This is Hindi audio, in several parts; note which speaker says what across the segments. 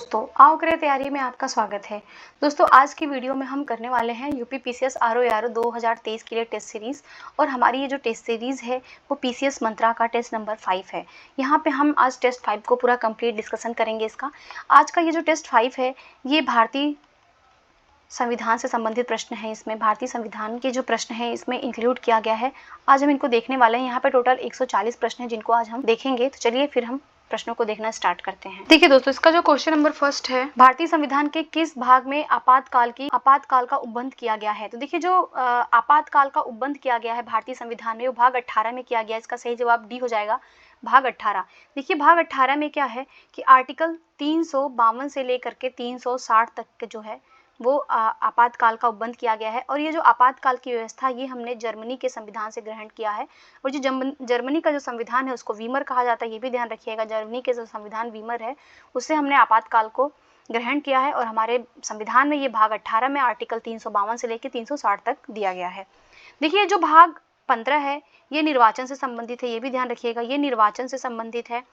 Speaker 1: दोस्तों, आओ करें तैयारी में आपका स्वागत है। दोस्तों, आज की वीडियो में हम करने वाले हैं यूपी पीसीएस आरओ एआरओ 2023 के लिए टेस्ट सीरीज़। और हमारी ये जो टेस्ट सीरीज़ है वो पीसीएस मंत्रा का टेस्ट नंबर 5 है। यहाँ पे हम आज टेस्ट 5 को पूरा कंप्लीट डिस्कशन करेंगे इसका। आज का ये जो टेस्ट 5 है ये भारतीय संविधान से संबंधित प्रश्न है। इसमें भारतीय संविधान के जो प्रश्न है इसमें इंक्लूड किया गया है। आज हम इनको देखने वाले हैं। यहाँ पे टोटल 140 प्रश्न हैं जिनको आज हम देखेंगे। तो चलिए फिर हम प्रश्नों को देखना स्टार्ट करते हैं। देखिए दोस्तों, इसका जो क्वेश्चन नंबर फर्स्ट है, भारतीय संविधान के किस भाग में आपातकाल का उपबंध किया गया है। तो देखिए जो आपातकाल का उपबंध किया गया है भारतीय संविधान में वो भाग 18 में किया गया है। इसका सही जवाब डी हो जाएगा, भाग 18। देखिए भाग 18 में क्या है कि आर्टिकल 352 से लेकर के 360 तक के जो है वो आपातकाल का उपबंध किया गया है। और ये जो आपातकाल की व्यवस्था ये हमने जर्मनी के संविधान से ग्रहण किया है। और जो जर्मनी का जो संविधान है उसको वीमर कहा जाता है, ये भी ध्यान रखिएगा। जर्मनी के जो संविधान वीमर है उससे हमने आपातकाल को ग्रहण किया है। और हमारे संविधान में ये भाग 18 में आर्टिकल 352 से लेकर 360 तक दिया गया है। देखिए जो भाग 15 है ये निर्वाचन से संबंधित है, ये भी ध्यान रखिएगा, ये निर्वाचन से संबंधित है।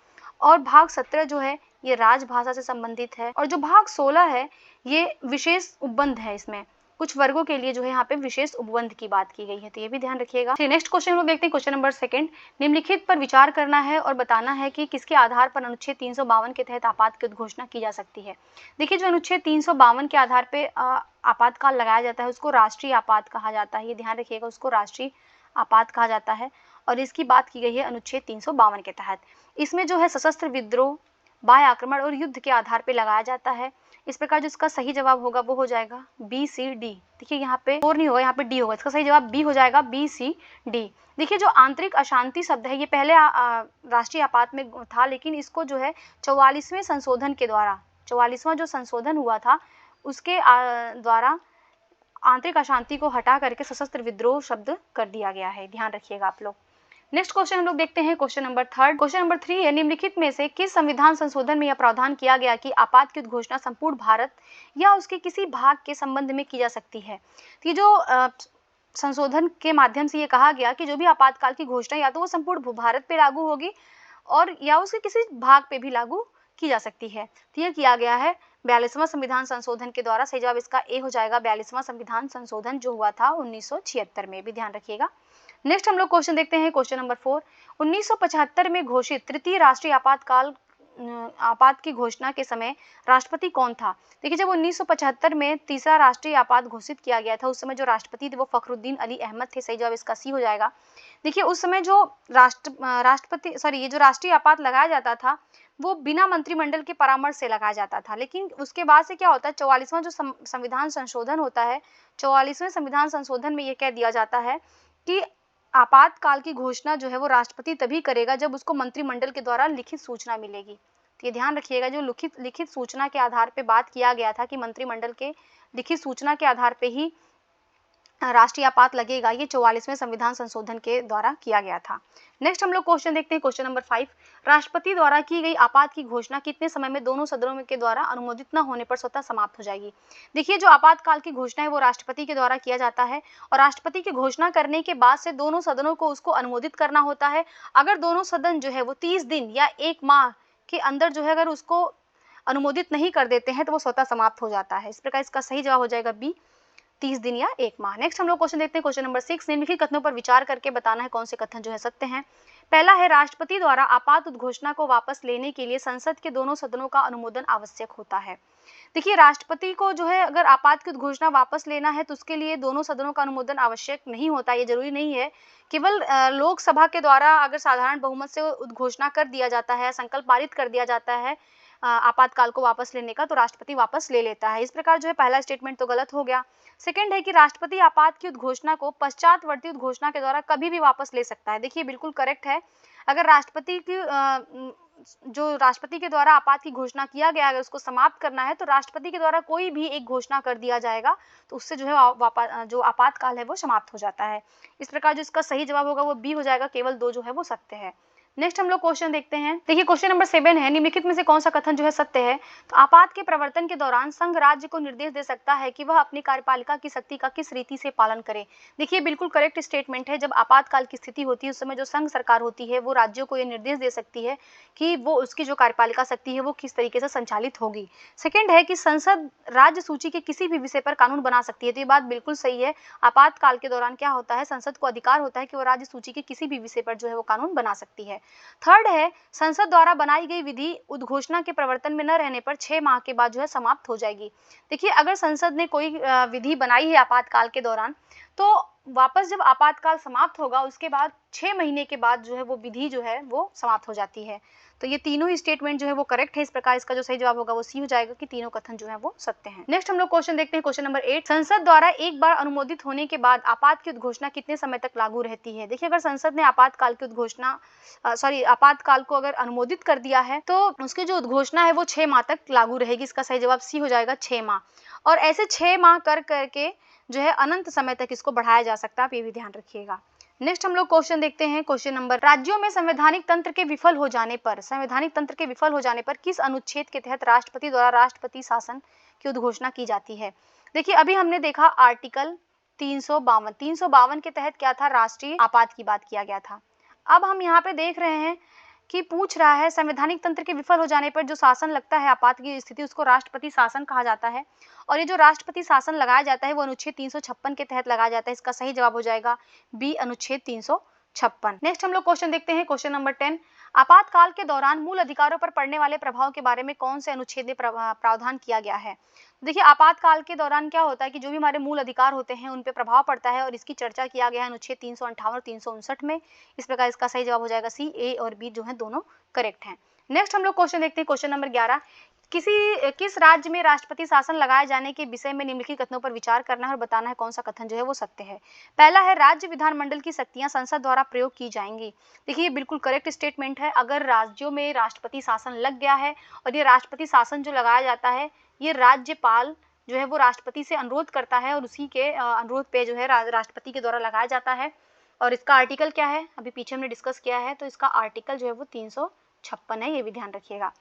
Speaker 1: और भाग 17 जो है ये राजभाषा से संबंधित है। और जो भाग 16 है ये विशेष उपबंध है। इसमें कुछ वर्गों के लिए जो है यहाँ पे विशेष उपबंध की बात की गई है, तो ये भी ध्यान रखिएगा। नेक्स्ट क्वेश्चन लोग देखते हैं, क्वेश्चन नंबर सेकंड। निम्नलिखित पर विचार करना है और बताना है कि किसके आधार पर अनुच्छेद 352 के तहत आपात की उद्घोषणा की जा सकती है। देखिए जो अनुच्छेद 352 के आधार पे आपातकाल लगाया जाता है उसको राष्ट्रीय आपात कहा जाता है, ये ध्यान रखिएगा, उसको राष्ट्रीय आपात कहा जाता है। और इसकी बात की गई है अनुच्छेद 352 के तहत। इसमें जो है सशस्त्र विद्रोह, बाह्य आक्रमण और युद्ध के आधार पे लगाया जाता है। इस प्रकार जो इसका सही जवाब होगा वो हो जाएगा बी सी डी। देखिए यहाँ पे 4 नहीं होगा, यहाँ पे डी होगा। इसका सही जवाब बी हो जाएगा, बी सी डी। देखिए जो आंतरिक अशांति शब्द है ये पहले राष्ट्रीय आपात में था, लेकिन इसको जो है 44वें संशोधन के द्वारा, 44वां जो संशोधन हुआ था उसके द्वारा आंतरिक अशांति को हटा करके सशस्त्र विद्रोह शब्द कर दिया गया है, ध्यान रखिएगा आप लोग। नेक्स्ट क्वेश्चन हम लोग देखते हैं, question number third. Question number 3 है, निम्नलिखित में से किस संविधान संशोधन में यह प्रावधान किया गया कि आपात की उद्घोषणा संपूर्ण भारत या उसके किसी भाग के संबंध में की जा सकती है। तो ये जो संशोधन के माध्यम से ये कहा गया कि जो भी आपातकाल की घोषणा या तो वो संपूर्ण भारत पे लागू होगी और या उसके किसी भाग पे भी लागू की जा सकती है। तो ये किया गया है 42वां संविधान संशोधन के द्वारा। सही जवाब इसका ए हो जाएगा, 42वां संविधान संशोधन जो हुआ था 1976 में, भी ध्यान रखिएगा। नेक्स्ट हम लोग क्वेश्चन देखते हैं, क्वेश्चन नंबर 4। 1975 में घोषित तृतीय राष्ट्रीय आपात की घोषणा के समय राष्ट्रपति कौन था। देखिए जब 1975 में तीसरा राष्ट्रीय आपात घोषित किया गया था उस समय जो राष्ट्रपति थे वो फखरुद्दीन अली अहमद थे। सही जवाब इसका सी हो जाएगा। देखिए उस समय जो ये जो राष्ट्रीय आपात लगाया जाता था वो बिना मंत्रिमंडल के परामर्श से लगाया जाता था। लेकिन उसके बाद से क्या होता है, 44वां जो संविधान संशोधन होता है, 44वें संविधान संशोधन में ये कह दिया जाता है कि आपातकाल की घोषणा जो है वो राष्ट्रपति तभी करेगा जब उसको मंत्रिमंडल के द्वारा लिखित सूचना मिलेगी। तो ये ध्यान रखिएगा, जो लिखित सूचना के आधार पे बात किया गया था कि मंत्रिमंडल के लिखित सूचना के आधार पे ही राष्ट्रीय आपात लगेगा, ये 44वें संविधान संशोधन के द्वारा किया गया था। नेक्स्ट हम लोग क्वेश्चन देखते हैं, क्वेश्चन नंबर 5। राष्ट्रपति द्वारा की गई आपात की घोषणा कितने समय में दोनों सदनों के द्वारा अनुमोदित न होने पर स्वतः समाप्त हो जाएगी। देखिए जो आपातकाल की घोषणा है वो राष्ट्रपति के द्वारा किया जाता है और राष्ट्रपति की घोषणा करने के बाद से दोनों सदनों को उसको अनुमोदित करना होता है। अगर दोनों सदन जो है वो 30 दिन या 1 माह के अंदर जो है अगर उसको अनुमोदित नहीं कर देते हैं तो वो स्वतः समाप्त हो जाता है। इस प्रकार इसका सही जवाब हो जाएगा बी, 30 दिन या 1 माह। नेक्स्ट हम लोग क्वेश्चन देखते हैं, क्वेश्चन नंबर 6। निम्नलिखित कथनों पर विचार करके बताना है कौन से कथन जो है सत्य हैं। पहला है, राष्ट्रपति द्वारा आपात उद्घोषणा को वापस लेने के लिए संसद के दोनों सदनों का अनुमोदन आवश्यक होता है। देखिए राष्ट्रपति को जो है अगर आपात की उद्घोषणा वापस लेना है तो उसके लिए दोनों सदनों का अनुमोदन आवश्यक नहीं होता, ये जरूरी नहीं है। केवल लोकसभा के द्वारा अगर साधारण बहुमत से उद्घोषणा कर दिया जाता है, संकल्प पारित कर दिया जाता है आपातकाल को वापस लेने का, तो राष्ट्रपति वापस ले लेता है। इस प्रकार जो है पहला स्टेटमेंट तो गलत हो गया। सेकंड है कि राष्ट्रपति आपात की उद्घोषणा को पश्चातवर्ती उद्घोषणा के द्वारा कभी भी वापस ले सकता है। देखिए बिल्कुल करेक्ट है। अगर राष्ट्रपति के द्वारा आपात की घोषणा किया गया है उसको समाप्त करना है तो राष्ट्रपति के द्वारा कोई भी एक घोषणा कर दिया जाएगा तो उससे जो है जो आपातकाल है वो समाप्त हो जाता है। इस प्रकार जो इसका सही जवाब होगा वो बी हो जाएगा, केवल 2 जो है वो सत्य है। नेक्स्ट हम लोग क्वेश्चन देखते हैं। देखिए क्वेश्चन नंबर 7 है, निम्नलिखित में से कौन सा कथन जो है सत्य है। तो आपात के प्रवर्तन के दौरान संघ राज्य को निर्देश दे सकता है कि वह अपनी कार्यपालिका की शक्ति का किस रीति से पालन करे। देखिए बिल्कुल करेक्ट स्टेटमेंट है। जब आपातकाल की स्थिति होती है उस समय जो संघ सरकार होती है वो राज्यों को ये निर्देश दे सकती है कि वो उसकी जो कार्यपालिका शक्ति है वो किस तरीके से संचालित होगी। सेकेंड है कि संसद राज्य सूची के किसी भी विषय पर कानून बना सकती है। तो ये बात बिल्कुल सही है। आपातकाल के दौरान क्या होता है, संसद को अधिकार होता है कि वो राज्य सूची के किसी भी विषय पर जो है वो कानून बना सकती है। थर्ड है, संसद द्वारा बनाई गई विधि उद्घोषणा के प्रवर्तन में न रहने पर 6 माह के बाद जो है समाप्त हो जाएगी। देखिए अगर संसद ने कोई विधि बनाई है आपातकाल के दौरान, तो वापस जब आपातकाल समाप्त होगा उसके बाद 6 महीने के बाद जो है वो विधि जो है वो समाप्त हो जाती है। तो ये तीनों ही स्टेटमेंट जो है वो करेक्ट है। इस प्रकार इसका जो सही जवाब होगा वो सी हो जाएगा कि तीनों कथन जो है वो सत्य हैं। नेक्स्ट हम लोग क्वेश्चन देखते हैं, क्वेश्चन नंबर 8, संसद द्वारा एक बार अनुमोदित होने के बाद आपात की उद्घोषणा कितने समय तक लागू रहती है। देखिए अगर संसद ने आपातकाल की उद्घोषणा आपातकाल को अगर अनुमोदित कर दिया है तो उसकी जो उद्घोषणा है वो 6 माह तक लागू रहेगी। इसका सही जवाब सी हो जाएगा, 6 माह। और ऐसे 6 माह कर करके जो है अनंत समय तक इसको बढ़ाया जा सकता है, आप ये भी ध्यान रखिएगा। नेक्स्ट हम लोग क्वेश्चन देखते हैं, क्वेश्चन नंबर, राज्यों में संवैधानिक तंत्र के विफल हो जाने पर किस अनुच्छेद के तहत राष्ट्रपति द्वारा राष्ट्रपति शासन की उद्घोषणा की जाती है। देखिए अभी हमने देखा आर्टिकल 352 के तहत क्या था, राष्ट्रीय आपात की बात किया गया था। अब हम यहाँ पे देख रहे हैं कि पूछ रहा है संवैधानिक तंत्र के विफल हो जाने पर जो शासन लगता है आपात की स्थिति, उसको राष्ट्रपति शासन कहा जाता है। और ये जो राष्ट्रपति शासन लगाया जाता है वो अनुच्छेद 356 के तहत लगाया जाता है। इसका सही जवाब हो जाएगा बी, अनुच्छेद 356। नेक्स्ट हम लोग क्वेश्चन देखते हैं, क्वेश्चन नंबर 10, आपातकाल के दौरान मूल अधिकारों पर पड़ने वाले प्रभाव के बारे में कौन से अनुच्छेद में प्रावधान किया गया है। देखिए आपातकाल के दौरान क्या होता है कि जो भी हमारे मूल अधिकार होते हैं उन पे प्रभाव पड़ता है और इसकी चर्चा किया गया है अनुच्छेद 358 और 359 में। इस प्रकार इसका सही जवाब हो जाएगा सी, ए और बी जो है दोनों करेक्ट हैं। नेक्स्ट हम लोग क्वेश्चन देखते हैं, क्वेश्चन नंबर 11, किस राज्य में राष्ट्रपति शासन लगाए जाने के विषय में निम्नलिखित कथनों पर विचार करना है और बताना है कौन सा कथन जो है वो सत्य है। पहला है, राज्य विधानमंडल की शक्तियां संसद द्वारा प्रयोग की जाएंगी। देखिए ये बिल्कुल करेक्ट स्टेटमेंट है। अगर राज्यों में राष्ट्रपति शासन लग गया है और ये राष्ट्रपति शासन जो लगाया जाता है ये राज्यपाल जो है वो राष्ट्रपति से अनुरोध करता है और उसी के अनुरोध पे जो है राष्ट्रपति के द्वारा लगाया जाता है। और इसका आर्टिकल क्या है, अभी पीछे हमने डिस्कस किया है, तो इसका आर्टिकल जो है वो 356 है, ये भी ध्यान रखिएगा।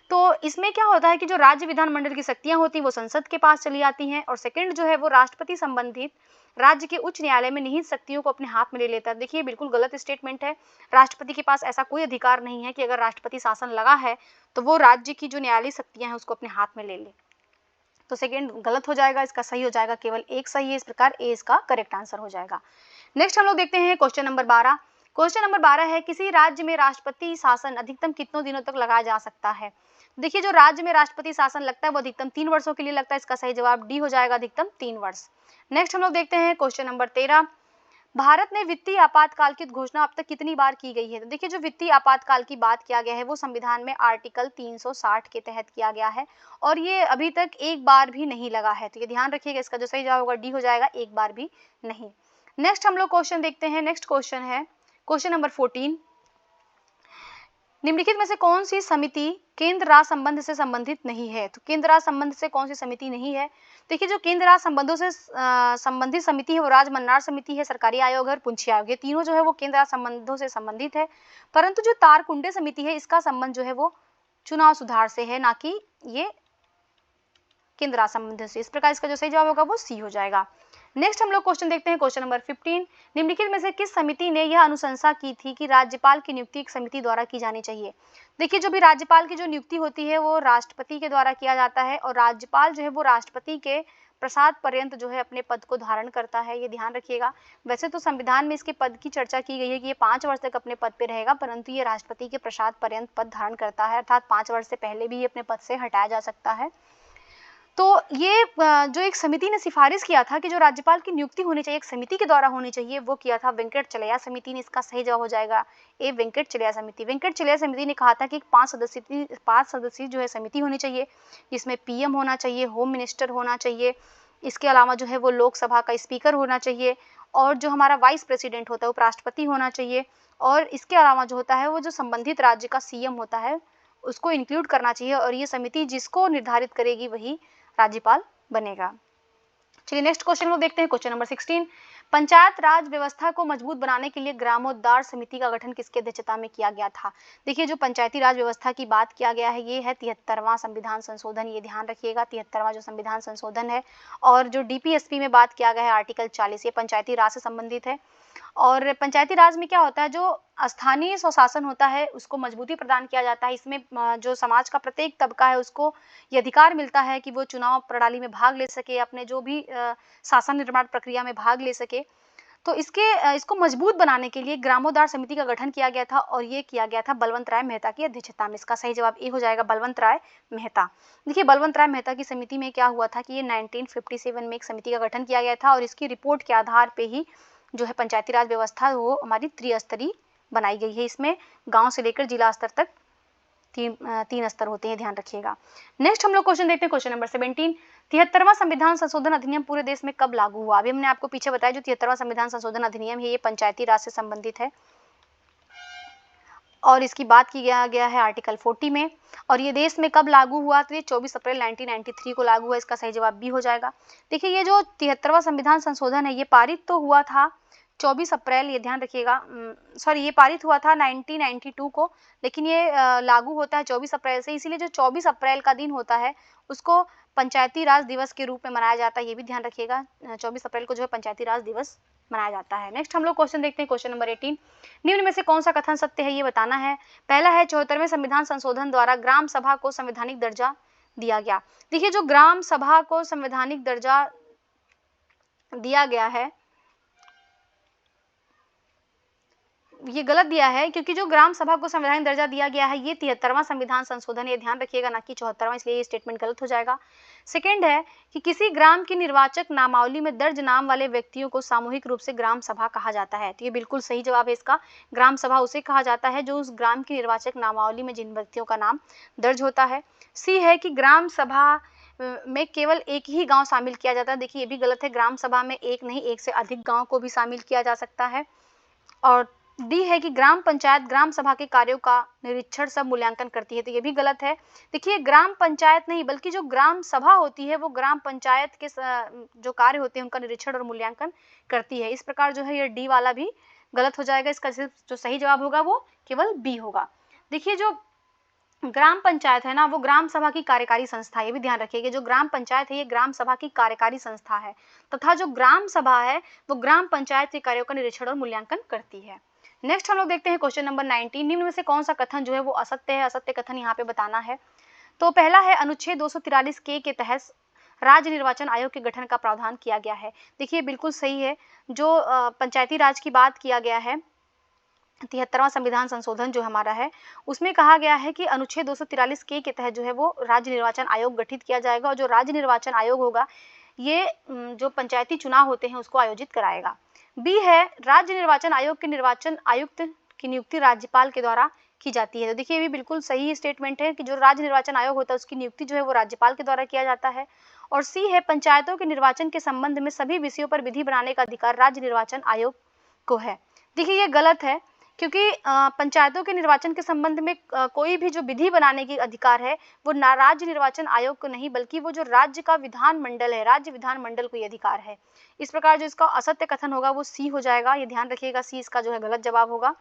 Speaker 1: तो इसमें क्या होता है कि जो राज्य विधानमंडल की शक्तियां होती हैं वो संसद के पास चली आती हैं और सेकंड जो है वो राष्ट्रपति संबंधित राज्य के उच्च न्यायालय में निहित शक्तियों को अपने हाथ में ले लेता है। देखिए बिल्कुल गलत स्टेटमेंट है। राष्ट्रपति के पास ऐसा कोई अधिकार नहीं है कि अगर राष्ट्रपति शासन लगा है तो वो राज्य की जो न्यायालयिक शक्तियां हैं उसको अपने हाथ में ले ले। तो सेकंड गलत हो जाएगा, इसका सही हो जाएगा केवल एक सही है। इस प्रकार ए इसका करेक्ट आंसर हो जाएगा। नेक्स्ट हम लोग देखते हैं क्वेश्चन नंबर 12। क्वेश्चन नंबर 12 है, किसी राज्य में राष्ट्रपति शासन अधिकतम कितनों दिनों तक लगाया जा सकता है। देखिए जो राज्य में राष्ट्रपति शासन लगता है वो अधिकतम 3 वर्षों के लिए लगता है। इसका सही जवाब डी हो जाएगा, अधिकतम 3 वर्ष। नेक्स्ट हम लोग देखते हैं क्वेश्चन नंबर 13, भारत में वित्तीय आपातकाल की घोषणा अब तक कितनी बार की गई है। तो देखिए जो वित्तीय आपातकाल की बात किया गया है वो संविधान में आर्टिकल 360 के तहत किया गया है और ये अभी तक एक बार भी नहीं लगा है। तो ये ध्यान रखिएगा, इसका जो सही जवाब होगा डी हो जाएगा, एक बार भी नहीं। नेक्स्ट हम लोग क्वेश्चन देखते हैं। नेक्स्ट क्वेश्चन है क्वेश्चन नंबर 14, निम्नलिखित में से कौन सी समिति केंद्र राज्य संबंध से संबंधित नहीं है। तो केंद्र राज्य संबंध से कौन सी समिति नहीं है। देखिए जो केंद्र राज्य संबंधों से संबंधित समिति है वो राज्य मनरार समिति है, सरकारी आयोग है और पुंछी आयोग। ये तीनों जो है वो केंद्र राज्य संबंधों से संबंधित है, परंतु जो तारकुंडे समिति है इसका संबंध जो है वो चुनाव सुधार से है, ना कि ये केंद्र राज्य संबंध से। इस प्रकार इसका जो सही जवाब होगा वो सी हो जाएगा। नेक्स्ट हम लोग क्वेश्चन देखते हैं क्वेश्चन नंबर 15, निम्नलिखित में से किस समिति ने यह अनुशंसा की थी कि राज्यपाल की नियुक्ति एक समिति द्वारा की जानी चाहिए। देखिए जो भी राज्यपाल की जो नियुक्ति होती है वो राष्ट्रपति के द्वारा किया जाता है और राज्यपाल जो है वो राष्ट्रपति के प्रसाद पर्यंत जो है अपने पद को धारण करता है, ये ध्यान रखिएगा। वैसे तो संविधान में इसके पद की चर्चा की गई है कि ये 5 वर्ष तक अपने पद पे रहेगा, परंतु ये राष्ट्रपति के प्रसाद पर्यंत पद धारण करता है, अर्थात 5 वर्ष से पहले भी ये अपने पद से हटाया जा सकता है। तो ये जो एक समिति ने सिफारिश किया था कि जो राज्यपाल की नियुक्ति होनी चाहिए एक समिति के द्वारा होनी चाहिए, वो किया था वेंकटचलैया समिति ने। इसका सही जवाब हो जाएगा ए, वेंकटचलैया समिति। वेंकटचलैया समिति ने कहा था कि 5 सदस्यीय जो है समिति होनी चाहिए, जिसमें पीएम होना चाहिए, होम मिनिस्टर होना चाहिए, इसके अलावा जो है वो लोकसभा का स्पीकर होना चाहिए और जो हमारा वाइस प्रेसिडेंट होता है वो राष्ट्रपति होना चाहिए और इसके अलावा जो होता है वो जो संबंधित राज्य का सीएम होता है उसको इंक्लूड करना चाहिए और ये समिति जिसको निर्धारित करेगी वही राज्यपाल बनेगा। चलिए नेक्स्ट क्वेश्चन को देखते हैं, क्वेश्चन नंबर 16, पंचायत राज व्यवस्था को मजबूत बनाने के लिए ग्रामोद्धार समिति का गठन किसकी अध्यक्षता में किया गया था? देखिए जो पंचायती राज व्यवस्था की बात किया गया है ये है 73वां संविधान संशोधन, ये ध्यान रखिएगा 73वां जो संविधान संशोधन है। और जो डीपीएसपी में बात किया गया है आर्टिकल 40, ये पंचायती राज से संबंधित है। और पंचायती राज में क्या होता है, जो स्थानीय स्वशासन होता है उसको मजबूती प्रदान किया जाता है। इसमें जो समाज का प्रत्येक तबका है उसको ये अधिकार मिलता है कि वो चुनाव प्रणाली में भाग ले सके, अपने जो भी शासन निर्माण प्रक्रिया में भाग ले सके। तो इसको मजबूत बनाने के लिए ग्रामोद्धार समिति का गठन किया गया था और ये किया गया था बलवंत राय मेहता की अध्यक्षता में। इसका सही जवाब ए हो जाएगा, बलवंत राय मेहता। देखिए बलवंत राय मेहता की समिति में क्या हुआ था कि ये 1957 में एक समिति का गठन किया गया था और इसकी रिपोर्ट के आधार पे ही जो है पंचायती राज व्यवस्था वो हमारी त्रिस्तरीय बनाई गई है। इसमें गांव से लेकर जिला स्तर तक तीन स्तर होते हैं, ध्यान रखिएगा। नेक्स्ट हम लोग क्वेश्चन देखते हैं, क्वेश्चन नंबर 17। 73वां संविधान संशोधन अधिनियम पूरे देश में कब लागू हुआ? अभी हमने आपको पीछे बताया जो 73वां संविधान संशोधन अधिनियम है ये पंचायती राज से संबंधित है और इसकी बात की गया है आर्टिकल 40 में। और ये देश में कब लागू हुआ? तो ये 24 अप्रैल 1993 को लागू हुआ। इसका सही जवाब बी हो जाएगा। देखिए ये जो 73वां संविधान संशोधन है ये पारित तो हुआ था 24 अप्रैल, ये ध्यान रखिएगा, सॉरी ये पारित हुआ था 1992 को, लेकिन ये लागू होता है 24 अप्रैल से। इसीलिए जो 24 अप्रैल का दिन होता है उसको पंचायती राज दिवस के रूप में मनाया जाता है, ये भी ध्यान रखिएगा। 24 अप्रैल को जो है पंचायती राज दिवस मनाया जाता है। नेक्स्ट हम लोग क्वेश्चन देखते हैं, क्वेश्चन नंबर 18। निम्न में से कौन सा कथन सत्य है ये बताना है। पहला है 74वें संविधान संशोधन द्वारा ग्राम सभा को संवैधानिक दर्जा दिया गया। देखिए जो ग्राम सभा को संवैधानिक दर्जा दिया गया है ये गलत दिया है, क्योंकि जो ग्राम सभा को संवैधानिक दर्जा दिया गया है ये 73वां संविधान संशोधन, ये ध्यान रखिएगा, ना कि 74वां, इसलिए ये स्टेटमेंट गलत हो जाएगा। सेकंड है कि किसी ग्राम की निर्वाचक नामावली में दर्ज नाम वाले व्यक्तियों को सामूहिक रूप से ग्राम सभा कहा जाता है। तो ये बिल्कुल सही जवाब है इसका। ग्राम सभा उसे कहा जाता है जो उस ग्राम की निर्वाचक नामावली में जिन व्यक्तियों का नाम दर्ज होता है। सी है कि ग्राम सभा में केवल एक ही गांव शामिल किया जाता है। देखिए ये भी गलत है, ग्राम सभा में एक नहीं एक से अधिक गांव को भी शामिल किया जा सकता है। और डी है कि ग्राम पंचायत ग्राम सभा के कार्यों का निरीक्षण सब मूल्यांकन करती है। तो ये भी गलत है। देखिए ग्राम पंचायत नहीं बल्कि जो ग्राम सभा होती है वो ग्राम पंचायत के जो कार्य होते हैं उनका निरीक्षण और मूल्यांकन करती है। इस प्रकार जो है ये डी वाला भी गलत हो जाएगा। इसका सिर्फ जो सही जवाब होगा वो केवल बी होगा। देखिए जो ग्राम पंचायत है ना वो ग्राम सभा की कार्यकारी संस्था है, ये भी ध्यान रखिएगा। जो ग्राम पंचायत है ये ग्राम सभा की कार्यकारी संस्था है तथा जो ग्राम सभा है वो ग्राम पंचायत के कार्यों का निरीक्षण और मूल्यांकन करती है। नेक्स्ट हम लोग देखते हैं क्वेश्चन नंबर 19। निम्न में से कौन सा कथन जो है वो असत्य है? असत्य कथन यहाँ पे बताना है। तो पहला है अनुच्छेद 243 के तहत राज्य निर्वाचन आयोग के गठन का प्रावधान किया गया है। देखिए बिल्कुल सही है। जो पंचायती राज की बात किया गया है 73वां संविधान संशोधन जो हमारा है उसमें कहा गया है कि अनुच्छेद 243 के तहत जो है वो राज्य निर्वाचन आयोग गठित किया जाएगा और जो राज्य निर्वाचन आयोग होगा ये जो पंचायती चुनाव होते हैं उसको आयोजित कराएगा। बी है राज्य निर्वाचन आयोग के निर्वाचन आयुक्त की नियुक्ति राज्यपाल के द्वारा की जाती है। तो देखिए ये भी बिल्कुल सही स्टेटमेंट है कि जो राज्य निर्वाचन आयोग होता है उसकी नियुक्ति जो है वो राज्यपाल के द्वारा किया जाता है। और सी है पंचायतों के निर्वाचन के संबंध में सभी विषयों पर विधि बनाने का अधिकार राज्य निर्वाचन आयोग को है। देखिए ये गलत है, क्योंकि पंचायतों के निर्वाचन के संबंध में कोई भी जो विधि बनाने की अधिकार है वो ना राज्य निर्वाचन आयोग को नहीं बल्कि वो जो राज्य का विधान मंडल है राज्य विधान मंडल को ये अधिकार है। इस प्रकार जो इसका असत्य कथन होगा वो सी हो जाएगा, ये ध्यान रखिएगा, सी इसका जो है गलत जवाब होगा।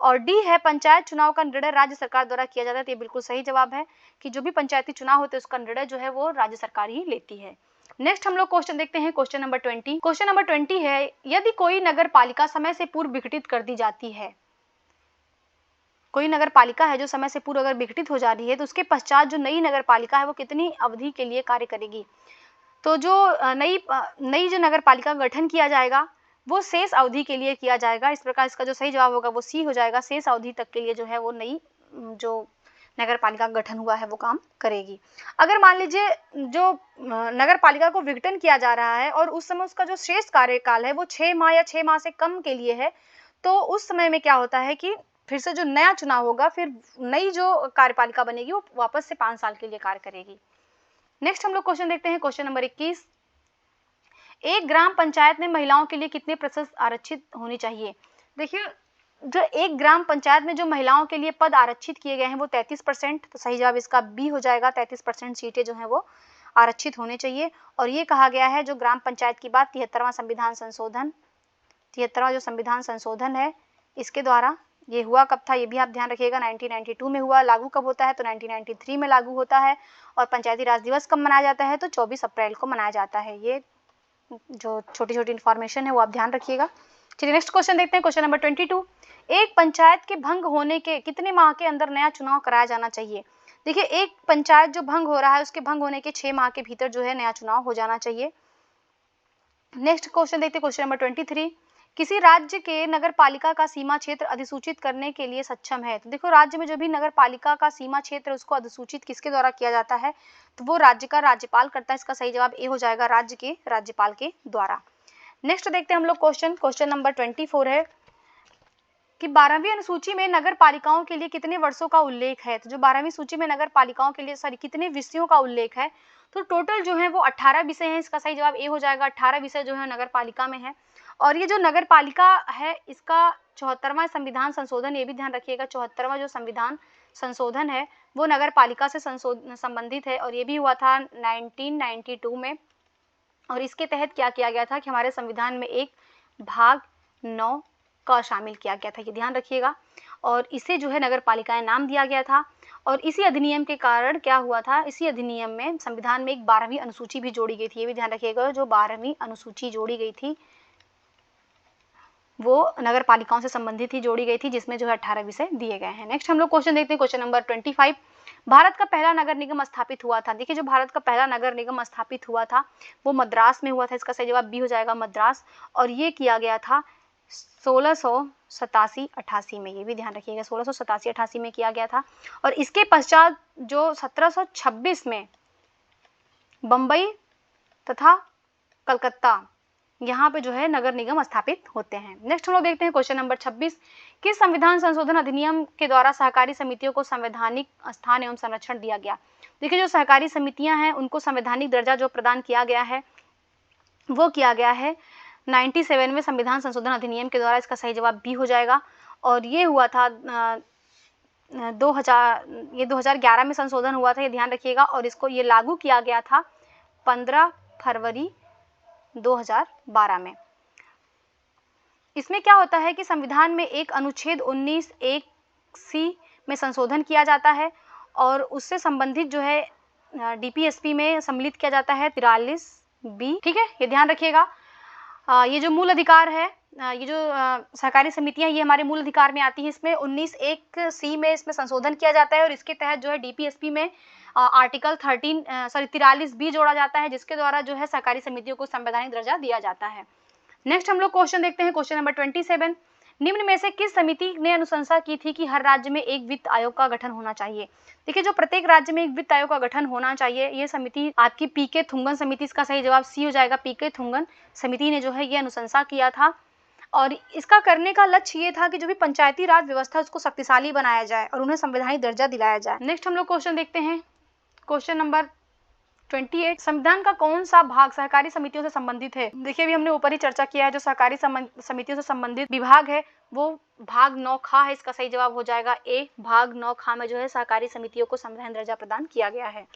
Speaker 1: और डी है पंचायत चुनाव का निर्णय राज्य सरकार द्वारा किया जाता है। तो ये बिल्कुल सही जवाब है कि जो भी पंचायती चुनाव होते हैं उसका निर्णय जो है वो राज्य सरकार ही लेती है। नेक्स्ट हम लोग क्वेश्चन देखते हैं, क्वेश्चन नंबर 20। क्वेश्चन नंबर 20 है यदि कोई नगर पालिका समय से पूर्व विघटित कर दी जाती है, कोई नगर पालिका है जो समय से पूर्व अगर विघटित हो जा रही है तो उसके पश्चात जो नई नगर पालिका है वो कितनी अवधि के लिए कार्य करेगी? तो जो नई जो नगर पालिका का गठन किया जाएगा वो शेष अवधि के लिए किया जाएगा। इस प्रकार इसका जो सही जवाब होगा वो सी हो जाएगा, शेष अवधि तक के लिए जो है वो नई जो नगर पालिका का गठन हुआ है वो काम करेगी। अगर मान लीजिए जो नगर पालिका को विघटन किया जा रहा है और उस समय उसका जो शेष कार्यकाल है वो 6 माह या 6 माह से कम के लिए है, तो उस समय में क्या होता है कि फिर से जो नया चुनाव होगा फिर नई जो कार्यपालिका बनेगी वो वापस से 5 साल के लिए कार्य करेगी। नेक्स्ट हम लोग क्वेश्चन देखते हैं, क्वेश्चन नंबर 21। एक ग्राम पंचायत में महिलाओं के लिए कितने प्रतिशत आरक्षित होनी चाहिए? देखिए जो एक ग्राम पंचायत में जो महिलाओं के लिए पद आरक्षित किए गए हैं वो 33%। तो सही जवाब इसका बी हो जाएगा, 33% सीटें जो हैं वो आरक्षित होने चाहिए। और ये कहा गया है जो ग्राम पंचायत की बात 73वां संविधान संशोधन 73वां जो संविधान संशोधन है इसके द्वारा। ये हुआ कब था, ये भी आप ध्यान रखिएगा, 1992 में हुआ। लागू कब होता है, तो 1993 में लागू होता है। और पंचायती राज दिवस कब मनाया जाता है, तो 24 अप्रैल को मनाया जाता है। ये जो छोटी छोटी इन्फॉर्मेशन है वो आप ध्यान रखिएगा। चलिए नेक्स्ट क्वेश्चन देखते हैं, क्वेश्चन नंबर 22। एक पंचायत के भंग होने के कितने माह के अंदर नया चुनाव कराया जाना चाहिए। देखिए, एक पंचायत जो भंग हो रहा है उसके भंग होने के 6 माह के भीतर जो है नया चुनाव हो जाना चाहिए। नेक्स्ट क्वेश्चन देखते हैं, क्वेश्चन नंबर 23। किसी राज्य के नगर पालिका का सीमा क्षेत्र अधिसूचित करने के लिए सक्षम है। तो देखो, राज्य में जो भी नगर पालिका का सीमा क्षेत्र उसको अधिसूचित किसके द्वारा किया जाता है, तो वो राज्य का राज्यपाल करता है। इसका सही जवाब ए हो जाएगा, राज्य के राज्यपाल के द्वारा। नेक्स्ट देखते हैं हम लोग क्वेश्चन नंबर 24 है कि 12वीं अनुसूची में नगर पालिकाओं के लिए कितने वर्षों का उल्लेख है। तो जो 12वीं सूची में नगर पालिकाओं के लिए कितने विषयों का उल्लेख है, तो टोटल जो है वो 18 विषय हैं। इसका सही जवाब ए हो जाएगा, 18 विषय जो है नगर पालिका में है। और ये जो नगर पालिका है इसका 74वां संविधान संशोधन, ये भी ध्यान रखिएगा, 74वां जो संविधान संशोधन है वो नगर पालिका से संबंधित है। और ये भी हुआ था 1992 में। और इसके तहत क्या किया गया था कि हमारे संविधान में एक भाग 9 का शामिल किया गया था, ये ध्यान रखिएगा। और इसे जो है नगर पालिकाएं नाम दिया गया था। और इसी अधिनियम के कारण क्या हुआ था, इसी अधिनियम में संविधान में एक 12वीं अनुसूची भी जोड़ी गई थी, ये भी ध्यान रखिएगा। जो 12वीं अनुसूची जोड़ी गई थी वो नगर पालिकाओं से संबंधित ही जोड़ी गई थी, जिसमें जो है 18 विषय दिए गए हैं। नेक्स्ट हम लोग क्वेश्चन देखते हैं, क्वेश्चन नंबर 25। भारत का पहला नगर निगम स्थापित हुआ था। देखिए, जो भारत का पहला नगर निगम स्थापित हुआ था वो मद्रास में हुआ था। इसका सही जवाब बी हो जाएगा, मद्रास। और ये किया गया था 1687-88 में, ये भी ध्यान रखिएगा, 1687-88 में किया गया था। और इसके पश्चात जो 1726 में बम्बई तथा कलकत्ता यहाँ पे जो है नगर निगम स्थापित होते हैं। नेक्स्ट हम लोग देखते हैं, क्वेश्चन नंबर 26। किस संविधान संशोधन अधिनियम के द्वारा सहकारी समितियों को संवैधानिक स्थान एवं संरक्षण दिया गया। देखिए, जो सहकारी समितियां हैं उनको संवैधानिक दर्जा जो प्रदान किया गया है वो किया गया है 97वें संविधान संशोधन अधिनियम के द्वारा। इसका सही जवाब बी हो जाएगा। और ये हुआ था 2011 में संशोधन हुआ था, ये ध्यान रखिएगा। और इसको ये लागू किया गया था 15 फरवरी 2012 में। इसमें क्या होता है कि संविधान में एक अनुच्छेद 19(1)(c) में संशोधन किया जाता है और उससे संबंधित जो है डीपीएसपी में सम्मिलित किया जाता है 43B। ठीक है, ये ध्यान रखिएगा। ये जो मूल अधिकार है, ये जो सहकारी समितियां ये हमारे मूल अधिकार में आती हैं। इसमें 19(1)(c) में इसमें संशोधन किया जाता है और इसके तहत जो है डीपीएसपी में आर्टिकल 43B जोड़ा जाता है, जिसके द्वारा जो है सहकारी समितियों को संवैधानिक दर्जा दिया जाता है। नेक्स्ट हम लोग क्वेश्चन देखते हैं, क्वेश्चन नंबर 27। निम्न में से किस समिति ने अनुशंसा की थी कि हर राज्य में एक वित्त आयोग का गठन होना चाहिए। देखिए, जो प्रत्येक राज्य में एक वित्त आयोग का गठन होना चाहिए, ये समिति आपकी पीके थुंगन समिति, इसका सही जवाब सी हो जाएगा, पीके थुंगन समिति ने जो है ये अनुशंसा किया था। और इसका करने का लक्ष्य ये था कि जो भी पंचायती राज व्यवस्था उसको शक्तिशाली बनाया जाए और उन्हें संवैधानिक दर्जा दिलाया जाए। नेक्स्ट हम लोग क्वेश्चन देखते हैं, क्वेश्चन नंबर 28। संविधान का कौन सा भाग सहकारी समितियों से संबंधित है। देखिए, अभी हमने ऊपर ही चर्चा किया है, जो सहकारी समितियों से संबंधित विभाग है वो भाग 9 है। इसका सही जवाब हो जाएगा ए, भाग 9 में जो है सहकारी समितियों को संवैधानिक दर्जा प्रदान किया गया है।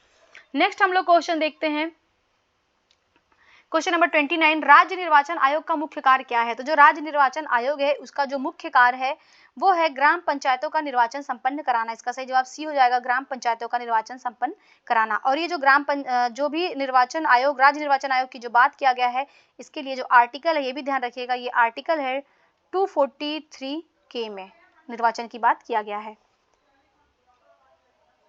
Speaker 1: नेक्स्ट हम लोग क्वेश्चन देखते हैं, क्वेश्चन नंबर 29। राज्य निर्वाचन आयोग का मुख्य कार्य क्या है। तो जो राज्य निर्वाचन आयोग है उसका जो मुख्य कार्य है वो है ग्राम पंचायतों का निर्वाचन संपन्न कराना। इसका सही जवाब सी हो जाएगा, ग्राम पंचायतों का निर्वाचन संपन्न कराना। और ये जो जो भी निर्वाचन आयोग, राज्य निर्वाचन आयोग की जो बात किया गया है, इसके लिए जो आर्टिकल है ये भी ध्यान रखिएगा, ये आर्टिकल है 243K में निर्वाचन की बात किया गया है।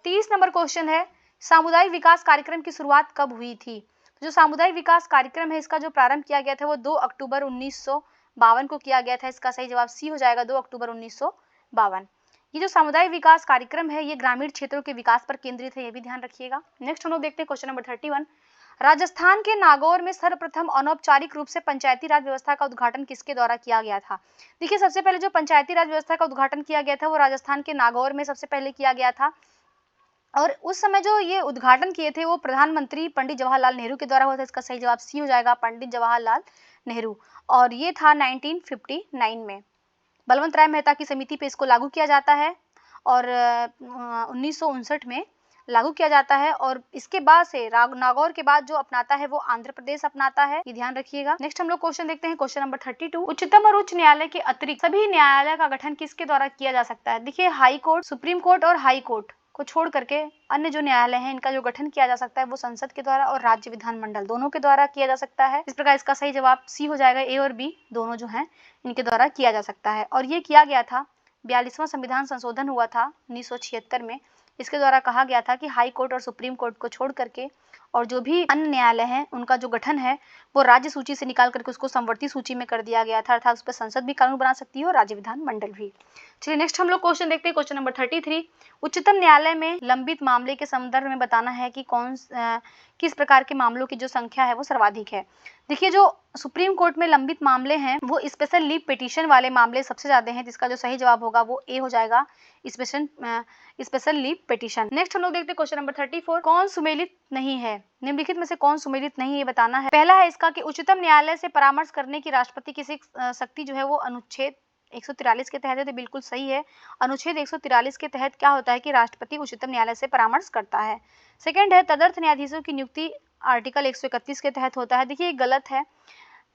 Speaker 1: 30 नंबर क्वेश्चन है, सामुदायिक विकास कार्यक्रम की शुरुआत कब हुई थी। जो सामुदायिक विकास कार्यक्रम है इसका जो प्रारंभ किया गया था वो 2 अक्टूबर 1952 को किया गया था। इसका सही जवाब सी हो जाएगा, 2 अक्टूबर 1952। ये जो सामुदायिक विकास कार्यक्रम है ये ग्रामीण क्षेत्रों के विकास पर केंद्रित है, ये भी ध्यान रखिएगा। नेक्स्ट हम लोग देखते हैं, क्वेश्चन नंबर 31। राजस्थान के नागौर में सर्वप्रथम अनौपचारिक रूप से पंचायती राज व्यवस्था का उद्घाटन किसके द्वारा किया गया था। देखिए, सबसे पहले जो पंचायती राज व्यवस्था का उद्घाटन किया गया था वो राजस्थान के नागौर में सबसे पहले किया गया था। और उस समय जो ये उद्घाटन किए थे वो प्रधानमंत्री पंडित जवाहरलाल नेहरू के द्वारा हुआ था। इसका सही जवाब सी हो जाएगा, पंडित जवाहरलाल नेहरू। और ये था 1959 में। बलवंत राय मेहता की समिति पे इसको लागू किया जाता है। और 1959 में लागू किया जाता है और इसके बाद से नागौर के बाद जो अपनाता है वो आंध्र प्रदेश अपनाता है, ये ध्यान रखिएगा। नेक्स्ट हम लोग क्वेश्चन देखते हैं, क्वेश्चन नंबर 32। उच्चतम और उच्च न्यायालय के अतिरिक्त सभी न्यायालय का गठन किसके द्वारा किया जा सकता है? देखिए, हाई कोर्ट, सुप्रीम कोर्ट और हाई कोर्ट को छोड़ करके अन्य जो न्यायालय हैं इनका जो गठन किया जा सकता है वो संसद के द्वारा और राज्य विधानमंडल दोनों के द्वारा किया जा सकता है। इस प्रकार इसका सही जवाब सी हो जाएगा। ए और बी दोनों जो हैं इनके द्वारा किया जा सकता है और ये किया गया था 42वां संविधान संशोधन हुआ था 1976 में। इसके द्वारा कहा गया था कि हाई कोर्ट और सुप्रीम कोर्ट को छोड़ करके और जो भी अन्य न्यायालय हैं उनका जो गठन है वो राज्य सूची से निकाल करके उसको संवर्ती सूची में कर दिया गया था, अर्थात उस पर संसद भी कानून बना सकती है और राज्य विधानमंडल भी। चलिए नेक्स्ट हम लोग क्वेश्चन देखते हैं, क्वेश्चन नंबर 33। उच्चतम न्यायालय में लंबित मामले के संदर्भ में बताना है कि किस प्रकार के मामलों की जो संख्या है वो सर्वाधिक है। देखिए, जो सुप्रीम कोर्ट में लंबित मामले हैं वो स्पेशल लीव पिटीशन वाले मामले सबसे ज्यादा हैं, जिसका जो सही जवाब होगा वो ए हो जाएगा, स्पेशल लीव पिटीशन। नेक्स्ट हम लोग देखते हैं क्वेश्चन नंबर 34। कौन सुमेलित नहीं है? निम्नलिखित में से कौन सुमेलित नहीं है बताना है। पहला है इसका कि उच्चतम न्यायालय से परामर्श करने की राष्ट्रपति की शक्ति जो है वो अनुच्छेद 143 के तहत है, तो बिल्कुल सही है। अनुच्छेद 143 के तहत क्या होता है कि राष्ट्रपति उच्चतम न्यायालय से परामर्श करता है। सेकंड है तदर्थ न्यायाधीशों की नियुक्ति आर्टिकल 131 के तहत होता है। देखिए, ये गलत है।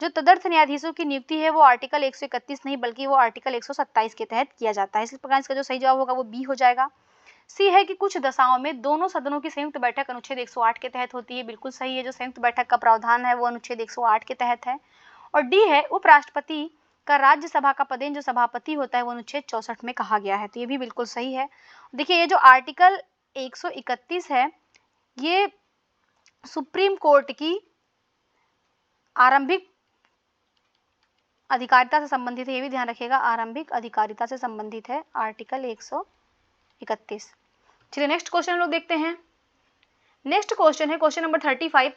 Speaker 1: जो तदर्थ न्यायाधीशों की नियुक्ति है वो आर्टिकल 131 नहीं बल्कि वो आर्टिकल 127 के तहत किया जाता है। इस प्रकार इसका जो सही जवाब होगा वो बी हो जाएगा। सी है कि कुछ दशाओं में दोनों सदनों की संयुक्त बैठक अनुच्छेद 108 के तहत होती है, बिल्कुल सही है। जो संयुक्त बैठक का प्रावधान है वो अनुच्छेद 108 के तहत है। और डी है उपराष्ट्रपति का राज्यसभा का पदेन जो सभापति होता है वो अनुच्छेद 64 में कहा गया है, तो ये भी बिल्कुल सही है। देखिए, ये जो आर्टिकल 131 है ये सुप्रीम कोर्ट की आरंभिक अधिकारिता से संबंधित है, ये भी ध्यान रखिएगा, आरंभिक अधिकारिता से संबंधित है आर्टिकल 131। चलिए नेक्स्ट क्वेश्चन हम लोग देखते हैं। नेक्स्ट क्वेश्चन है क्वेश्चन नंबर 35।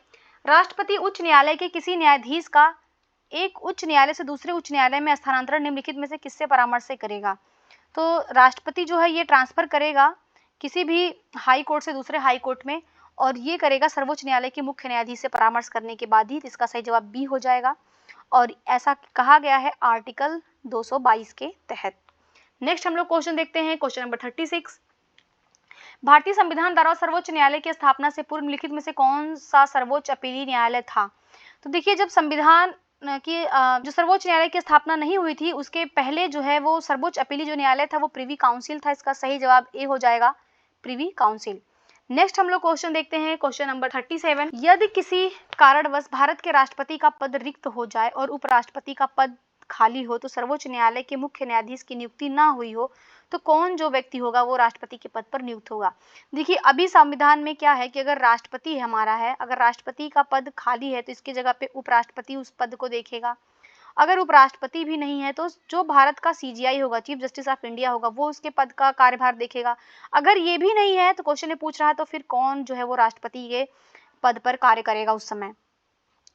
Speaker 1: राष्ट्रपति उच्च न्यायालय के किसी न्यायाधीश का एक उच्च न्यायालय से दूसरे उच्च न्यायालय में स्थानांतरण निम्नलिखित में से किससे परामर्श से करेगा? तो राष्ट्रपति जो है ये ट्रांसफर करेगा किसी भी हाई कोर्ट से दूसरे हाई कोर्ट में, और ये करेगा सर्वोच्च न्यायालय के मुख्य न्यायाधीश से परामर्श करने के बाद ही। इसका सही जवाब बी हो जाएगा और ऐसा कहा गया है आर्टिकल 222 के तहत। नेक्स्ट हम लोग क्वेश्चन देखते हैं, क्वेश्चन नंबर 36। भारतीय संविधान द्वारा सर्वोच्च न्यायालय की स्थापना से पूर्व निम्नलिखित में से कौन सा सर्वोच्च अपीलीय न्यायालय था? तो देखिए, जब संविधान की जो सर्वोच्च न्यायालय की स्थापना नहीं हुई थी उसके पहले जो है वो सर्वोच्च अपीलीय जो न्यायालय था वो प्रिवी काउंसिल था। इसका सही जवाब ए हो जाएगा, प्रिवी काउंसिल। नेक्स्ट हम लोग क्वेश्चन देखते हैं, क्वेश्चन नंबर 37। यदि किसी कारणवश भारत के राष्ट्रपति का पद रिक्त हो जाए और उपराष्ट्रपति का पद खाली हो तो सर्वोच्च न्यायालय के मुख्य न्यायाधीश की नियुक्ति ना हुई हो तो कौन जो व्यक्ति होगा वो राष्ट्रपति के पद पर नियुक्त होगा? देखिए, अभी संविधान में क्या है कि अगर राष्ट्रपति हमारा है, अगर राष्ट्रपति का पद खाली है तो इसकी जगह पे उपराष्ट्रपति उस पद को देखेगा। अगर उपराष्ट्रपति भी नहीं है तो जो भारत का सीजीआई होगा, चीफ जस्टिस ऑफ इंडिया होगा, वो उसके पद का कार्यभार देखेगा। अगर ये भी नहीं है तो क्वेश्चन में पूछ रहा है तो फिर कौन जो है वो राष्ट्रपति के पद पर कार्य करेगा उस समय?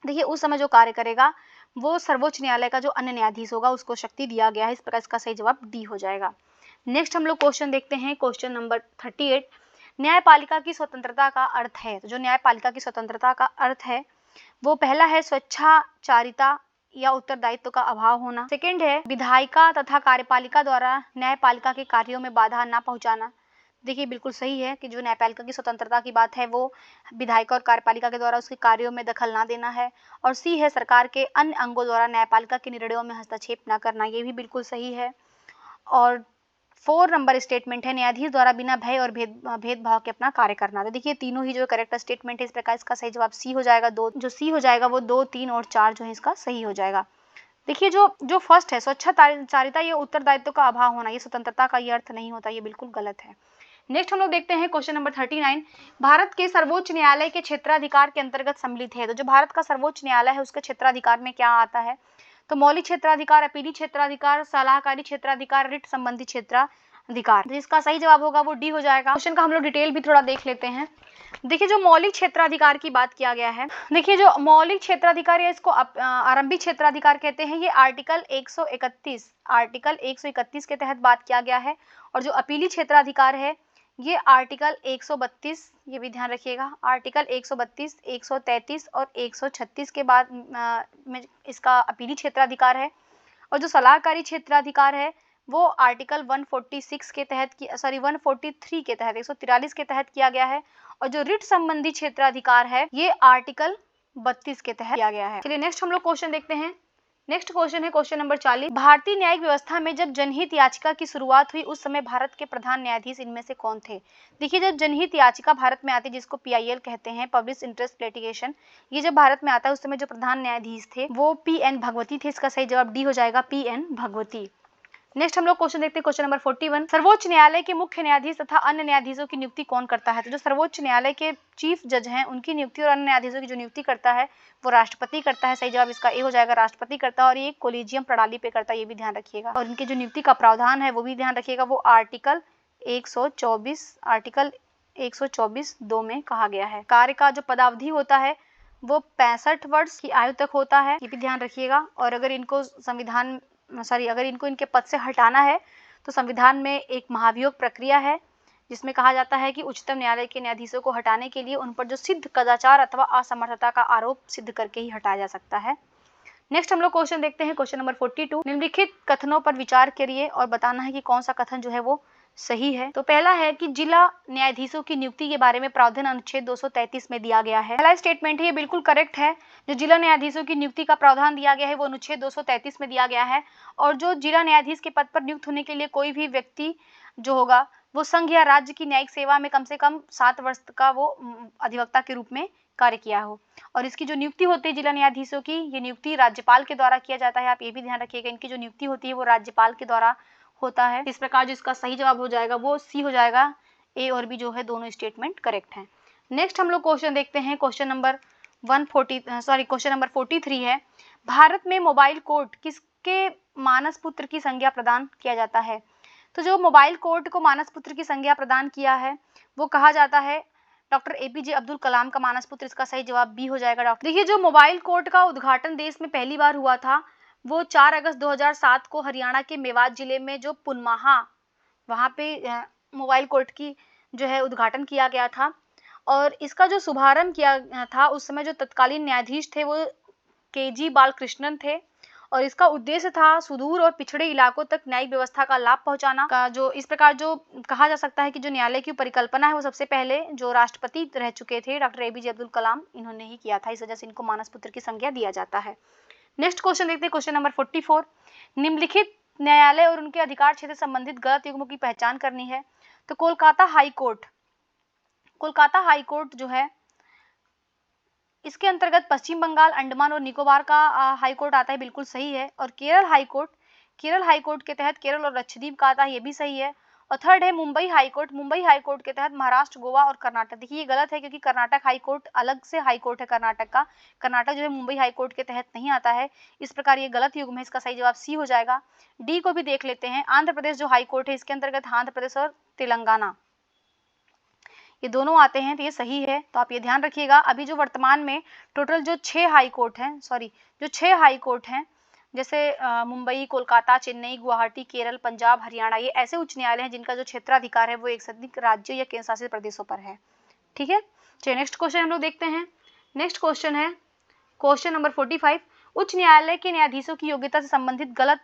Speaker 1: देखिए, उस समय जो कार्य करेगा वो सर्वोच्च न्यायालय का जो अन्य न्यायाधीश होगा उसको शक्ति दिया गया है। इस प्रकार इसका सही जवाब डी हो जाएगा। नेक्स्ट हम लोग क्वेश्चन देखते हैं, क्वेश्चन नंबर 38। न्यायपालिका की स्वतंत्रता का अर्थ है। तो जो न्यायपालिका की स्वतंत्रता का अर्थ है वो पहला है स्वेच्छाचारिता या उत्तरदायित्व का अभाव होना। सेकंड है विधायिका तथा कार्यपालिका द्वारा न्यायपालिका के कार्यों में बाधा न पहुंचाना। देखिए, बिल्कुल सही है कि जो न्यायपालिका की स्वतंत्रता की बात है वो विधायिका और कार्यपालिका के द्वारा उसके कार्यों में दखल ना देना है। और सी है सरकार के अन्य अंगों द्वारा न्यायपालिका के निर्णयों में हस्तक्षेप न करना, ये भी बिल्कुल सही है। और 4 नंबर स्टेटमेंट है न्यायाधीश द्वारा बिना भय और भेदभाव के अपना कार्य करना। तो देखिए, तीनों ही जो करेक्ट स्टेटमेंट है, इस प्रकार इसका सही जवाब सी हो जाएगा। जो सी हो जाएगा वो 2, 3 और 4 जो है इसका सही हो जाएगा। देखिए, जो फर्स्ट है स्वेच्छाचारिता या उत्तरदायित्व का अभाव होना, ये स्वतंत्रता का ये अर्थ नहीं होता, ये बिल्कुल गलत है। नेक्स्ट हम लोग देखते हैं क्वेश्चन नंबर 39। भारत के सर्वोच्च न्यायालय के क्षेत्राधिकार के अंतर्गत सम्मिलित है। तो जो भारत का सर्वोच्च न्यायालय है उसके क्षेत्राधिकार में क्या आता है? तो मौलिक क्षेत्राधिकार, अपीली क्षेत्राधिकार, सलाहकारी क्षेत्राधिकार, रिट संबंधी क्षेत्राधिकार। तो इसका सही जवाब होगा वो डी हो जाएगा। क्वेश्चन का हम लोग डिटेल भी थोड़ा देख लेते हैं। देखिए, जो मौलिक क्षेत्राधिकार की बात किया गया है, देखिए जो मौलिक क्षेत्राधिकार या इसको आरंभिक क्षेत्राधिकार कहते हैं, ये आर्टिकल 131 के तहत बात किया गया है। और जो अपीली क्षेत्राधिकार है ये आर्टिकल 132, ये भी ध्यान रखिएगा, आर्टिकल 132, 133 और 136 के बाद में इसका अपीली क्षेत्राधिकार है। और जो सलाहकारी क्षेत्राधिकार है वो आर्टिकल 146 के तहत 143 के तहत 143 के तहत किया गया है। और जो रिट संबंधी क्षेत्राधिकार है ये आर्टिकल 32 के तहत किया गया है। चलिए नेक्स्ट हम लोग क्वेश्चन देखते हैं। नेक्स्ट क्वेश्चन है क्वेश्चन नंबर 40। भारतीय न्यायिक व्यवस्था में जब जनहित याचिका की शुरुआत हुई उस समय भारत के प्रधान न्यायाधीश इनमें से कौन थे? देखिए, जब जनहित याचिका भारत में आती है जिसको PIL कहते हैं, पब्लिक इंटरेस्ट लिटिगेशन, ये जब भारत में आता है उस समय जो प्रधान न्यायाधीश थे वो PN भगवती थे। इसका सही जवाब डी हो जाएगा, PN भगवती। नेक्स्ट हम लोग क्वेश्चन देखते हैं क्वेश्चन नंबर 41। सर्वोच्च न्यायालय के मुख्य न्यायाधीश तथा अन्य न्यायाधीशों की नियुक्ति कौन करता है? तो जो सर्वोच्च न्यायालय के चीफ जज हैं उनकी नियुक्ति और अन्य न्यायाधीशों की जो नियुक्ति करता है वो राष्ट्रपति करता है। सही जवाब इसका ए हो जाएगा, राष्ट्रपति करता है। और ये कोलिजियम प्रणाली पे करता है, ये भी ध्यान रखिएगा। और इनकी जो नियुक्ति का प्रावधान है वो भी ध्यान रखिएगा, वो आर्टिकल 124(2) में कहा गया है। कार्य का जो पदावधि होता है वो 65 वर्ष की आयु तक होता है, ये भी ध्यान रखिएगा। और अगर इनको इनके पद से हटाना है तो संविधान में एक महाभियोग प्रक्रिया है जिसमें कहा जाता है कि उच्चतम न्यायालय के न्यायाधीशों को हटाने के लिए उन पर जो सिद्ध कदाचार अथवा असमर्थता का आरोप सिद्ध करके ही हटाया जा सकता है। नेक्स्ट हम लोग क्वेश्चन देखते हैं क्वेश्चन नंबर 42। निम्नलिखित कथनों पर विचार करिए और बताना है कि कौन सा कथन जो है वो सही है। तो पहला है कि जिला न्यायाधीशों की नियुक्ति के बारे में प्रावधान अनुच्छेद 233 में दिया गया है। पहला स्टेटमेंट है, ये बिल्कुल करेक्ट है। जो जिला न्यायाधीशों की नियुक्ति का प्रावधान दिया गया है वो अनुच्छेद 233 में दिया गया है। और जो जिला न्यायाधीश के पद पर नियुक्त होने के लिए कोई भी व्यक्ति जो होगा वो संघ या राज्य की न्यायिक सेवा में कम से कम 7 वर्ष का वो अधिवक्ता के रूप में कार्य किया हो। और इसकी जो नियुक्ति होती है जिला न्यायाधीशों की, ये नियुक्ति राज्यपाल के द्वारा किया जाता है। आप ये भी ध्यान रखिएगा, इनकी जो नियुक्ति होती है वो राज्यपाल के द्वारा होता है। इस प्रकार जो इसका सही जवाब हो जाएगा वो सी हो जाएगा। ए और बी जो है दोनों स्टेटमेंट करेक्ट हैं। नेक्स्ट हम लोग क्वेश्चन देखते हैं क्वेश्चन नंबर 43 है। भारत में मोबाइल कोर्ट किसके मानस पुत्र की संज्ञा प्रदान किया जाता है? तो जो मोबाइल कोर्ट को मानस पुत्र की संज्ञा प्रदान किया है वो कहा जाता है डॉक्टर APJ अब्दुल कलाम का मानस पुत्र। इसका सही जवाब बी हो जाएगा, डॉक्टर। देखिए, जो मोबाइल कोर्ट का उद्घाटन देश में पहली बार हुआ था वो 4 अगस्त 2007 को हरियाणा के मेवात जिले में जो पुनमाहा, वहाँ पे मोबाइल कोर्ट की जो है उद्घाटन किया गया था। और इसका जो शुभारंभ किया था उस समय जो तत्कालीन न्यायाधीश थे वो KG बालकृष्णन थे। और इसका उद्देश्य था सुदूर और पिछड़े इलाकों तक न्यायिक व्यवस्था का लाभ पहुंचाना का। जो इस प्रकार जो कहा जा सकता है कि जो न्यायालय की परिकल्पना है वो सबसे पहले जो राष्ट्रपति रह चुके थे डॉक्टर APJ अब्दुल कलाम, इन्होंने ही किया था। इस वजह से इनको मानस पुत्र की संज्ञा दिया जाता है। नेक्स्ट क्वेश्चन देखते हैं क्वेश्चन नंबर 44। निम्नलिखित न्यायालय और उनके अधिकार क्षेत्र संबंधित गलत युग्मों की पहचान करनी है। तो कोलकाता हाई कोर्ट जो है इसके अंतर्गत पश्चिम बंगाल, अंडमान और निकोबार का हाई कोर्ट आता है, बिल्कुल सही है। और केरल हाई कोर्ट के तहत केरल और लक्षद्वीप का आता है, ये भी सही है। और थर्ड है मुंबई हाई कोर्ट के तहत महाराष्ट्र, गोवा और कर्नाटक। देखिए, ये गलत है क्योंकि कर्नाटक हाई कोर्ट अलग से हाई कोर्ट है कर्नाटक का। कर्नाटक जो है मुंबई हाई कोर्ट के तहत नहीं आता है। इस प्रकार ये गलत युग्म है, इसका सही जवाब सी हो जाएगा। डी को भी देख लेते हैं। आंध्र प्रदेश जो हाई कोर्ट है इसके अंतर्गत आंध्र प्रदेश और तेलंगाना ये दोनों आते हैं, तो ये सही है। तो आप ये ध्यान रखिएगा। अभी जो वर्तमान में टोटल जो 6 हाई कोर्ट हैं जैसे मुंबई, कोलकाता, चेन्नई, गुवाहाटी, केरल, पंजाब, हरियाणा, ये ऐसे उच्च न्यायालय हैं जिनका जो क्षेत्राधिकार है वो एक से अधिक राज्यों या केंद्र शासित प्रदेशों पर है। ठीक है, चलिए नेक्स्ट क्वेश्चन हम लोग देखते हैं। नेक्स्ट क्वेश्चन है क्वेश्चन नंबर 45। उच्च न्यायालय के न्यायाधीशों की योग्यता से संबंधित गलत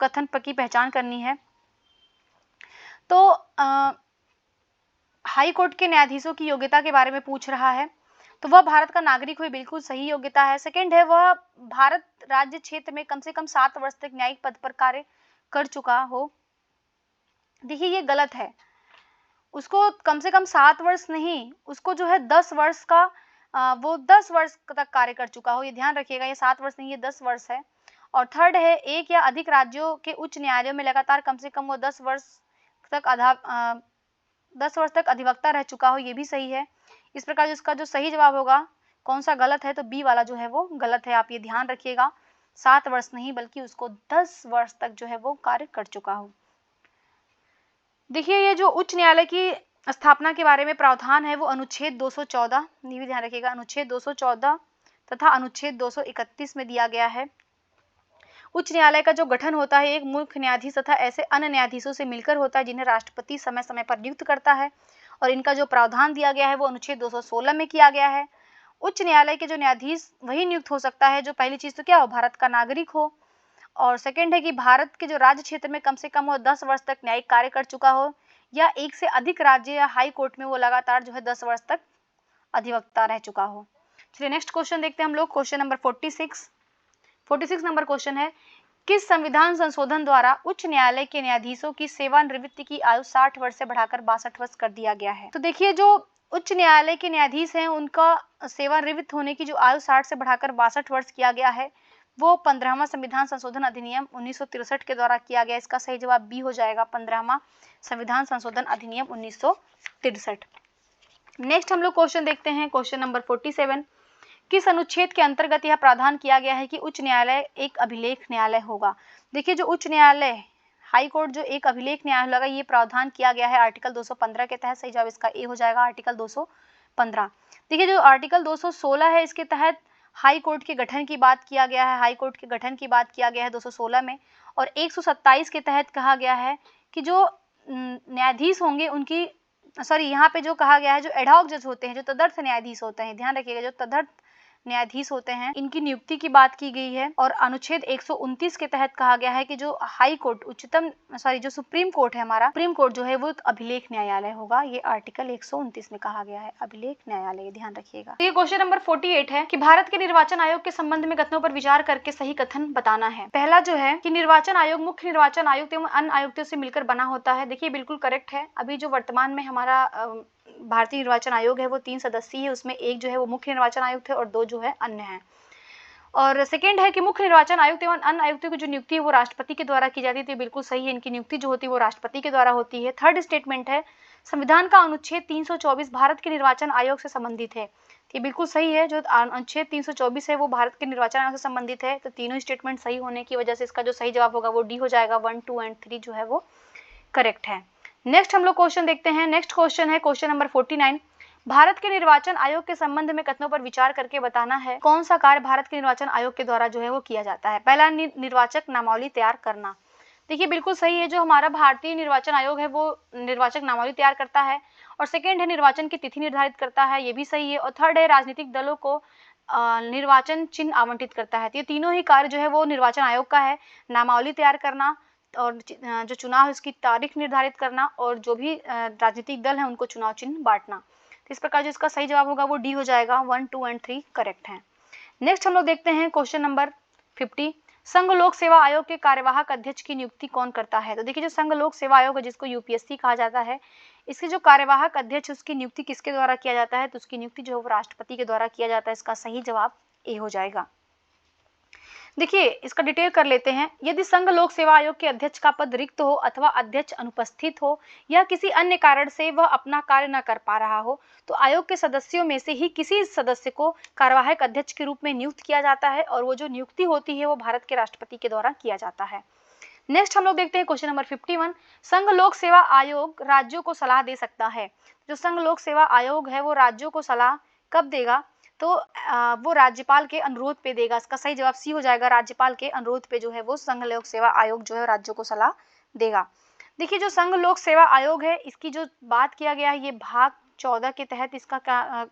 Speaker 1: कथन की पहचान करनी है। तो हाई कोर्ट के न्यायाधीशों की योग्यता के बारे में पूछ रहा है, तो वह भारत का नागरिक हो, बिल्कुल सही योग्यता है। सेकंड है वह भारत राज्य क्षेत्र में कम से कम 7 वर्ष तक न्यायिक पद पर कार्य कर चुका हो। देखिए, ये गलत है। उसको कम से कम 7 वर्ष नहीं, उसको जो है 10 वर्ष का वो 10 वर्ष तक कार्य कर चुका हो, ये ध्यान रखिएगा। ये 7 वर्ष नहीं, ये 10 वर्ष है। और थर्ड है एक या अधिक राज्यों के उच्च न्यायालयों में लगातार कम से कम वो 10 वर्ष तक अधिवक्ता रह चुका हो, ये भी सही है। इस प्रकार इसका जो सही जवाब होगा, कौन सा गलत है, तो बी वाला जो है वो गलत है। आप ये ध्यान रखिएगा, 7 वर्ष नहीं बल्कि उसको 10 वर्ष तक जो है वो कार्य कर चुका हो। देखिए, ये जो उच्च न्यायालय की स्थापना के बारे में प्रावधान है वो अनुच्छेद 214, ये भी ध्यान रखिएगा, अनुच्छेद 214 तथा अनुच्छेद 231 में दिया गया है। उच्च न्यायालय का जो गठन होता है एक मुख्य न्यायाधीश तथा ऐसे अन्य न्यायाधीशों से मिलकर होता है जिन्हें राष्ट्रपति समय समय पर नियुक्त करता है। और इनका जो प्रावधान दिया गया है वो अनुच्छेद 216 में किया गया है। उच्च न्यायालय के जो न्यायाधीश वही नियुक्त हो सकता है जो, पहली चीज तो क्या हो, भारत का नागरिक हो। और सेकंड है कि भारत के जो राज्य क्षेत्र में कम से कम वो 10 वर्ष तक न्यायिक कार्य कर चुका हो, या एक से अधिक राज्य या हाई कोर्ट में वो लगातार जो है 10 वर्ष तक अधिवक्ता रह चुका हो। चलिए नेक्स्ट क्वेश्चन देखते हैं हम लोग, क्वेश्चन नंबर 46 नंबर क्वेश्चन है, किस संविधान संशोधन द्वारा उच्च न्यायालय के न्यायाधीशों की सेवानिवृत्ति की आयु 60 वर्ष से बढ़ाकर 62 वर्ष कर दिया गया है? तो देखिए, जो उच्च न्यायालय के न्यायाधीश हैं उनका सेवानिवृत्त होने की जो आयु 60 से बढ़ाकर 62 वर्ष किया गया है, वो 15वां संविधान संशोधन अधिनियम 1963 के द्वारा किया गया। इसका सही जवाब बी हो जाएगा, 15वां संविधान संशोधन अधिनियम 1963। नेक्स्ट हम लोग क्वेश्चन देखते हैं, क्वेश्चन नंबर 47, किस अनुच्छेद के अंतर्गत यह प्रावधान किया गया है कि उच्च न्यायालय एक अभिलेख न्यायालय होगा? देखिए, जो उच्च न्यायालय हाई कोर्ट जो एक अभिलेख न्यायालय होगा, ये प्रावधान किया गया है आर्टिकल 215 के तहत। सही जवाब इसका ए हो जाएगा, आर्टिकल 215। देखिए, जो आर्टिकल 216 है, इसके तहत हाई कोर्ट के गठन की बात किया गया है, हाई कोर्ट के गठन की बात किया गया है 216 में। और 127 के तहत कहा गया है कि जो न्यायाधीश होंगे उनकी यहाँ पे जो कहा गया है, जो एडहॉक जज होते हैं, जो तदर्थ न्यायाधीश होते हैं, ध्यान रखिएगा, जो तदर्थ न्यायाधीश होते हैं, इनकी नियुक्ति की बात की गई है। और अनुच्छेद 129 के तहत कहा गया है कि जो हाई कोर्ट जो सुप्रीम कोर्ट है हमारा, सुप्रीम कोर्ट जो है वो एक अभिलेख न्यायालय होगा। ये आर्टिकल 129 में कहा गया है, अभिलेख न्यायालय, ध्यान रखिएगा। ये क्वेश्चन नंबर 48 है कि भारत के निर्वाचन आयोग के संबंध में कथनों पर विचार करके सही कथन बताना है। पहला जो है कि निर्वाचन आयोग मुख्य निर्वाचन आयुक्त एवं अन्य आयुक्तों से मिलकर बना होता है। देखिए, बिल्कुल करेक्ट है। अभी जो वर्तमान में हमारा भारतीय निर्वाचन आयोग है वो 3 सदस्यीय है, उसमें एक जो है वो मुख्य निर्वाचन आयुक्त है और 2 जो है अन्य हैं। और सेकंड है कि मुख्य निर्वाचन आयुक्त एवं अन्य आयुक्तों की जो नियुक्ति है वो राष्ट्रपति के द्वारा की जाती है। तो बिल्कुल सही है, इनकी नियुक्ति जो होती है वो राष्ट्रपति के द्वारा होती है। थर्ड स्टेटमेंट है, संविधान का अनुच्छेद 324 भारत के निर्वाचन आयोग से संबंधित है। ये बिल्कुल सही है, जो अनुच्छेद 324 है वो भारत के निर्वाचन आयोग से संबंधित है। तो तीनों स्टेटमेंट सही होने की वजह से इसका जो सही जवाब होगा वो डी हो जाएगा, 1, 2 एंड 3 जो है वो करेक्ट है। नेक्स्ट हम लोग क्वेश्चन देखते हैं। नेक्स्ट क्वेश्चन है क्वेश्चन नंबर 49, भारत के निर्वाचन आयोग के संबंध में कथनों पर विचार करके बताना है कौन सा कार्य भारत के निर्वाचन आयोग के द्वारा जो है वो किया जाता है। पहला, निर्वाचक नामावली तैयार करना। देखिए, बिल्कुल सही है, जो हमारा भारतीय निर्वाचन आयोग है वो निर्वाचक नामावली तैयार करता है। और सेकंड है, निर्वाचन की तिथि निर्धारित करता है, ये भी सही है। और थर्ड है, राजनीतिक दलों को निर्वाचन चिन्ह आवंटित करता है। तो ये तीनों ही कार्य जो है वो निर्वाचन आयोग का है, नामावली तैयार करना और जो चुनाव है उसकी तारीख निर्धारित करना और जो भी राजनीतिक दल है उनको चुनाव चिन्ह बांटना। तो इस प्रकार जो इसका सही जवाब होगा वो डी हो जाएगा, 1, 2 एंड 3 करेक्ट है। नेक्स्ट हम लोग देखते हैं क्वेश्चन नंबर 50, संघ लोक सेवा आयोग के कार्यवाहक अध्यक्ष की नियुक्ति कौन करता है? तो देखिए, जो संघ लोक सेवा आयोग है जिसको यूपीएससी कहा जाता है, इसके जो कार्यवाहक अध्यक्ष उसकी नियुक्ति किसके द्वारा किया जाता है? तो उसकी नियुक्ति जो है वो राष्ट्रपति के द्वारा किया जाता है। इसका सही जवाब ए हो जाएगा। देखिए, इसका डिटेल कर लेते हैं। यदि संघ लोक सेवा आयोग के अध्यक्ष का पद रिक्त हो अथवा अध्यक्ष अनुपस्थित हो या किसी अन्य कारण से वह अपना कार्य न कर पा रहा हो, तो आयोग के सदस्यों में से ही किसी सदस्य को कार्यवाहक अध्यक्ष के रूप में नियुक्त किया जाता है और वो जो नियुक्ति होती है वो भारत के राष्ट्रपति के द्वारा किया जाता है। नेक्स्ट हम लोग देखते हैं क्वेश्चन नंबर 51, संघ लोक सेवा आयोग राज्यों को सलाह दे सकता है। जो संघ लोक सेवा आयोग है वो राज्यों को सलाह कब देगा? तो वो राज्यपाल के अनुरोध पे देगा। इसका सही जवाब सी हो जाएगा, राज्यपाल के अनुरोध पे जो है वो संघ लोक सेवा आयोग जो है राज्यों को सलाह देगा। देखिए, जो संघ लोक सेवा आयोग है इसकी जो बात किया गया है ये भाग 14 के तहत इसका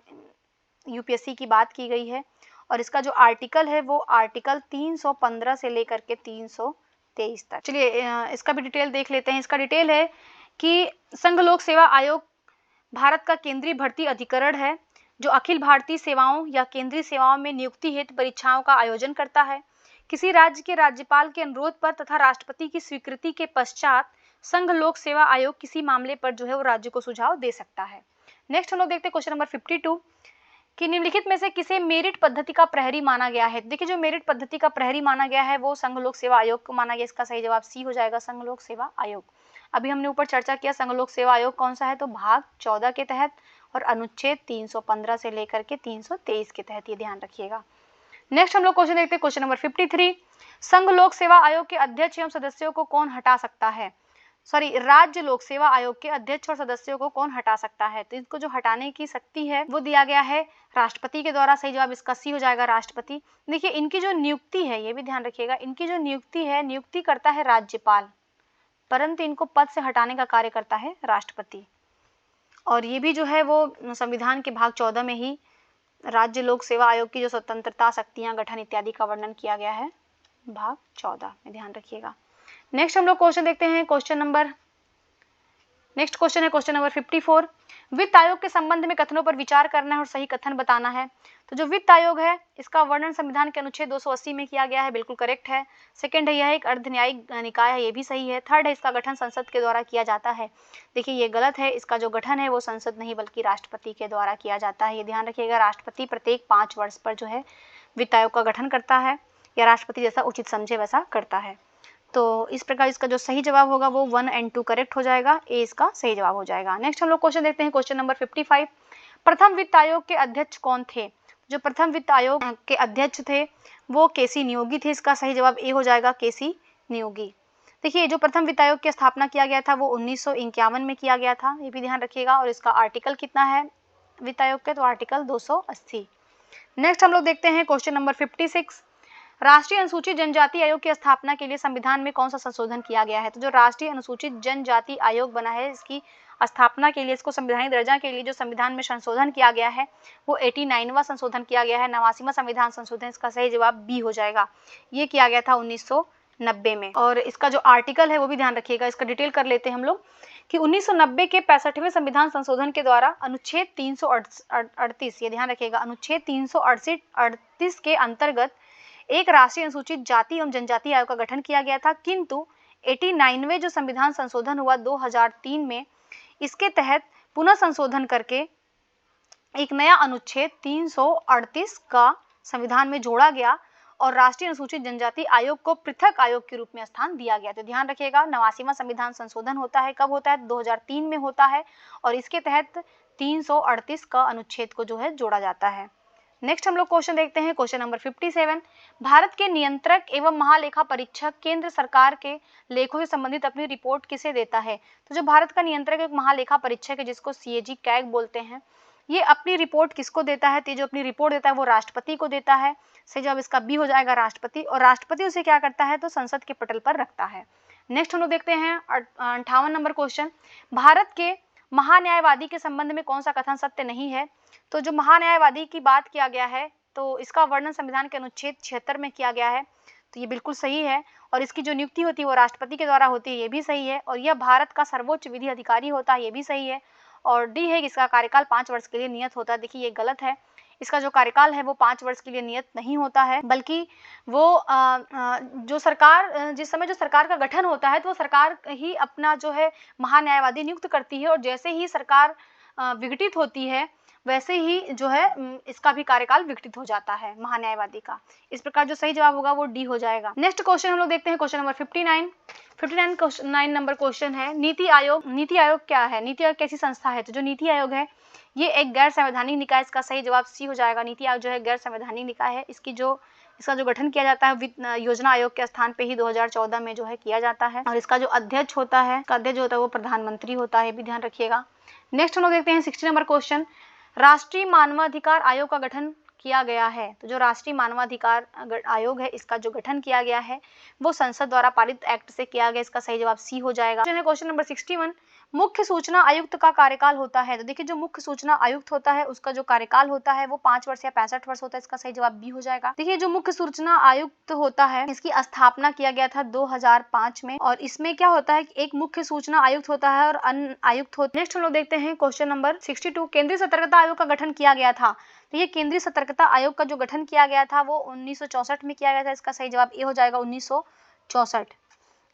Speaker 1: यूपीएससी की बात की गई है और इसका जो आर्टिकल है वो आर्टिकल 315 से लेकर के 323 तक। चलिए इसका भी डिटेल देख लेते हैं। इसका डिटेल है कि संघ लोक सेवा आयोग भारत का केंद्रीय भर्ती अधिकरण है जो अखिल भारतीय सेवाओं या केंद्रीय सेवाओं में नियुक्ति हेतु परीक्षाओं का आयोजन करता है। किसी राज्य के राज्यपाल के अनुरोध पर तथा राष्ट्रपति की स्वीकृति के पश्चात संघ लोक सेवा आयोग किसी मामले पर जो है वो राज्य को सुझाव दे सकता है। नेक्स्ट हम लोग देखते हैं क्वेश्चन नंबर 52 कि निम्नलिखित में से किसे मेरिट पद्धति का प्रहरी माना गया है? देखिए, जो मेरिट पद्धति का प्रहरी माना गया है वो संघ लोक सेवा आयोग को माना गया। इसका सही जवाब सी हो जाएगा, संघ लोक सेवा आयोग। अभी हमने ऊपर चर्चा किया संघ लोक सेवा आयोग कौन सा है, तो भाग 14 के तहत और अनुच्छेद 315 से लेकर के 323 के तहत, ये ध्यान रखिएगा। नेक्स्ट हम लोग क्वेश्चन देखते हैं क्वेश्चन नंबर 53, संघ लोक सेवा आयोग के अध्यक्ष एवं सदस्यों को कौन हटा सकता है? राज्य लोक सेवा आयोग के अध्यक्ष और सदस्यों को कौन हटा सकता है? तो इसको जो हटाने की शक्ति है वो दिया गया है राष्ट्रपति के द्वारा। सही जवाब इसका सी हो जाएगा, राष्ट्रपति। देखिए, इनकी जो नियुक्ति है ये भी ध्यान रखिएगा, इनकी जो नियुक्ति है नियुक्ति करता है राज्यपाल, परंतु इनको पद से हटाने का कार्य करता है राष्ट्रपति। और ये भी जो है वो संविधान के भाग 14 में ही राज्य लोक सेवा आयोग की जो स्वतंत्रता, शक्तियां, गठन इत्यादि का वर्णन किया गया है। भाग 14 में ध्यान रखिएगा। नेक्स्ट हम लोग क्वेश्चन देखते हैं, नेक्स्ट क्वेश्चन है क्वेश्चन नंबर 54। वित्त आयोग के संबंध में कथनों पर विचार करना है और सही कथन बताना है। तो जो वित्त आयोग है इसका वर्णन संविधान के अनुच्छेद 280 में किया गया है, बिल्कुल करेक्ट है। सेकंड है, यह एक अर्धन्यायिक निकाय है, ये भी सही है। थर्ड है, इसका गठन संसद के द्वारा किया जाता है। देखिए ये गलत है, इसका जो गठन है वो संसद नहीं बल्कि राष्ट्रपति के द्वारा किया जाता है, ये ध्यान रखिएगा। राष्ट्रपति प्रत्येक 5 वर्ष पर जो है वित्त आयोग का गठन करता है, या राष्ट्रपति जैसा उचित समझे वैसा करता है। तो इस प्रकार इसका जो सही जवाब होगा वो 1 और 2 करेक्ट हो जाएगा, ए इसका सही जवाब हो जाएगा। नेक्स्ट हम लोग क्वेश्चन देखते हैं, क्वेश्चन नंबर 55। प्रथम वित्त आयोग के अध्यक्ष कौन थे? जो प्रथम वित्त आयोग के अध्यक्ष थे वो केसी नियोगी थे, इसका सही जवाब ए हो जाएगा, केसी नियोगी। देखिए जो प्रथम वित्त आयोग की स्थापना किया गया था वो 1951 में किया गया था, ये भी ध्यान रखिएगा। और इसका आर्टिकल कितना है वित्त आयोग के? तो आर्टिकल 280। नेक्स्ट हम लोग देखते हैं क्वेश्चन नंबर 56। राष्ट्रीय अनुसूचित जनजाति आयोग की स्थापना के लिए संविधान में कौन सा संशोधन किया गया है? तो जो राष्ट्रीय अनुसूचित जनजाति आयोग बना है इसकी स्थापना के लिए, इसको संवैधानिक दर्जा के लिए जो संविधान में संशोधन किया गया है वो 89वां संशोधन किया गया है, 89वां संविधान संशोधन। इसका सही जवाब बी हो जाएगा, ये किया गया था 1990 में। और इसका जो आर्टिकल है वो भी ध्यान रखिएगा, इसका डिटेल कर लेते हैं हम लोग कि 1990 के 65वें संविधान संशोधन के द्वारा अनुच्छेद 338, ये ध्यान रखिएगा, अनुच्छेद 338 के अंतर्गत एक राष्ट्रीय अनुसूचित जाति एवं जनजाति आयोग का गठन किया गया था। किंतु 89वें जो संविधान संशोधन हुआ 2003 में, इसके तहत पुनः संशोधन करके एक नया अनुच्छेद 338 का संविधान में जोड़ा गया और राष्ट्रीय अनुसूचित जनजाति आयोग को पृथक आयोग के रूप में स्थान दिया गया। तो ध्यान रखिएगा 89वां संविधान संशोधन होता है, कब होता है? 2003 में होता है, और इसके तहत 338 का अनुच्छेद को जो है जोड़ा जाता है। नेक्स्ट हम लोग क्वेश्चन देखते हैं, क्वेश्चन नंबर 57। भारत के नियंत्रक एवं महालेखा परीक्षक केंद्र सरकार के लेखों से संबंधित अपनी रिपोर्ट किसे देता है? तो जो भारत का नियंत्रक एक महालेखा परीक्षक है जिसको सीएजी कैग बोलते हैं, ये अपनी रिपोर्ट किसको देता है? तो जो अपनी रिपोर्ट देता है वो राष्ट्रपति को देता है, सही जवाब इसका बी हो जाएगा, राष्ट्रपति। और राष्ट्रपति उसे क्या करता है? तो संसद के पटल पर रखता है। नेक्स्ट हम लोग देखते हैं 58 नंबर क्वेश्चन। भारत के महान्यायवादी के संबंध में कौन सा कथन सत्य नहीं है? तो जो महान्यायवादी की बात किया गया है तो इसका वर्णन संविधान के अनुच्छेद 76 में किया गया है, तो ये बिल्कुल सही है। और इसकी जो नियुक्ति होती है वो राष्ट्रपति के द्वारा होती है, ये भी सही है। और यह भारत का सर्वोच्च विधि अधिकारी होता है, ये भी सही है। और डी है कि इसका कार्यकाल 5 वर्ष के लिए नियत होता है। देखिए ये गलत है, इसका जो कार्यकाल है वो 5 वर्ष के लिए नियत नहीं होता है, बल्कि वो जो सरकार जिस समय जो सरकार का गठन होता है तो वो सरकार ही अपना जो है महान्यायवादी नियुक्त करती है, और जैसे ही सरकार विघटित होती है वैसे ही जो है इसका भी कार्यकाल विघटित हो जाता है महान्यायवादी का। इस प्रकार जो सही जवाब होगा वो डी हो जाएगा। नेक्स्ट क्वेश्चन हम लोग देखते हैं, क्वेश्चन नंबर 59 नंबर क्वेश्चन है, नीति आयोग। नीति आयोग क्या है? नीति आयोग कैसी संस्था है? तो जो नीति आयोग है ये एक गैर संवैधानिक निकाय, इसका सही जवाब सी हो जाएगा। नीति आयोग जो है गैर संवैधानिक निकाय है, इसका जो गठन किया जाता है वित्त योजना आयोग के स्थान पे ही 2014 में जो है किया जाता है। और इसका जो अध्यक्ष होता है वो प्रधानमंत्री होता है, भी ध्यान रखिएगा। नेक्स्ट हम लोग देखते हैं 60 नंबर क्वेश्चन, राष्ट्रीय मानवाधिकार आयोग का गठन किया गया है। तो जो राष्ट्रीय मानवाधिकार आयोग है इसका जो गठन किया गया है वो संसद द्वारा पारित एक्ट से किया गया, इसका सही जवाब सी हो जाएगा। क्वेश्चन नंबर 61, मुख्य सूचना आयुक्त का कार्यकाल होता है। तो देखिए जो मुख्य सूचना आयुक्त होता है उसका जो कार्यकाल होता है वो 5 वर्ष या 65 वर्ष होता है, इसका सही जवाब बी हो जाएगा। देखिए जो मुख्य सूचना आयुक्त होता है इसकी स्थापना किया गया था 2005 में, और इसमें क्या होता है कि एक मुख्य सूचना आयुक्त होता है और अन्य आयुक्त होते हैं। नेक्स्ट हम लोग देखते हैं क्वेश्चन नंबर 62, केंद्रीय सतर्कता आयोग का गठन किया गया था। तो ये केंद्रीय सतर्कता आयोग का जो गठन किया गया था वो 1964 में किया गया था, इसका सही जवाब ए हो जाएगा, 1964।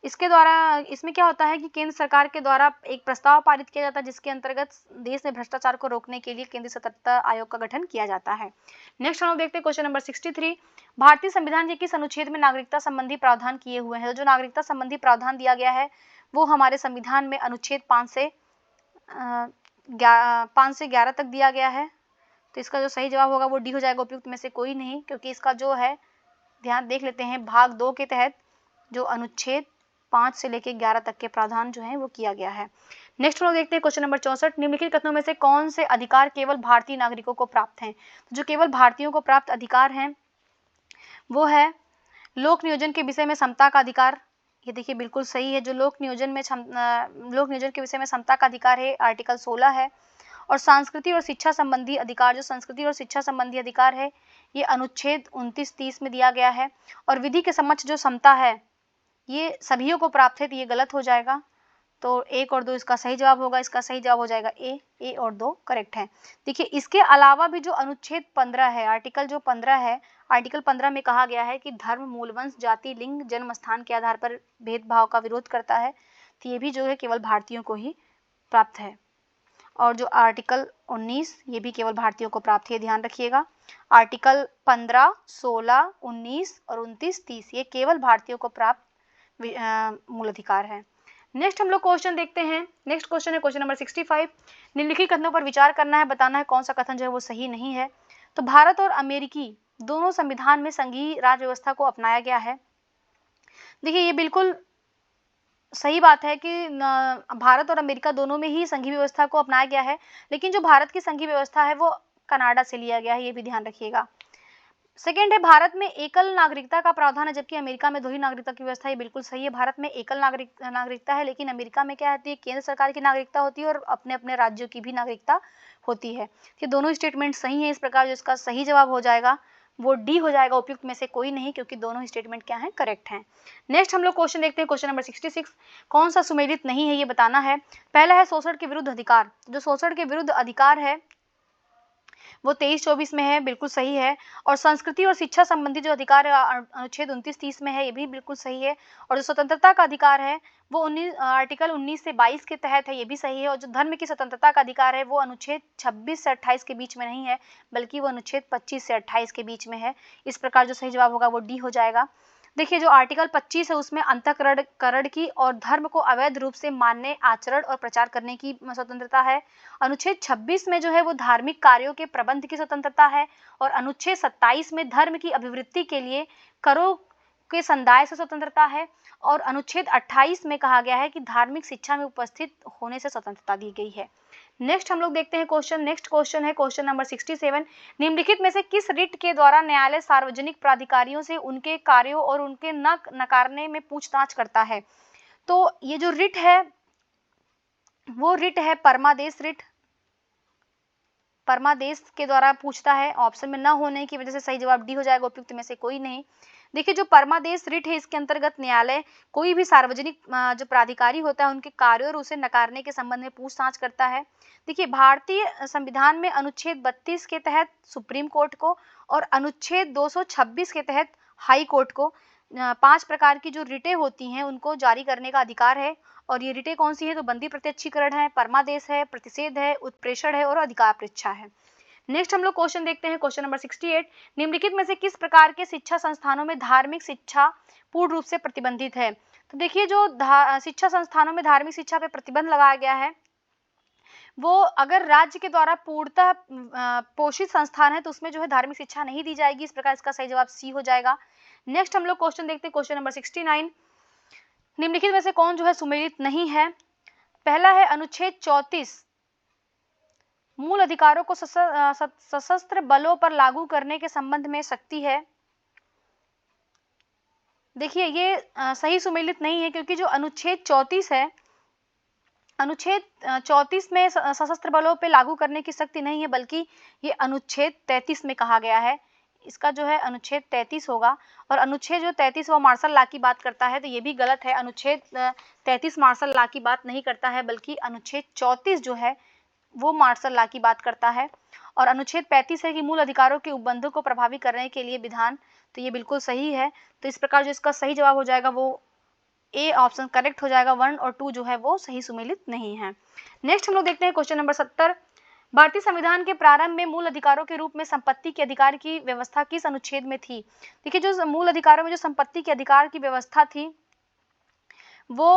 Speaker 1: इसके द्वारा इसमें क्या होता है कि केंद्र सरकार के द्वारा एक प्रस्ताव पारित किया जाता है जिसके अंतर्गत देश में भ्रष्टाचार को रोकने के लिए केंद्रीय सतर्कता आयोग का गठन किया जाता है। नेक्स्ट हम लोग देखते हैं क्वेश्चन नंबर 63, भारतीय संविधान के किस अनुच्छेद में नागरिकता संबंधी प्रावधान किए हुए हैं? जो नागरिकता संबंधी प्रावधान दिया गया है वो हमारे संविधान में अनुच्छेद 5 से 11 तक दिया गया है, तो इसका जो सही जवाब होगा वो डी हो जाएगा, उपयुक्त में से कोई नहीं, क्योंकि इसका जो है ध्यान देख लेते हैं भाग 2 के तहत जो अनुच्छेद 5 से लेकर 11 तक के प्रावधान जो है वो किया गया है। नेक्स्ट हम लोग देखते हैं क्वेश्चन नंबर 64, निम्नलिखित कथनों में से कौन से अधिकार केवल भारतीय नागरिकों को प्राप्त हैं? तो जो केवल भारतीयों को प्राप्त अधिकार हैं वो है लोक नियोजन के विषय में समता का अधिकार। ये देखिए बिल्कुल सही है, जो लोक नियोजन के विषय में समता का अधिकार है आर्टिकल 16 है। और संस्कृति और शिक्षा संबंधी अधिकार, जो संस्कृति और शिक्षा संबंधी अधिकार है ये अनुच्छेद 29-30 में दिया गया है। और विधि के समक्ष जो समता है ये सभीयों को प्राप्त है, तो ये गलत हो जाएगा। तो 1 और 2 इसका सही जवाब होगा, इसका सही जवाब हो जाएगा ए और 2 करेक्ट है। देखिए इसके अलावा भी जो अनुच्छेद 15 है, आर्टिकल जो 15 है, आर्टिकल 15 में कहा गया है कि धर्म, मूलवंश, जाति, लिंग, जन्म स्थान के आधार पर भेदभाव का विरोध करता है, तो ये भी जो है केवल भारतीयों को ही प्राप्त है। और जो आर्टिकल 19 ये भी केवल भारतीयों को प्राप्त है, ध्यान रखिएगा। आर्टिकल 15, 16, 19 और 29, 30 ये केवल भारतीयों को प्राप्त मूल अधिकार है। नेक्स्ट हम लोग क्वेश्चन देखते हैं। नेक्स्ट क्वेश्चन है क्वेश्चन नंबर 65। निम्नलिखित कथनों पर विचार करना है, बताना है कौन सा कथन जो है वो सही नहीं है। तो भारत और अमेरिकी दोनों संविधान में संघीय राज व्यवस्था को अपनाया गया है। देखिए ये बिल्कुल सही बात है कि भारत और अमेरिका दोनों में ही संघीय व्यवस्था को अपनाया गया है, लेकिन जो भारत की संघीय व्यवस्था है वो कनाडा से लिया गया है, ये भी ध्यान रखिएगा। सेकेंड है भारत में एकल नागरिकता का प्रावधान है, जबकि अमेरिका में दोहरी नागरिकता की व्यवस्था, ये बिल्कुल सही है। भारत में एकल नागरिकता है, लेकिन अमेरिका में क्या होती है, केंद्र सरकार की नागरिकता होती है और अपने अपने राज्यों की भी नागरिकता होती है। ये दोनों स्टेटमेंट सही है। इस प्रकार जो इसका सही जवाब हो जाएगा वो डी हो जाएगा, उपयुक्त में से कोई नहीं, क्योंकि दोनों स्टेटमेंट क्या है, करेक्ट हैं। नेक्स्ट हम लोग क्वेश्चन देखते हैं क्वेश्चन नंबर 66। कौन सा सुमेलित नहीं है ये बताना है। पहला है शोषण के विरुद्ध अधिकार। जो शोषण के विरुद्ध अधिकार है वो 23-24 में है, बिल्कुल सही है। और संस्कृति और शिक्षा संबंधी जो अधिकार है अनुच्छेद 29-30 में है, ये भी बिल्कुल सही है। और जो स्वतंत्रता का अधिकार है वो आर्टिकल 19 से 22 के तहत है, ये भी सही है। और जो धर्म की स्वतंत्रता का अधिकार है वो अनुच्छेद 26 से 28 के बीच में नहीं है, बल्कि वो अनुच्छेद 25 से 28 के बीच में है। इस प्रकार जो सही जवाब होगा वो डी हो जाएगा। देखिए जो आर्टिकल 25 है उसमें अंतःकरण की और धर्म को अवैध रूप से मानने, आचरण और प्रचार करने की स्वतंत्रता है। अनुच्छेद 26 में जो है वो धार्मिक कार्यों के प्रबंध की स्वतंत्रता है। और अनुच्छेद 27 में धर्म की अभिवृद्धि के लिए करों के संदाय से स्वतंत्रता है। और अनुच्छेद 28 में कहा गया है कि धार्मिक शिक्षा में उपस्थित होने से स्वतंत्रता दी गई है। नेक्स्ट हम लोग देखते हैं क्वेश्चन। नेक्स्ट क्वेश्चन है क्वेश्चन नंबर 67। निम्नलिखित में से किस रिट के द्वारा न्यायालय सार्वजनिक प्राधिकारियों से उनके कार्यों और उनके नकारने में पूछताछ करता है। तो ये जो रिट है वो रिट है परमादेश रिट, परमादेश के द्वारा पूछता है। ऑप्शन में न होने की वजह से सही जवाब डी हो जाएगा, उपयुक्त में से कोई नहीं। देखिए जो परमादेश रिट है इसके अंतर्गत न्यायालय कोई भी सार्वजनिक जो प्राधिकारी होता है उनके कार्यों और उसे नकारने के संबंध में पूछताछ करता है। देखिए भारतीय संविधान में अनुच्छेद 32 के तहत सुप्रीम कोर्ट को और अनुच्छेद 226 के तहत हाई कोर्ट को 5 प्रकार की जो रिटें होती हैं उनको जारी करने का अधिकार है। और ये रिटें कौन सी है, तो बंदी प्रत्यक्षीकरण है, परमादेश है, प्रतिषेध है, उत्प्रेषण है और अधिकार परीक्षा है। नेक्स्ट हम लोग क्वेश्चन देखते हैं क्वेश्चन नंबर 68। निम्नलिखित में से किस प्रकार के शिक्षा संस्थानों में धार्मिक शिक्षा पूर्ण रूप से प्रतिबंधित है। तो देखिए जो शिक्षा संस्थानों में धार्मिक शिक्षा पे प्रतिबंध लगाया गया है वो अगर राज्य के द्वारा पूर्णतः पोषित संस्थान है तो उसमें जो है धार्मिक शिक्षा नहीं दी जाएगी। इस प्रकार इसका सही जवाब सी हो जाएगा। नेक्स्ट हम लोग क्वेश्चन देखते हैं क्वेश्चन नंबर 69। निम्नलिखित में से कौन जो है सुमेलित नहीं है। पहला है अनुच्छेद 34 मूल अधिकारों को सशस्त्र बलों पर लागू करने के संबंध में शक्ति है। देखिए ये सही सुमेलित नहीं है, क्योंकि जो अनुच्छेद 34 है, अनुच्छेद 34 में सशस्त्र बलों पे लागू करने की शक्ति नहीं है, बल्कि ये अनुच्छेद 33 में कहा गया है। इसका जो है अनुच्छेद 33 होगा। और अनुच्छेद जो 33 वो मार्शल लॉ की बात करता है, तो ये भी गलत है। अनुच्छेद 33 मार्शल लॉ की बात नहीं करता है, बल्कि अनुच्छेद 34 जो है वो मार्शल लॉ की बात करता है। और अनुच्छेद 35 है कि मूल अधिकारों के उपबंधों को प्रभावी करने के लिए विधान, तो ये बिल्कुल सही है। तो इस प्रकार जो इसका सही जवाब हो जाएगा वो ए ऑप्शन करेक्ट हो जाएगा। 1 और 2 जो है वो सही सुमेलित नहीं है। नेक्स्ट हम लोग देखते हैं क्वेश्चन नंबर 70। भारतीय संविधान के प्रारंभ में मूल अधिकारों के रूप में संपत्ति के अधिकार की व्यवस्था किस अनुच्छेद में थी। देखिए जो मूल अधिकारों में जो संपत्ति के अधिकार की व्यवस्था थी वो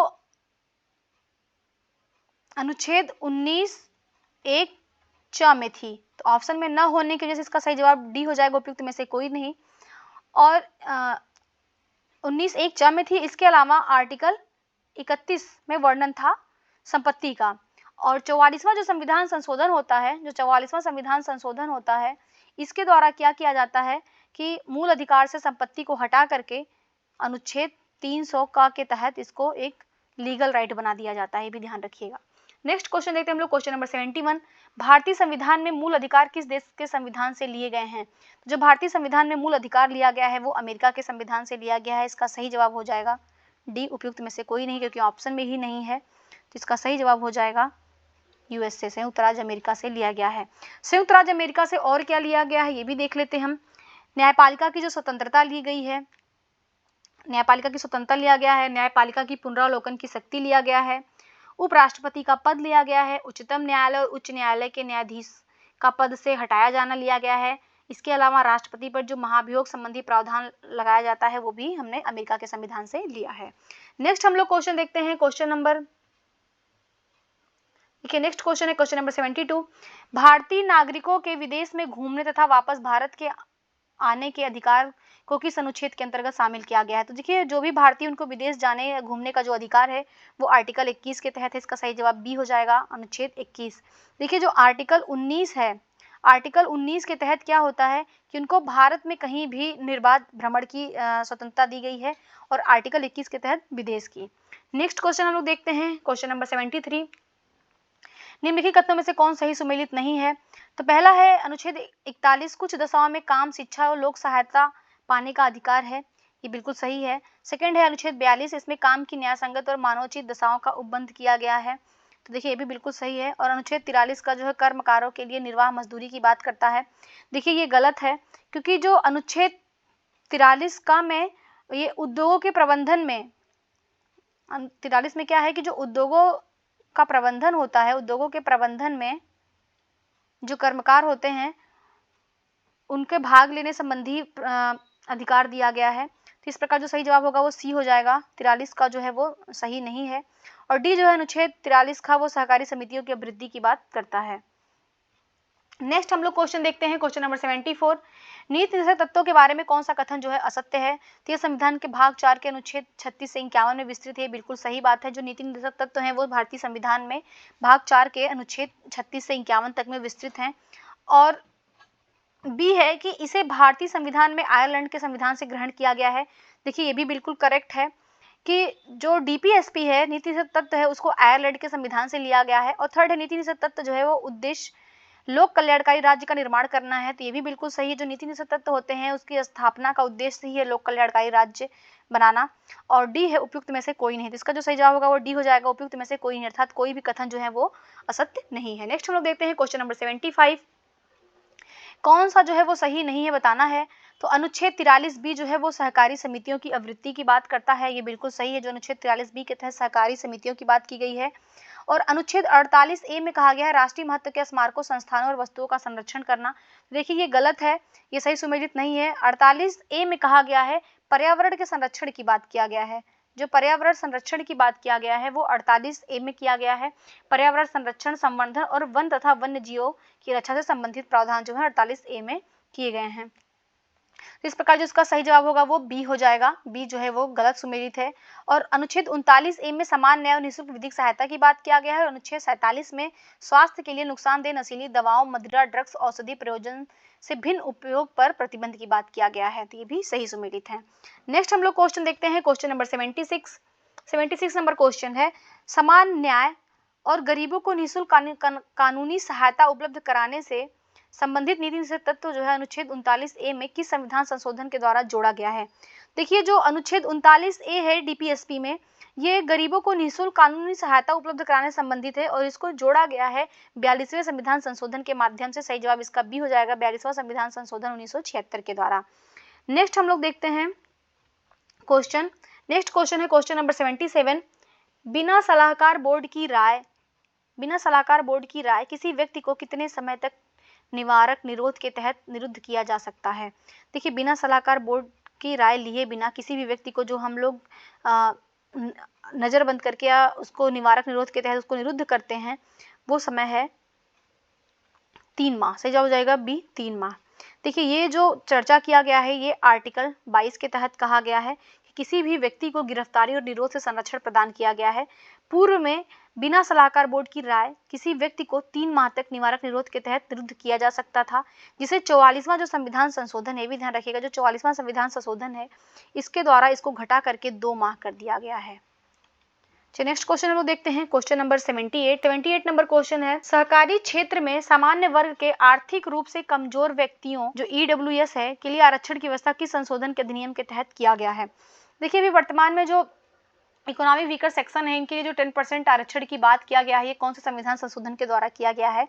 Speaker 1: अनुच्छेद 19(1) च में थी। तो ऑप्शन में न होने की वजह से इसका सही जवाब डी हो जाएगा, उपयुक्त में से कोई नहीं। और 19(1) च में थी। इसके अलावा आर्टिकल 31 में वर्णन था संपत्ति का। और 44वां जो संविधान संशोधन होता है, जो 44वां संविधान संशोधन होता है, इसके द्वारा क्या किया जाता है कि मूल अधिकार से संपत्ति को हटा करके अनुच्छेद 300 का के तहत इसको एक लीगल राइट बना दिया जाता है। ये भी ध्यान रखिएगा। नेक्स्ट क्वेश्चन देखते हैं हम लोग, क्वेश्चन नंबर 71। भारतीय संविधान में मूल अधिकार किस देश के संविधान से लिए गए हैं? जो भारतीय संविधान में मूल अधिकार लिया गया है वो अमेरिका के संविधान से लिया गया है। इसका सही जवाब हो जाएगा डी, उपयुक्त में से कोई नहीं, क्योंकि ऑप्शन में ही नहीं है। तो इसका सही जवाब हो जाएगा यूएसए, संयुक्त राज्य अमेरिका से लिया गया है। संयुक्त राज्य अमेरिका से और क्या लिया गया है ये भी देख लेते हैं हम। न्यायपालिका की जो स्वतंत्रता ली गई है, न्यायपालिका की स्वतंत्रता लिया गया है। न्यायपालिका की पुनरावलोकन की शक्ति लिया गया है। उपराष्ट्रपति का पद लिया गया है। उच्चतम न्यायालय और उच्च न्यायालय के न्यायाधीश का पद से हटाया जाना लिया गया है। इसके अलावा राष्ट्रपति पर जो महाभियोग संबंधी प्रावधान लगाया जाता है वो भी हमने अमेरिका के संविधान से लिया है। नेक्स्ट हम लोग क्वेश्चन देखते हैं, क्वेश्चन नंबर, देखिए नेक्स्ट क्वेश्चन है क्वेश्चन नंबर 72। भारतीय नागरिकों के विदेश में घूमने तथा वापस भारत के आने के अधिकार को किस अनुच्छेद के अंतर्गत शामिल किया गया है? तो देखिए जो भी भारतीय उनको विदेश जाने या घूमने का जो अधिकार है वो आर्टिकल 21 के तहत है। इसका सही जवाब बी हो जाएगा, अनुच्छेद 21। देखिए जो आर्टिकल 19 है, आर्टिकल 19 के तहत क्या होता है कि उनको भारत में कहीं भी निर्बाध भ्रमण की स्वतंत्रता दी गई है, और आर्टिकल 21 के तहत विदेश की। नेक्स्ट क्वेश्चन हम लोग देखते हैं, क्वेश्चन नंबर 73। निम्नलिखित कथनों में से कौन सही सुमेलित नहीं है? तो पहला है अनुच्छेद 41 कुछ दशाओं में काम, शिक्षा और लोक सहायता पाने का अधिकार है, ये बिल्कुल सही है। सेकंड है अनुच्छेद 42, इसमें काम की न्यायसंगत और मानवोचित दशाओं का उपबंध किया गया है, तो देखिए ये भी बिल्कुल सही है। और अनुच्छेद 43 का जो है कर्मकारों के लिए निर्वाह मजदूरी की बात करता है, देखिए ये गलत है, क्योंकि जो अनुच्छेद 43 का में ये उद्योगों के प्रबंधन में, 43 में क्या है कि जो उद्योगों का प्रबंधन होता है, उद्योगों के प्रबंधन में जो कर्मकार होते हैं उनके भाग लेने संबंधी अधिकार दिया गया है। तो इस प्रकार जो सही जवाब होगा वो सी हो जाएगा, 43 का जो है वो सही नहीं है। और डी जो है अनुच्छेद 43 का वो सहकारी समितियों की वृद्धि की बात करता है। नेक्स्ट हम लोग क्वेश्चन देखते हैं, क्वेश्चन नंबर 74। नीति निर्देशक तत्वों के बारे में कौन सा कथन जो है असत्य है? तो ये संविधान के भाग 4 के अनुच्छेद 36 से 51 में विस्तृत है, बिल्कुल सही बात है। जो नीति निर्देशक तत्व हैं वो भारतीय संविधान में भाग 4 के अनुच्छेद 36 से 51 तक में विस्तृत हैं। और बी है कि इसे भारतीय संविधान में आयरलैंड के संविधान से ग्रहण किया गया है, देखिए ये भी बिल्कुल करेक्ट है कि जो डीपीएसपी है, नीति निर्देशक तत्व है, उसको आयरलैंड के संविधान से लिया गया है। और थर्ड है नीति निर्देशक तत्व जो है वो उद्देश्य लोक कल्याणकारी राज्य का निर्माण करना है, तो ये भी बिल्कुल सही है। जो नीति निर्देशक तत्व होते हैं उसकी स्थापना का उद्देश्य ही है लोक कल्याणकारी राज्य बनाना। और डी है उपयुक्त में से कोई नहीं, तो इसका जो सही जवाब होगा वो डी हो जाएगा, उपयुक्त में से कोई नहीं, अर्थात कोई भी कथन जो है वो असत्य नहीं है। नेक्स्ट हम लोग देखते हैं क्वेश्चन नंबर 75। कौन सा जो है वो सही नहीं है बताना है। तो अनुच्छेद 43 बी जो है वो सहकारी समितियों की आवृत्ति की बात करता है, ये बिल्कुल सही है। जो अनुच्छेद 43 बी के तहत सहकारी समितियों की बात की गई है। और अनुच्छेद 48 ए में कहा गया है राष्ट्रीय महत्व के स्मारकों, संस्थानों और वस्तुओं का संरक्षण करना, देखिए ये गलत है, ये सही सुमेलित नहीं है। 48 ए में कहा गया है पर्यावरण के संरक्षण की बात किया गया है। जो पर्यावरण संरक्षण की बात किया गया है वो 48 ए में किया गया है। पर्यावरण संरक्षण, संवर्धन और वन तथा वन्य जीवों की रक्षा से संबंधित प्रावधान जो है 48 ए में किए गए हैं। तो इस प्रकार जो इसका सही जवाब होगा वो बी हो जाएगा, बी जो है वो गलत सुमेलित है। और अनुच्छेद 39 ए में समान न्याय और निःशुल्क विधिक सहायता की बात किया गया है। और अनुच्छेद 47 में स्वास्थ्य के लिए नुकसानदेह नशीली दवाओं, मदिरा, ड्रग्स, औषधि प्रयोजन से भिन्न उपयोग पर प्रतिबंध की बात किया गया है, तो ये भी सही सुमेलित है। नेक्स्ट हम लोग क्वेश्चन देखते हैं, क्वेश्चन नंबर 76 नंबर क्वेश्चन है समान न्याय और गरीबों को निःशुल्क कानूनी सहायता उपलब्ध कराने से संबंधित नीति निर्देशक तत्व जो है अनुच्छेद 39 ए में किस संविधान संशोधन के द्वारा जोड़ा गया है? देखिए जो अनुच्छेद 39 ए है डीपीएसपी में, ये गरीबों को निःशुल्क कानूनी सहायता उपलब्ध कराने संबंधित है और इसको जोड़ा गया है 42वें संविधान संशोधन के माध्यम से। सही जवाब इसका बी हो जाएगा, 42वां संविधान संशोधन 1976 के द्वारा। नेक्स्ट हम लोग देखते हैं क्वेश्चन, नेक्स्ट क्वेश्चन है क्वेश्चन नंबर 77। बिना सलाहकार बोर्ड की राय किसी व्यक्ति को कितने समय तक निवारक निरोध के तहत निरुद्ध किया जा सकता है? देखिए बिना सलाहकार बोर्ड की राय लिए बिना किसी भी व्यक्ति को जो हम लोग नजरबंद करके या उसको निवारक निरोध के तहत उसको निरुद्ध करते हैं वो समय है 3 माह। सही जवाब हो जाएगा बी, 3 माह। देखिए ये जो चर्चा किया गया है ये आर्टिकल 22 के तहत कहा गया है कि किसी भी व्यक्ति को गिरफ्तारी और निरोध से संरक्षण प्रदान किया गया है। पूर्व में बिना सलाहकार बोर्ड की राय किसी व्यक्ति को 3 माह तक निवारक निरोध के तहत निरुद्ध किया जा सकता था, जिसे 44वां जो संविधान संशोधन है, भी ध्यान रखिएगा, जो 44वां संविधान संशोधन है इसके द्वारा इसको घटा करके 2 माह कर दिया गया है। चलिए नेक्स्ट क्वेश्चन हम लोग देखते हैं, क्वेश्चन नंबर 78 नंबर क्वेश्चन है, सहकारी क्षेत्र में सामान्य वर्ग के आर्थिक रूप से कमजोर व्यक्तियों जो ईडब्ल्यूएस है के लिए आरक्षण की व्यवस्था किस संशोधन के अधिनियम के तहत किया गया है। देखिए अभी वर्तमान में जो इकोनॉमिक वीकर सेक्शन है इनके लिए जो 10% आरक्षण की बात किया गया है, ये कौन से संविधान संशोधन के द्वारा किया गया है,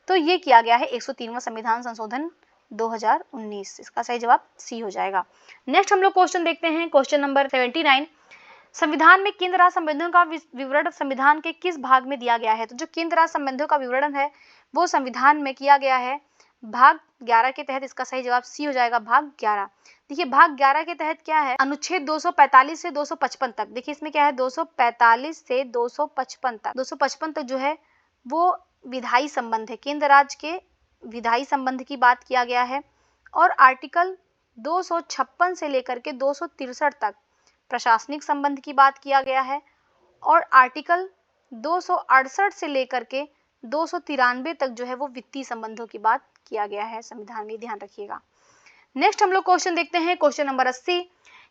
Speaker 1: तो ये किया गया है 103वां संविधान संशोधन 2019। इसका सही जवाब सी हो जाएगा। नेक्स्ट हम लोग क्वेश्चन देखते हैं, क्वेश्चन नंबर 79, संविधान में केंद्र राज्य संबंधों का विवरण संविधान के किस भाग में दिया गया है। तो जो केंद्र राज्य संबंधों का विवरण है वो संविधान में किया गया है भाग 11 के तहत। इसका सही जवाब सी हो जाएगा, भाग 11। देखिए भाग 11 के तहत क्या है, अनुच्छेद 245 से 255 तक। देखिए इसमें क्या है, 245 से 255 तक, 255 तक जो है वो विधायी संबंध है, केंद्र राज्य के विधायी संबंध की बात किया गया है। और आर्टिकल 256 से लेकर के 263 तक प्रशासनिक संबंध की बात किया गया है। और आर्टिकल 268 से लेकर के 293 तक जो है वो वित्तीय संबंधों की बात किया गया है संविधान में, ध्यान रखिएगा। नेक्स्ट हम लोग क्वेश्चन देखते हैं, क्वेश्चन नंबर 80,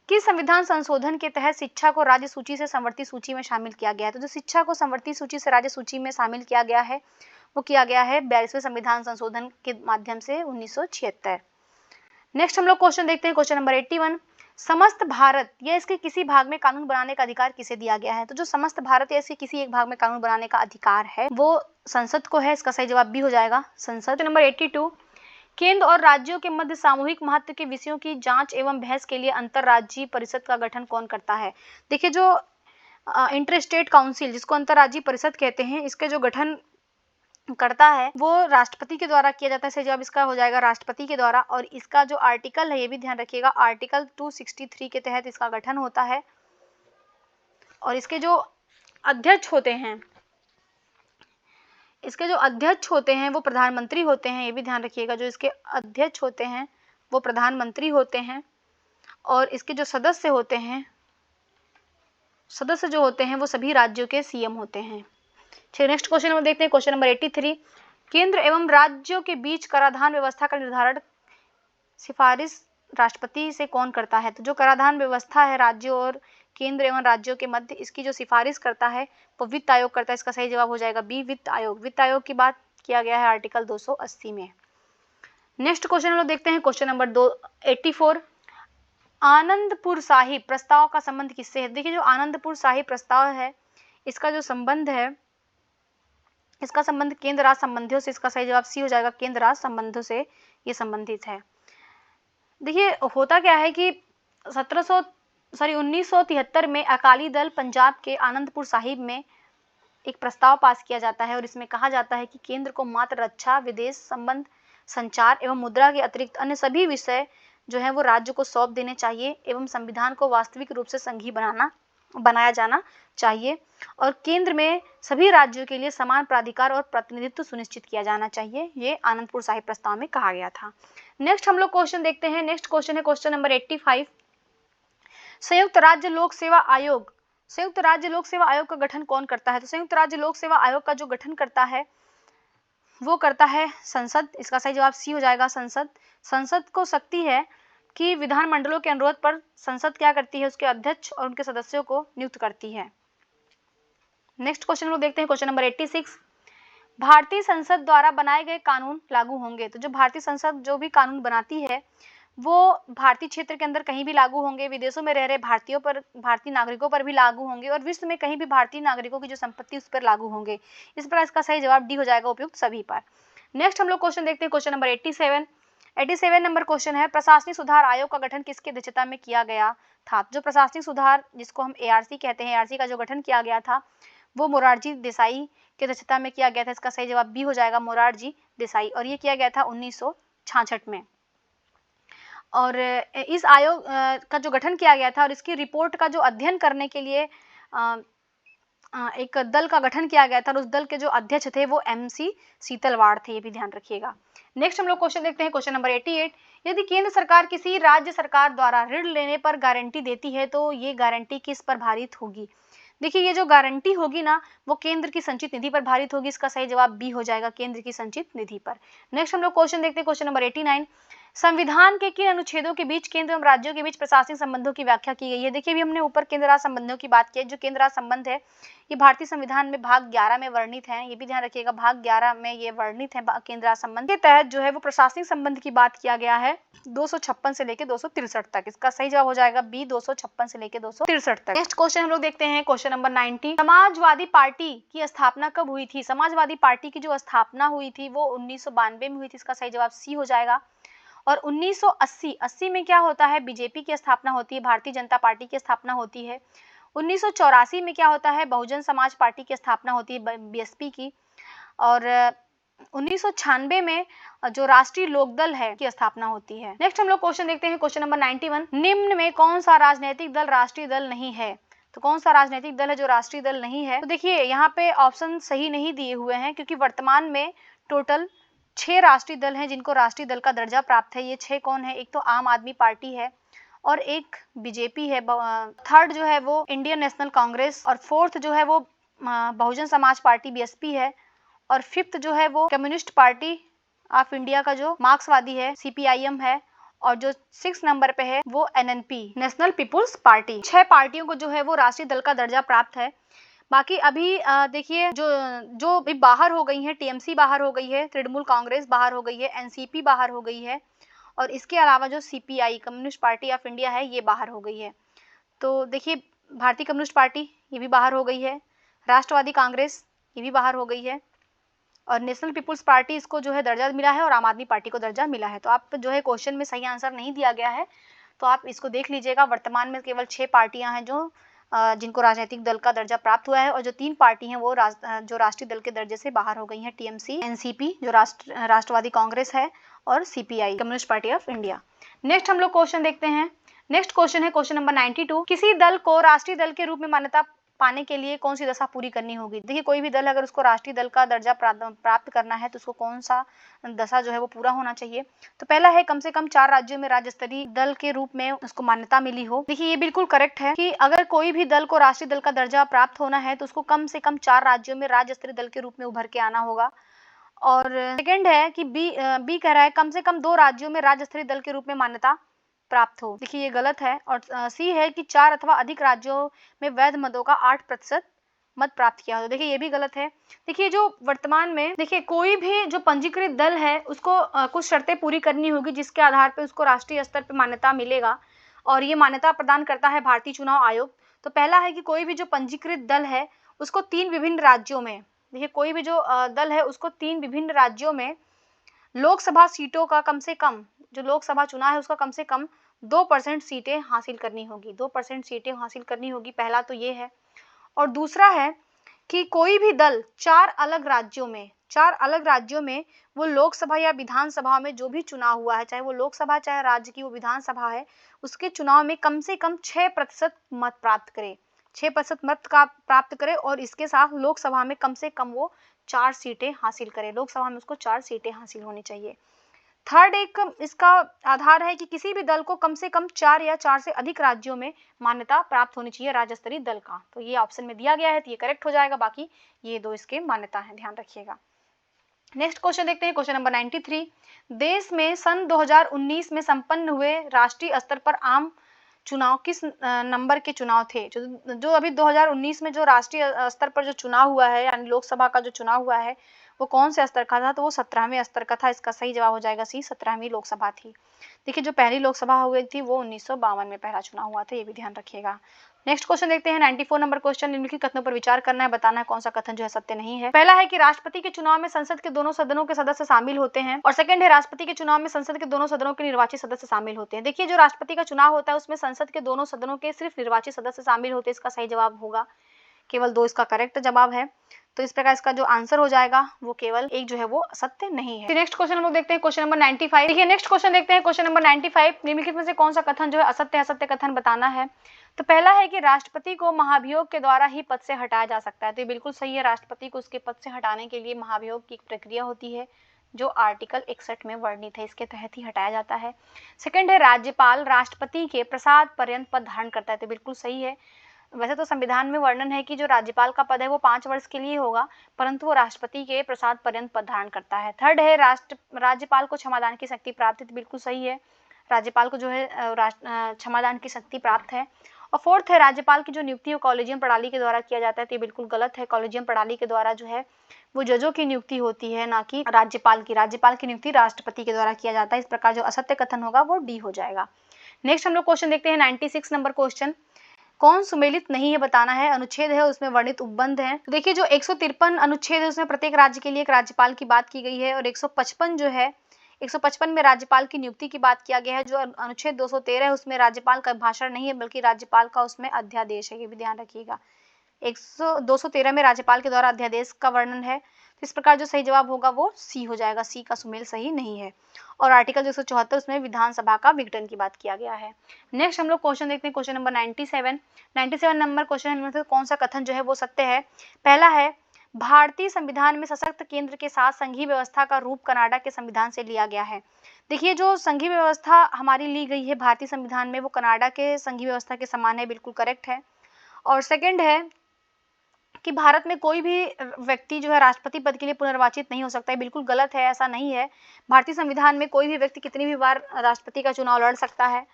Speaker 1: किस संविधान संशोधन के तहत शिक्षा को राज्य सूची से संवर्ती सूची में शामिल किया गया है। तो जो शिक्षा को संवर्ती सूची से राज्य सूची में शामिल किया गया है वो किया गया है 42वें संविधान संशोधन के माध्यम से 1976। नेक्स्ट हम लोग क्वेश्चन देखते हैं, क्वेश्चन नंबर 81, समस्त भारत या इसके किसी भाग में कानून बनाने का अधिकार किसे दिया गया है। तो जो समस्त भारत या इसके किसी एक भाग में कानून बनाने का अधिकार है वो संसद को है। इसका सही जवाब भी हो जाएगा, संसद। नंबर 82, केंद्र और राज्यों के मध्य सामूहिक महत्व के विषयों की जांच एवं बहस के लिए अंतर्राज्यीय परिषद का गठन कौन करता है। देखिए जो इंटर स्टेट काउंसिल जिसको अंतर्राज्यीय परिषद कहते हैं, इसके जो गठन करता है वो राष्ट्रपति के द्वारा किया जाता है। सही जवाब इसका हो जाएगा राष्ट्रपति के द्वारा। और इसका जो आर्टिकल है ये भी ध्यान रखिएगा, आर्टिकल 263 के तहत इसका गठन होता है। और इसके जो अध्यक्ष होते हैं, इसके जो अध्यक्ष होते हैं वो प्रधानमंत्री होते हैं, ये भी ध्यान रखिएगा। जो इसके अध्यक्ष होते हैं वो प्रधानमंत्री होते हैं। और इसके जो सदस्य होते हैं, सदस्य जो होते हैं वो सभी राज्यों के सीएम होते हैं। चलिए नेक्स्ट क्वेश्चन हम देखते हैं, क्वेश्चन नंबर 83, केंद्र एवं राज्यों के बीच कराधान व्यवस्था का निर्धारण सिफारिश राष्ट्रपति से कौन करता है। तो जो कराधान व्यवस्था है राज्यों और केंद्र एवं राज्यों के मध्य, इसकी जो सिफारिश करता है वो वित्त आयोग करता है। इसका सही जवाब हो जाएगा बी, वित्त आयोग। वित्त आयोग की बात किया गया है आर्टिकल 280 में। नेक्स्ट क्वेश्चन हम लोग देखते हैं, क्वेश्चन नंबर 84, आनंदपुर साहिब प्रस्ताव का संबंध किससे है। देखिए जो आनंदपुर साहिब प्रस्ताव है इसका जो संबंध है, इसका संबंध केंद्र राज्य संबंधियों से। इसका सही जवाब सी हो जाएगा, केंद्र राज्य संबंधों से ये संबंधित है। देखिए होता क्या है कि 1973 में अकाली दल पंजाब के आनंदपुर साहिब में एक प्रस्ताव पास किया जाता है। और इसमें कहा जाता है कि केंद्र को मात्र रक्षा, विदेश संबंध, संचार एवं मुद्रा के अतिरिक्त अन्य सभी विषय जो है वो राज्य को सौंप देने चाहिए एवं संविधान को वास्तविक रूप से संघीय बनाया जाना चाहिए। और केंद्र में सभी राज्यों के लिए समान प्राधिकार और प्रतिनिधित्व सुनिश्चित किया जाना चाहिए, ये आनंदपुर साहिब प्रस्ताव में कहा गया था। नेक्स्ट हम लोग क्वेश्चन देखते हैं, नेक्स्ट क्वेश्चन है क्वेश्चन नंबर 85, संयुक्त राज्य लोक सेवा आयोग, संयुक्त राज्य लोक सेवा आयोग का गठन कौन करता है। तो संयुक्त राज्य लोक सेवा आयोग का जो गठन करता है वो करता है संसद। इसका सही जवाब सी हो जाएगा, संसद। संसद को शक्ति है कि विधानमंडलों के अनुरोध पर संसद क्या करती है, उसके अध्यक्ष और उनके सदस्यों को नियुक्त करती है। नेक्स्ट क्वेश्चन लोग देखते हैं, क्वेश्चन नंबर 86, भारतीय संसद द्वारा बनाए गए कानून लागू होंगे। तो जो भारतीय संसद जो भी कानून बनाती है वो भारतीय क्षेत्र के अंदर कहीं भी लागू होंगे, विदेशों में रह रहे भारतीयों पर, भारतीय नागरिकों पर भी लागू होंगे, और विश्व में कहीं भी भारतीय नागरिकों की जो संपत्ति उस पर लागू होंगे। इस प्रकार इसका सही जवाब डी हो जाएगा, उपयुक्त सभी पर। नेक्स्ट हम लोग क्वेश्चन देखते हैं, क्वेश्चन नंबर 87 नंबर क्वेश्चन है, प्रशासनिक सुधार आयोग का गठन किसकी अध्यक्षता में किया गया था। जो प्रशासनिक सुधार जिसको हम ARC कहते हैं, ARC का जो गठन किया गया था वो मोरारजी देसाई की अध्यक्षता में किया गया था। इसका सही जवाब बी हो जाएगा, मोरारजी देसाई। और ये किया गया था 1966 में। और इस आयोग का जो गठन किया गया था और इसकी रिपोर्ट का जो अध्ययन करने के लिए एक दल का गठन किया गया था, और उस दल के जो अध्यक्ष थे वो MC सीतलवाड़ थे, ये भी ध्यान रखिएगा। नेक्स्ट हम लोग क्वेश्चन देखते हैं, क्वेश्चन नंबर 88, यदि केंद्र सरकार किसी राज्य सरकार द्वारा ऋण लेने पर गारंटी देती है तो ये गारंटी किस पर भारित होगी। देखिए ये जो गारंटी होगी ना वो केंद्र की संचित निधि पर भारित होगी। इसका सही जवाब बी हो जाएगा, केंद्र की संचित निधि पर। नेक्स्ट हम लोग क्वेश्चन देखते हैं, क्वेश्चन नंबर 89, संविधान के किन अनुच्छेदों के बीच केंद्र एवं राज्यों के बीच प्रशासनिक संबंधों की व्याख्या की गई है? देखिए, अभी हमने ऊपर केंद्र राज्य संबंधों की बात की है। जो केंद्र राज्य संबंध है ये भारतीय संविधान में भाग 11 में वर्णित है। ये भी ध्यान रखिएगा, भाग 11 में ये वर्णित है केंद्र राज्य संबंध के तहत जो है वो प्रशासनिक संबंध की बात किया गया है 256 से लेकर 263 तक। इसका सही जवाब हो जाएगा बी, 256 से लेकर 263 तक। नेक्स्ट क्वेश्चन हम लोग देखते हैं, क्वेश्चन नंबर 90। समाजवादी पार्टी की स्थापना कब हुई थी? समाजवादी पार्टी की जो स्थापना हुई थी वो 1992 में हुई थी। इसका सही जवाब सी हो जाएगा। और 1980 में क्या होता है? बीजेपी की स्थापना होती है, भारतीय जनता पार्टी की स्थापना होती है। 1984 में क्या होता है? बहुजन समाज पार्टी की स्थापना होती है, बीएसपी की। और 1996 में जो राष्ट्रीय लोकदल है की स्थापना होती है। नेक्स्ट हम लोग क्वेश्चन देखते हैं, क्वेश्चन नंबर 91। निम्न में कौन सा राजनीतिक दल राष्ट्रीय दल नहीं है? तो कौन सा राजनीतिक दल है जो राष्ट्रीय दल नहीं है? तो देखिए, यहाँ पे ऑप्शन सही नहीं दिए हुए हैं, क्योंकि वर्तमान में टोटल 6 राष्ट्रीय दल हैं जिनको राष्ट्रीय दल का दर्जा प्राप्त है। ये 6 कौन है? एक तो आम आदमी पार्टी है, और एक बीजेपी है, थर्ड जो है वो इंडियन नेशनल कांग्रेस, और फोर्थ जो है वो बहुजन समाज पार्टी बीएसपी है, और फिफ्थ जो है वो कम्युनिस्ट पार्टी ऑफ इंडिया का जो मार्क्सवादी है सीपीआईएम है, और जो 6 नंबर पे है वो एनएनपी नेशनल पीपुल्स पार्टी। 6 पार्टियों को जो है वो राष्ट्रीय दल का दर्जा प्राप्त है। बाकी अभी देखिए जो भी बाहर हो गई है, टीएमसी बाहर हो गई है, तृणमूल कांग्रेस बाहर हो गई है, एनसीपी बाहर हो गई है, और इसके अलावा जो CPI communist party of India है ये बाहर हो गई है। तो देखिए, भारतीय कम्युनिस्ट पार्टी ये भी बाहर हो गई है, राष्ट्रवादी कांग्रेस ये भी बाहर हो गई है, और नेशनल पीपुल्स पार्टी इसको जो है दर्जा मिला है, और आम आदमी पार्टी को दर्जा मिला है। तो आप जो है क्वेश्चन में सही आंसर नहीं दिया गया है, तो आप इसको देख लीजिएगा। वर्तमान में केवल 6 पार्टियां हैं जो जिनको राजनीतिक दल का दर्जा प्राप्त हुआ है, और जो 3 पार्टी हैं वो जो राष्ट्रीय दल के दर्जे से बाहर हो गई हैं, टीएमसी, एनसीपी जो राष्ट्रवादी कांग्रेस है, और CPI communist party of India. Next हम लोग क्वेश्चन देखते हैं। नेक्स्ट क्वेश्चन है क्वेश्चन नंबर 92। किसी दल को राष्ट्रीय दल के रूप में मान्यता पाने के लिए कौन सी दशा पूरी करनी होगी? देखिए, कोई भी दल अगर उसको राष्ट्रीय दल का दर्जा प्राप्त करना है तो उसको कौन सा दशा जो है वो पूरा होना चाहिए? तो पहला है कम से कम 4 राज्यों में राज्य स्तरीय दल के रूप में उसको मान्यता मिली हो। देखिए, ये बिल्कुल करेक्ट है कि अगर कोई भी दल को राष्ट्रीय दल का दर्जा प्राप्त होना है तो उसको कम से कम 4 राज्यों में राज्य स्तरीय दल के रूप में उभर के आना होगा। और सेकंड है कि बी कह रहा है कम से कम 2 राज्यों में राज्य स्तरीय दल के रूप में मान्यता प्राप्त हो। देखिए, ये गलत है। और सी है कि 4 अथवा अधिक राज्यों में वैध मतों का 8% मत प्राप्त किया हो। देखिए, ये भी गलत है। देखिए, जो वर्तमान में देखिए कोई भी जो पंजीकृत दल है उसको कुछ शर्तें पूरी करनी होगी, जिसके आधार पर उसको राष्ट्रीय स्तर पर मान्यता मिलेगा, और ये मान्यता प्रदान करता है भारतीय चुनाव आयोग। तो पहला है कि कोई भी जो पंजीकृत दल है उसको 3 विभिन्न राज्यों में, देखिए कोई भी जो दल है उसको 3 विभिन्न राज्यों में लोकसभा सीटों का कम से कम, जो लोकसभा चुनाव है उसका कम से कम 2% सीटें हासिल करनी होगी, 2% सीटें हासिल करनी होगी। पहला तो ये है। और दूसरा है कि कोई भी दल 4 अलग राज्यों में वो लोकसभा या विधानसभा में जो भी चुनाव हुआ है, चाहे वो लोकसभा चाहे राज्य की वो विधानसभा है, उसके चुनाव में कम से कम 6% मत प्राप्त करे, 6% मत का प्राप्त करे, और इसके साथ लोकसभा में कम से कम वो 4 सीटें हासिल करे। लोकसभा में उसको 4 सीटें हासिल होनी चाहिए। थर्ड एक इसका आधार है कि किसी भी दल को कम से कम 4 या 4 से अधिक राज्यों में मान्यता प्राप्त होनी चाहिए राज्य स्तरीय दल का। तो ये ऑप्शन में दिया गया है, तो ये करेक्ट हो जाएगा। बाकी ये 2 इसके मान्यता है, ध्यान रखिएगा। नेक्स्ट क्वेश्चन देखते हैं, क्वेश्चन नंबर 93। देश में सन 2019 में संपन्न हुए राष्ट्रीय स्तर पर आम चुनाव किस नंबर के चुनाव थे? जो अभी 2019 में जो राष्ट्रीय स्तर पर जो चुनाव हुआ है, यानी लोकसभा का जो चुनाव हुआ है, वो कौन से स्तर का था? तो वो 17वें स्तर का था। इसका सही जवाब हो जाएगा सी, 17वीं लोकसभा थी। देखिए, जो पहली लोकसभा हुई थी वो 1952 में पहला चुनाव हुआ था, ये भी ध्यान रखिएगा। नेक्स्ट क्वेश्चन देखते हैं, 94 नंबर क्वेश्चन। निम्नलिखित कथनों पर विचार करना है, बताना है कौन सा कथन जो है सत्य नहीं है। पहला है कि राष्ट्रपति के चुनाव में संसद के दोनों सदनों के सदस्य शामिल होते हैं, और सेकंड है राष्ट्रपति के चुनाव में संसद के दोनों सदनों के निर्वाचित सदस्य शामिल होते हैं। देखिए, जो राष्ट्रपति का चुनाव होता है उसमें संसद के दोनों सदनों के सिर्फ निर्वाचित सदस्य शामिल होते हैं। इसका सही जवाब होगा केवल 2, इसका करेक्ट जवाब है। तो इस प्रकार इसका जो आंसर हो जाएगा वो केवल एक जो है वो सत्य नहीं है। नेक्स्ट क्वेश्चन हम लोग देखते हैं, क्वेश्चन नंबर 95। देखिए, नेक्स्ट क्वेश्चन देखते हैं, क्वेश्चन नंबर 95। निम्नलिखित में से कौन सा कथन जो है असत्य है, सत्य कथन बताना है। तो पहला है कि राष्ट्रपति को महाभियोग के द्वारा ही पद से हटाया जा सकता है। तो ये बिल्कुल सही है, राष्ट्रपति को उसके पद से हटाने के लिए महाभियोग की एक प्रक्रिया होती है जो आर्टिकल 61 में वर्णित है, इसके तहत ही हटाया जाता है। सेकंड है राज्यपाल राष्ट्रपति के प्रसाद पर्यंत पद धारण करता है। तो बिल्कुल सही है, वैसे तो संविधान में वर्णन है कि जो राज्यपाल का पद है वो 5 वर्ष के लिए होगा, परंतु वो राष्ट्रपति के प्रसाद पर्यंत पद धारण करता है। थर्ड है राज्यपाल को क्षमादान की शक्ति प्राप्त है, तो बिल्कुल सही है, राज्यपाल को जो है क्षमादान की शक्ति प्राप्त है। और फोर्थ है राज्यपाल की जो नियुक्ति है कॉलेजियम प्रणाली के द्वारा किया जाता है, तो ये बिल्कुल गलत है। कॉलेजियम प्रणाली के द्वारा जो है वो जजों की नियुक्ति होती है, ना कि राज्यपाल की नियुक्ति राष्ट्रपति के द्वारा किया जाता है। इस प्रकार जो असत्य कथन होगा वो डी हो जाएगा। नेक्स्ट हम लोग क्वेश्चन देखते हैं 96 नंबर क्वेश्चन, कौन सुमेलित नहीं है बताना है। अनुच्छेद है उसमें वर्णित उपबंध है। तो देखिए जो 153 अनुच्छेद है उसमें प्रत्येक राज्य के लिए एक राज्यपाल की बात की गई है, और 155 जो है 155 में राज्यपाल की नियुक्ति की बात किया गया है। जो अनुच्छेद 213 है उसमें राज्यपाल का भाषण नहीं है, बल्कि राज्यपाल का उसमें अध्यादेश है, ये भी ध्यान रखिएगा। 213 में राज्यपाल के द्वारा अध्यादेश का वर्णन है। तो इस प्रकार जो सही जवाब होगा वो सी हो जाएगा, सी का सुमेल सही नहीं है। और आर्टिकल 274 उसमें विधानसभा का विघटन की बात किया गया है। नेक्स्ट हम लोग क्वेश्चन देखते हैं, क्वेश्चन नंबर 97 नंबर क्वेश्चन है, इनमें से कौन सा कथन जो है वो सत्य है। पहला है भारतीय संविधान में सशक्त केंद्र के साथ संघीय व्यवस्था का रूप कनाडा के संविधान से लिया गया है। देखिए जो संघीय व्यवस्था हमारी ली गई है भारतीय संविधान में वो कनाडा के संघीय व्यवस्था के समान है, बिल्कुल करेक्ट है। और सेकंड है कि भारत में कोई भी व्यक्ति जो है राष्ट्रपति पद के लिए पुनर्वाचित नहीं हो सकता है, बिल्कुल गलत है, ऐसा नहीं है। भारतीय संविधान में कोई भी व्यक्ति कितनी भी बार राष्ट्रपति का चुनाव लड़ सकता है।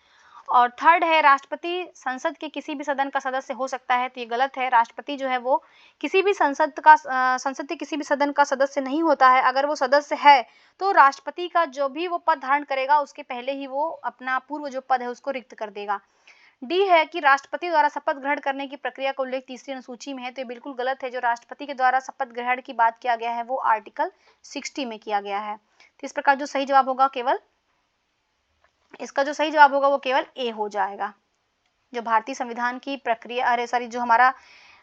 Speaker 1: और थर्ड है राष्ट्रपति संसद के किसी भी सदन का सदस्य हो सकता है, तो ये गलत है। राष्ट्रपति जो है वो किसी भी संसद के किसी भी सदन का सदस्य नहीं होता है। अगर वो सदस्य है तो राष्ट्रपति का जो भी वो पद धारण करेगा उसके पहले ही वो अपना पूर्व जो पद है उसको रिक्त कर देगा। डी है कि राष्ट्रपति द्वारा शपथ ग्रहण करने की प्रक्रिया का उल्लेख तीसरी अनुसूची में है, तो ये बिल्कुल गलत है। जो राष्ट्रपति के द्वारा शपथ ग्रहण की बात किया गया है वो आर्टिकल 60 में किया गया है। तो इस प्रकार जो सही जवाब होगा केवल इसका जो सही जवाब होगा वो केवल ए हो जाएगा। जो भारतीय संविधान की प्रक्रिया जो हमारा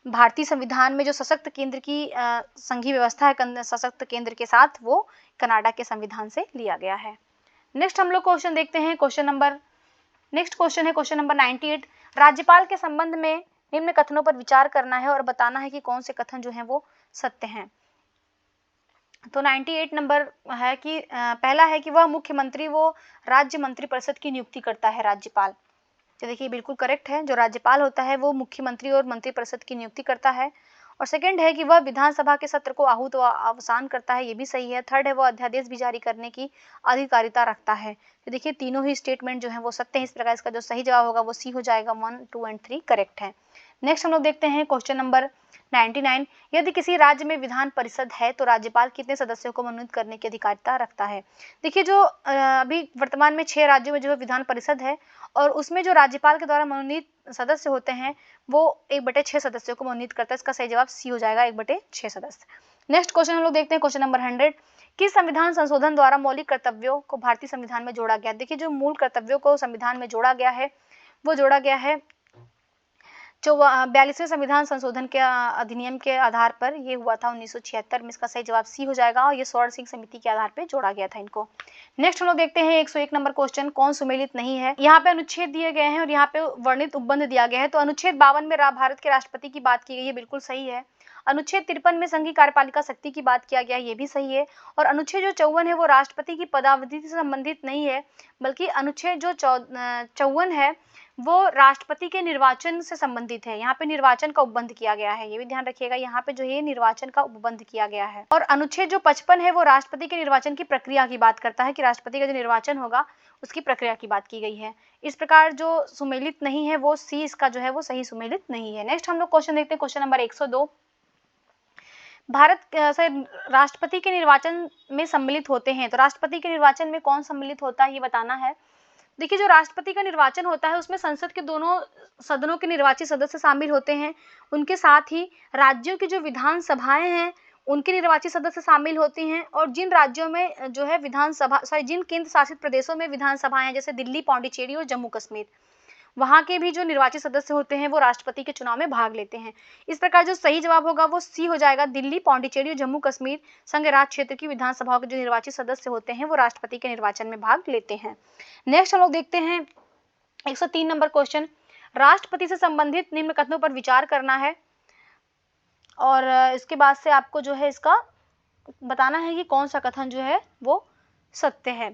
Speaker 1: भारतीय संविधान में जो सशक्त केंद्र की संघीय व्यवस्था है सशक्त केंद्र के साथ, वो कनाडा के संविधान से लिया गया है। नेक्स्ट हम लोग क्वेश्चन देखते हैं, नेक्स्ट क्वेश्चन है क्वेश्चन नंबर 98। राज्यपाल के संबंध में निम्न कथनों पर विचार करना है और बताना है कि कौन से कथन जो हैं वो सत्य हैं। तो 98 नंबर है कि पहला है कि वह मुख्यमंत्री वो राज्य मंत्रिपरिषद की नियुक्ति करता है राज्यपाल। तो देखिए बिल्कुल करेक्ट है, जो राज्यपाल होता है वो मुख्यमंत्री और मंत्रिपरिषद की नियुक्ति करता है। और सेकंड है कि वह विधानसभा के सत्र को आहूत व अवसान करता है, ये भी सही है। थर्ड है वह अध्यादेश भी जारी करने की अधिकारिता रखता है। तो देखिए तीनों ही स्टेटमेंट जो है वो सत्य है। इस प्रकार इसका जो सही जवाब होगा वो सी हो जाएगा, 1, 2 एंड 3 करेक्ट है। नेक्स्ट हम लोग देखते हैं क्वेश्चन नंबर 99। यदि किसी राज्य में विधान परिषद है तो राज्यपाल कितने सदस्यों को मनोनीत करने की अधिकारिता रखता है। देखिए जो अभी वर्तमान में 6 राज्यों में जो है विधान परिषद है, और उसमें जो राज्यपाल के द्वारा मनोनीत सदस्य होते हैं वो 1/6 सदस्यों को मनोनीत करता है। इसका सही जवाब सी हो जाएगा, 1/6 सदस्य। नेक्स्ट क्वेश्चन हम लोग देखते हैं क्वेश्चन नंबर 100। किस संविधान संशोधन द्वारा मौलिक कर्तव्यों को भारतीय संविधान में जोड़ा गया। देखिए जो मूल कर्तव्यों को संविधान में जोड़ा गया है वो जोड़ा गया है जो 42वें संविधान संशोधन के अधिनियम के आधार पर ये हुआ था 1976 में। इसका सही जवाब सी हो जाएगा, और ये स्वर्ण सिंह समिति के आधार पर जोड़ा गया था इनको। नेक्स्ट हम लोग देखते हैं 101 नंबर क्वेश्चन, कौन सुमेलित नहीं है। यहाँ पे अनुच्छेद दिए गए हैं और यहाँ पे वर्णित उपबंध दिया गया है। तो अनुच्छेद 52 में भारत के राष्ट्रपति की बात की गई है, बिल्कुल सही है। अनुच्छेद 53 में संघीय कार्यपालिका शक्ति की बात किया गया है, ये भी सही है। और अनुच्छेद जो 54 है वो राष्ट्रपति की पदावधि से संबंधित नहीं है, बल्कि अनुच्छेद जो 54 है वो राष्ट्रपति के निर्वाचन से संबंधित है। यहाँ पे निर्वाचन का उपबंध किया गया है, ये भी ध्यान रखिएगा। यहाँ पे जो है निर्वाचन का उपबंध किया गया है। और अनुच्छेद जो 55 है वो राष्ट्रपति के निर्वाचन की प्रक्रिया की बात करता है, कि राष्ट्रपति का जो निर्वाचन होगा उसकी प्रक्रिया की बात की गई है। इस प्रकार जो सुमेलित नहीं है वो सी इसका जो है वो सही सुमेलित नहीं है। नेक्स्ट हम लोग क्वेश्चन देखते हैं, क्वेश्चन नंबर 102। भारत से राष्ट्रपति के निर्वाचन में सम्मिलित होते हैं, तो राष्ट्रपति के निर्वाचन में कौन सम्मिलित होता है ये बताना है। देखिए जो राष्ट्रपति का निर्वाचन होता है उसमें संसद के दोनों सदनों के निर्वाचित सदस्य शामिल होते हैं। उनके साथ ही राज्यों की जो विधानसभाएं हैं उनके निर्वाचित सदस्य शामिल होती हैं। और जिन राज्यों में जो है जिन केंद्र शासित प्रदेशों में विधानसभाएं हैं, जैसे दिल्ली, पौंडीचेरी और जम्मू कश्मीर, वहां के भी जो निर्वाचित सदस्य होते हैं वो राष्ट्रपति के चुनाव में भाग लेते हैं। इस प्रकार जो सही जवाब होगा वो सी हो जाएगा। दिल्ली, पौंडीचेरी और जम्मू कश्मीर संघ राज्य क्षेत्र की विधानसभाओं के जो निर्वाचित सदस्य होते हैं वो राष्ट्रपति के निर्वाचन में भाग लेते हैं। नेक्स्ट हम लोग देखते हैं 103 नंबर क्वेश्चन, राष्ट्रपति से संबंधित निम्न कथनों पर विचार करना है। और इसके बाद से आपको जो है इसका बताना है कि कौन सा कथन जो है वो सत्य है।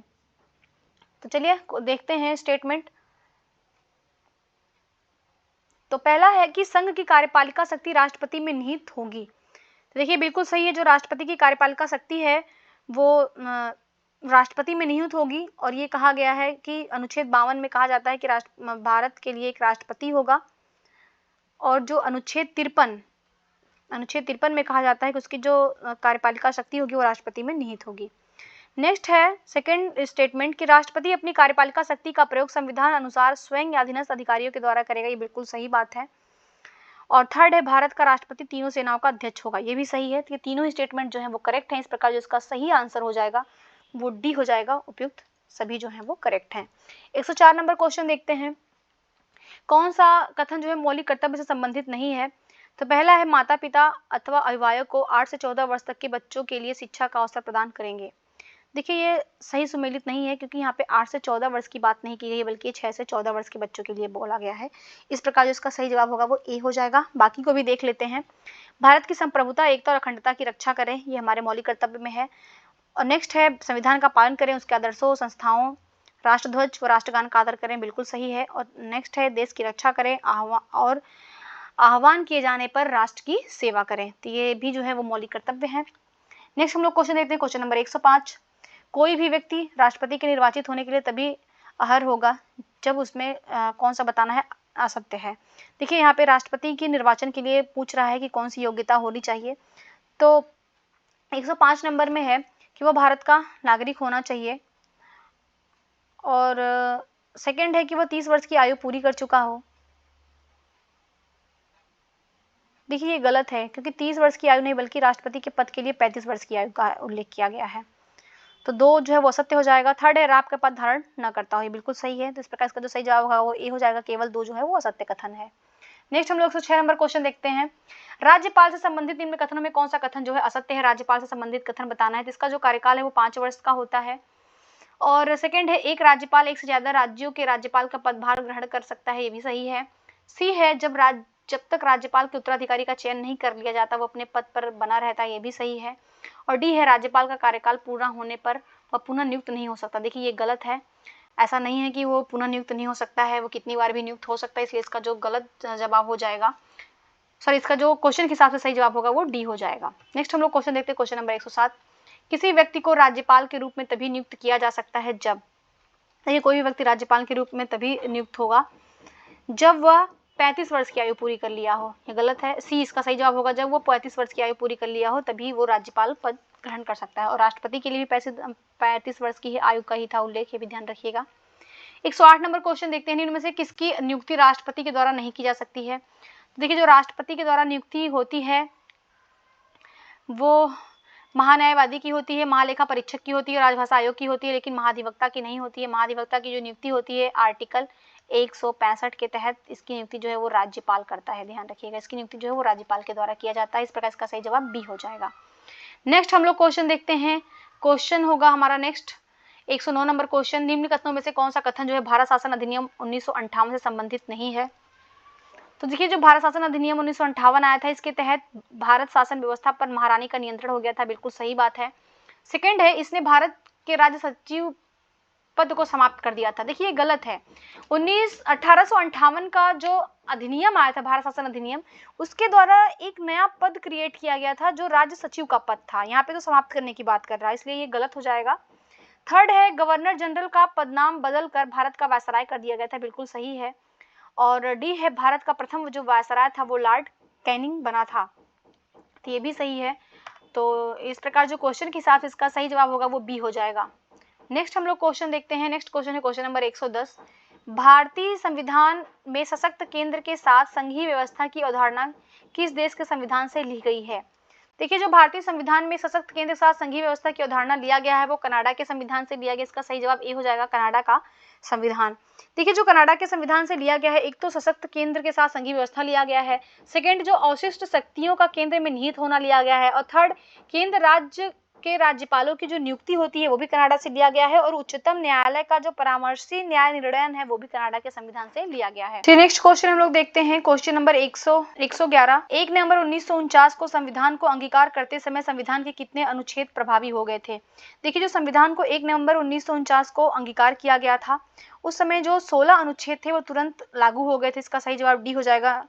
Speaker 1: तो चलिए देखते हैं स्टेटमेंट। तो पहला है कि संघ की कार्यपालिका शक्ति राष्ट्रपति में निहित होगी। तो देखिए बिल्कुल सही है, जो राष्ट्रपति की कार्यपालिका शक्ति है वो राष्ट्रपति में निहित होगी। और ये कहा गया है कि अनुच्छेद 52 में कहा जाता है कि भारत के लिए एक राष्ट्रपति होगा। और जो अनुच्छेद 53 में कहा जाता है कि उसकी जो कार्यपालिका शक्ति होगी वो राष्ट्रपति में निहित होगी। नेक्स्ट है सेकंड स्टेटमेंट कि राष्ट्रपति अपनी कार्यपालिका शक्ति का प्रयोग संविधान अनुसार स्वयं या अधीनस्थ अधिकारियों के द्वारा करेगा। ये बिल्कुल सही बात है। और थर्ड है भारत का राष्ट्रपति तीनों सेनाओं का अध्यक्ष होगा। ये भी सही है। तो ये तीनों स्टेटमेंट जो है वो करेक्ट हैं। इस प्रकार जो इसका सही आंसर हो जाएगा वो डी हो जाएगा। उपयुक्त सभी जो है वो करेक्ट हैं। 104 नंबर क्वेश्चन देखते हैं। कौन सा कथन जो है मौलिक कर्तव्य से संबंधित नहीं है? तो पहला है माता पिता अथवा अभिभावक को 8 से 14 वर्ष तक के बच्चों के लिए शिक्षा का अवसर प्रदान करेंगे। देखिए ये सही सुमेलित नहीं है, क्योंकि यहाँ पे 8 से 14 वर्ष की बात नहीं की गई है, बल्कि 6 से 14 वर्ष के बच्चों के लिए बोला गया है। इस प्रकार जो इसका सही जवाब होगा वो ए हो जाएगा। बाकी को भी देख लेते हैं। भारत की संप्रभुता, एकता और अखंडता की रक्षा करें, ये हमारे मौलिक कर्तव्य में है। और नेक्स्ट है संविधान का पालन करें, उसके आदर्शों संस्थाओं, राष्ट्रध्वज व राष्ट्रगान का आदर करें, बिल्कुल सही है। और नेक्स्ट है देश की रक्षा करें और आह्वान किए जाने पर राष्ट्र की सेवा करें। तो ये भी जो है वो मौलिक कर्तव्य है। नेक्स्ट हम लोग क्वेश्चन देखते हैं, क्वेश्चन नंबर 105। कोई भी व्यक्ति राष्ट्रपति के निर्वाचित होने के लिए तभी अर्ह होगा जब उसमें कौन सा बताना है असत्य है। देखिए यहाँ पे राष्ट्रपति के निर्वाचन के लिए पूछ रहा है कि कौन सी योग्यता होनी चाहिए। तो 105 नंबर में है कि वो भारत का नागरिक होना चाहिए। और सेकंड है कि वो 30 वर्ष की आयु पूरी कर चुका हो। देखिए ये गलत है, क्योंकि 30 वर्ष की आयु नहीं बल्कि राष्ट्रपति के पद के लिए 35 वर्ष की आयु का उल्लेख किया गया है। तो 2 जो है वो असत्य हो जाएगा। थर्ड है राप का पद धारण न करता हो, ये बिल्कुल सही है। तो इस प्रकार इसका जो सही जवाब होगा वो ए हो जाएगा। केवल 2 जो है वो असत्य कथन है। नेक्स्ट हम लोग 106 नंबर क्वेश्चन देखते हैं। राज्यपाल से संबंधित निम्न कथनों में कौन सा कथन जो है असत्य है? राज्यपाल से संबंधित कथन बताना है। तो इसका जो कार्यकाल है वो 5 वर्ष का होता है। और सेकंड है एक राज्यपाल एक से ज्यादा राज्यों के राज्यपाल का पदभार ग्रहण कर सकता है, ये भी सही है। सी है जब तक राज्यपाल के उत्तराधिकारी का चयन नहीं कर लिया जाता वो अपने पद पर बना रहता है, ये भी सही है। और डी है राज्यपाल का कार्यकाल पूरा होने पर वह पुनः नियुक्त नहीं हो सकता। देखिए ये गलत है। ऐसा नहीं है कि वो पुनः नियुक्त नहीं हो सकता है, वो कितनी बार भी नियुक्त हो सकता है। इसलिए इसका जो गलत जवाब हो जाएगा, सॉरी इसका जो क्वेश्चन के हिसाब से सही जवाब होगा वो डी हो जाएगा। नेक्स्ट हम लोग क्वेश्चन देखते हैं, क्वेश्चन नंबर 107। किसी व्यक्ति को राज्यपाल के रूप में तभी नियुक्त किया जा सकता है जब, देखिए कोई भी व्यक्ति राज्यपाल के रूप में तभी नियुक्त होगा जब वह 35 वर्ष की आयु पूरी कर लिया हो। ये गलत है। सी इसका सही जवाब होगा जब वो 35 वर्ष की आयु पूरी कर लिया हो तभी वो राज्यपाल पद ग्रहण कर सकता है। और राष्ट्रपति के लिए भी 35 वर्ष की आयु का ही था उल्लेख, ये भी ध्यान रखिएगा। 108 नंबर क्वेश्चन देखते हैं। इनमें से किसकी नियुक्ति राष्ट्रपति के द्वारा नहीं की जा सकती है? तो देखिए जो राष्ट्रपति के द्वारा नियुक्ति होती है वो महान्यायवादी की होती है, महालेखा परीक्षक की होती है, राजभाषा आयोग की होती है, लेकिन महाधिवक्ता की नहीं होती है। महाधिवक्ता की जो नियुक्ति होती है आर्टिकल 165 के तहत इसकी नियुक्ति जो है वो राज्यपाल करता है। ध्यान रखिएगा, इसकी नियुक्ति जो है वो राज्यपाल के द्वारा किया जाता है। इस प्रकार इसका सही जवाब बी हो जाएगा। नेक्स्ट हम लोग क्वेश्चन देखते हैं। क्वेश्चन होगा हमारा नेक्स्ट 109 नंबर क्वेश्चन। निम्न कथनों में से कौन सा कथन जो है भारत शासन अधिनियम 1958 से संबंधित नहीं है? तो देखिए जो भारत शासन अधिनियम 1958 आया था इसके तहत भारत शासन व्यवस्था पर महारानी का नियंत्रण हो गया था, बिल्कुल सही बात है। सेकंड है इसने भारत के राज्य सचिव पद को समाप्त कर दिया था। देखिए गलत है। 1858 का जो अधिनियम आया था भारत शासन अधिनियम, उसके द्वारा एक नया पद क्रिएट किया गया था जो राज्य सचिव का पद था। यहाँ पे तो समाप्त करने की बात कर रहा है, इसलिए ये गलत हो जाएगा। थर्ड है गवर्नर जनरल का पदनाम बदल कर भारत का वायसराय कर दिया गया था, बिल्कुल सही है। और डी है भारत का प्रथम जो वायसराय था वो लॉर्ड कैनिंग बना था, तो ये भी सही है। तो इस प्रकार जो क्वेश्चन के हिसाब से इसका सही जवाब होगा वो बी हो जाएगा। नेक्स्ट हम लोग क्वेश्चन देखते हैं। नेक्स्ट क्वेश्चन है क्वेश्चन नंबर 110। भारतीय संविधान में सशक्त केंद्र के साथ संघीय व्यवस्था की अवधारणा किस देश के संविधान से ली गई है? देखिए जो भारतीय संविधान में सशक्त केंद्र के साथ संघीय व्यवस्था की अवधारणा लिया गया है वो कनाडा के संविधान से लिया गया। इसका सही जवाब ए हो जाएगा, कनाडा का संविधान। देखिए जो कनाडा के संविधान से लिया गया है, एक तो सशक्त केंद्र के साथ संघीय व्यवस्था लिया गया है, सेकंड जो अवशिष्ट शक्तियों का केंद्र में निहित होना लिया गया है, और थर्ड केंद्र राज्य के राज्यपालों की जो नियुक्ति होती है वो भी कनाडा से लिया गया है, और उच्चतम न्यायालय का जो परामर्शी न्याय निर्णय है वो भी कनाडा के संविधान से लिया गया है। फिर नेक्स्ट क्वेश्चन हम लोग देखते हैं, क्वेश्चन नंबर 111। 1 नवंबर 1949 को संविधान को अंगीकार करते समय संविधान के कितने अनुच्छेद प्रभावी हो गए थे? देखिए, जो संविधान को 1 नवंबर 1949 को अंगीकार किया गया था, उस समय जो 16 अनुच्छेद थे वो तुरंत लागू हो गए थे। इसका सही जवाब डी हो जाएगा,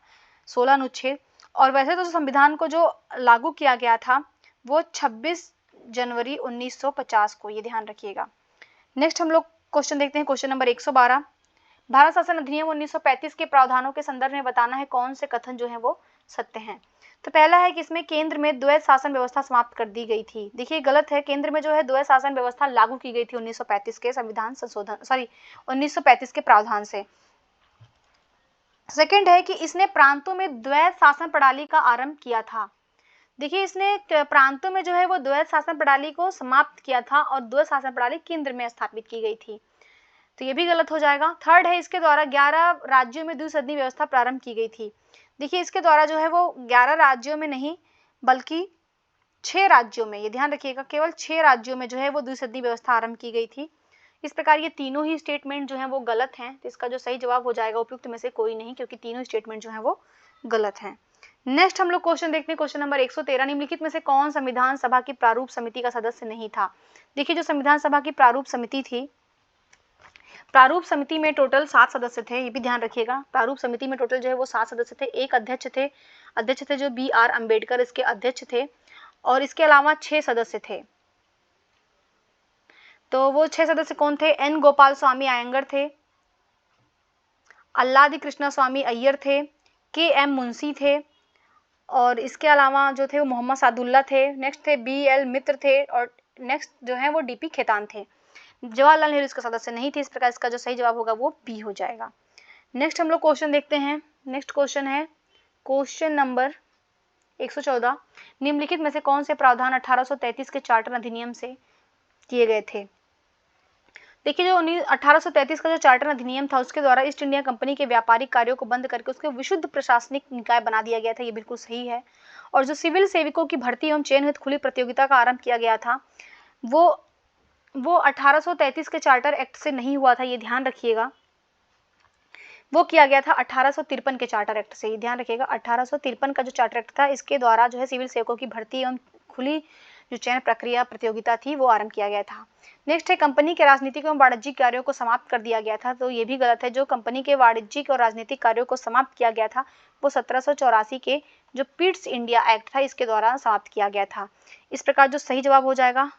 Speaker 1: 16 अनुच्छेद। और वैसे तो संविधान को जो लागू किया गया था वो 26 जनवरी 1950 को, ये ध्यान रखिएगा। नेक्स्ट हम लोग क्वेश्चन देखते हैं, क्वेश्चन नंबर 112। भारत शासन अधिनियम 1935 के प्रावधानों के संदर्भ में बताना है कौन से कथन जो है वो सत्य हैं। तो पहला है कि इसमें केंद्र में द्वैध शासन व्यवस्था समाप्त कर दी गई थी। देखिए, गलत है, केंद्र में जो है द्वैध शासन व्यवस्था लागू की गई थी 1935 के संविधान संशोधन 1935 के प्रावधान से। सेकंड है कि इसने प्रांतों में द्वैध शासन प्रणाली का आरंभ किया था। देखिए, इसने प्रांतों में जो है वो द्वैध शासन प्रणाली को समाप्त किया था और द्वैध शासन प्रणाली केंद्र में स्थापित की गई थी, तो ये भी गलत हो जाएगा। थर्ड है, इसके द्वारा 11 राज्यों में द्विसदनी व्यवस्था प्रारंभ की गई थी। देखिए, इसके द्वारा जो है वो 11 राज्यों में नहीं बल्कि 6 राज्यों में, ये ध्यान रखिएगा, केवल 6 राज्यों में जो है वो द्विसदनी व्यवस्था आरंभ की गई थी। इस प्रकार ये तीनों ही स्टेटमेंट जो है वो गलत हैं, तो इसका जो सही जवाब हो जाएगा उपयुक्त में से कोई नहीं, क्योंकि तीनों स्टेटमेंट जो है वो गलत हैं। नेक्स्ट हम लोग क्वेश्चन देखते हैं, क्वेश्चन नंबर 113। निम्नलिखित में से कौन संविधान सभा की प्रारूप समिति का सदस्य नहीं था? देखिए, जो संविधान सभा की प्रारूप समिति थी, प्रारूप समिति में टोटल 7 सदस्य थे, ये भी ध्यान रखिएगा। प्रारूप समिति में टोटल जो है वो 7 सदस्य थे। एक अध्यक्ष थे जो BR अम्बेडकर इसके अध्यक्ष थे, और इसके अलावा 6 सदस्य थे। तो वो 6 सदस्य कौन थे? N गोपाल स्वामी अयंगर थे, अल्लादी कृष्णा स्वामी अय्यर थे, KM मुंशी थे, और इसके अलावा जो थे वो मोहम्मद सादुल्ला थे। नेक्स्ट थे BL मित्र थे, और नेक्स्ट जो है वो DP खेतान थे। जवाहरलाल नेहरू इसका सदस्य नहीं थे। इस प्रकार इसका जो सही जवाब होगा वो बी हो जाएगा। नेक्स्ट हम लोग क्वेश्चन देखते हैं। नेक्स्ट क्वेश्चन है क्वेश्चन नंबर 114। निम्नलिखित में से कौन से प्रावधान 1833 के चार्टर अधिनियम से किए गए थे? देखिए, जो 1833 का जो चार्टर अधिनियम था उसके द्वारा ईस्ट इंडिया कंपनी के व्यापारिक कार्यों को बंद करके उसके विशुद्ध प्रशासनिक निकाय बना दिया गया था, ये बिल्कुल सही है। और जो सिविल सेवकों की भर्ती एवं चयन हेतु खुली प्रतियोगिता का आरंभ किया गया था वो 1833 के चार्टर एक्ट से नहीं हुआ था, ये ध्यान रखिएगा। वो किया गया था 1853 के चार्टर एक्ट से, ये ध्यान रखिएगा। 1853 का जो चार्टर एक्ट था, इसके द्वारा जो है सिविल सेवकों की भर्ती एवं खुली जो चयन प्रक्रिया प्रतियोगिता थी वो आरंभ किया गया था। नेक्स्ट है, कंपनी के राजनीतिक एवं वाणिज्यिक कार्यों को समाप्त कर दिया गया था, तो ये भी गलत है। जो कंपनी के वाणिज्यिक और राजनीतिक कार्यों को समाप्त किया गया था वो 1784 के जो पिट्स इंडिया एक्ट था इसके द्वारा समाप्त किया गया था। इस प्रकार जो सही जवाब हो जाएगा,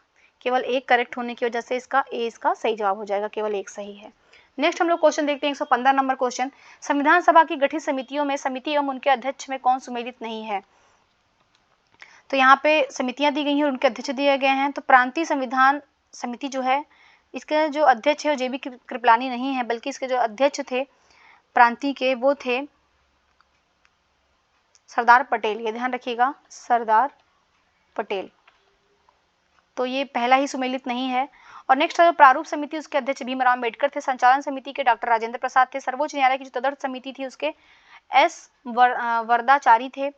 Speaker 1: केवल एक करेक्ट होने की वजह से इसका सही जवाब हो जाएगा, केवल एक सही है। नेक्स्ट हम लोग क्वेश्चन देखते हैं 115 नंबर क्वेश्चन। संविधान सभा की गठित समितियों में समिति एवं उनके अध्यक्ष में कौन सुमेलित नहीं है? तो यहाँ पे समितियां दी गई हैं और उनके अध्यक्ष दिए गए हैं। तो प्रांतीय संविधान समिति जो है इसके जो अध्यक्ष है वो JB कृपलानी नहीं है, बल्कि इसके जो अध्यक्ष थे प्रांतीय के वो थे सरदार पटेल, ये ध्यान रखिएगा, सरदार पटेल। तो ये पहला ही सुमेलित नहीं है। और नेक्स्ट जो प्रारूप समिति उसके अध्यक्ष भीमराव अम्बेडकर थे, संचालन समिति के डॉक्टर राजेंद्र प्रसाद थे, सर्वोच्च न्यायालय की जो तदर्थ समिति थी उसके S वरदाचारी थे।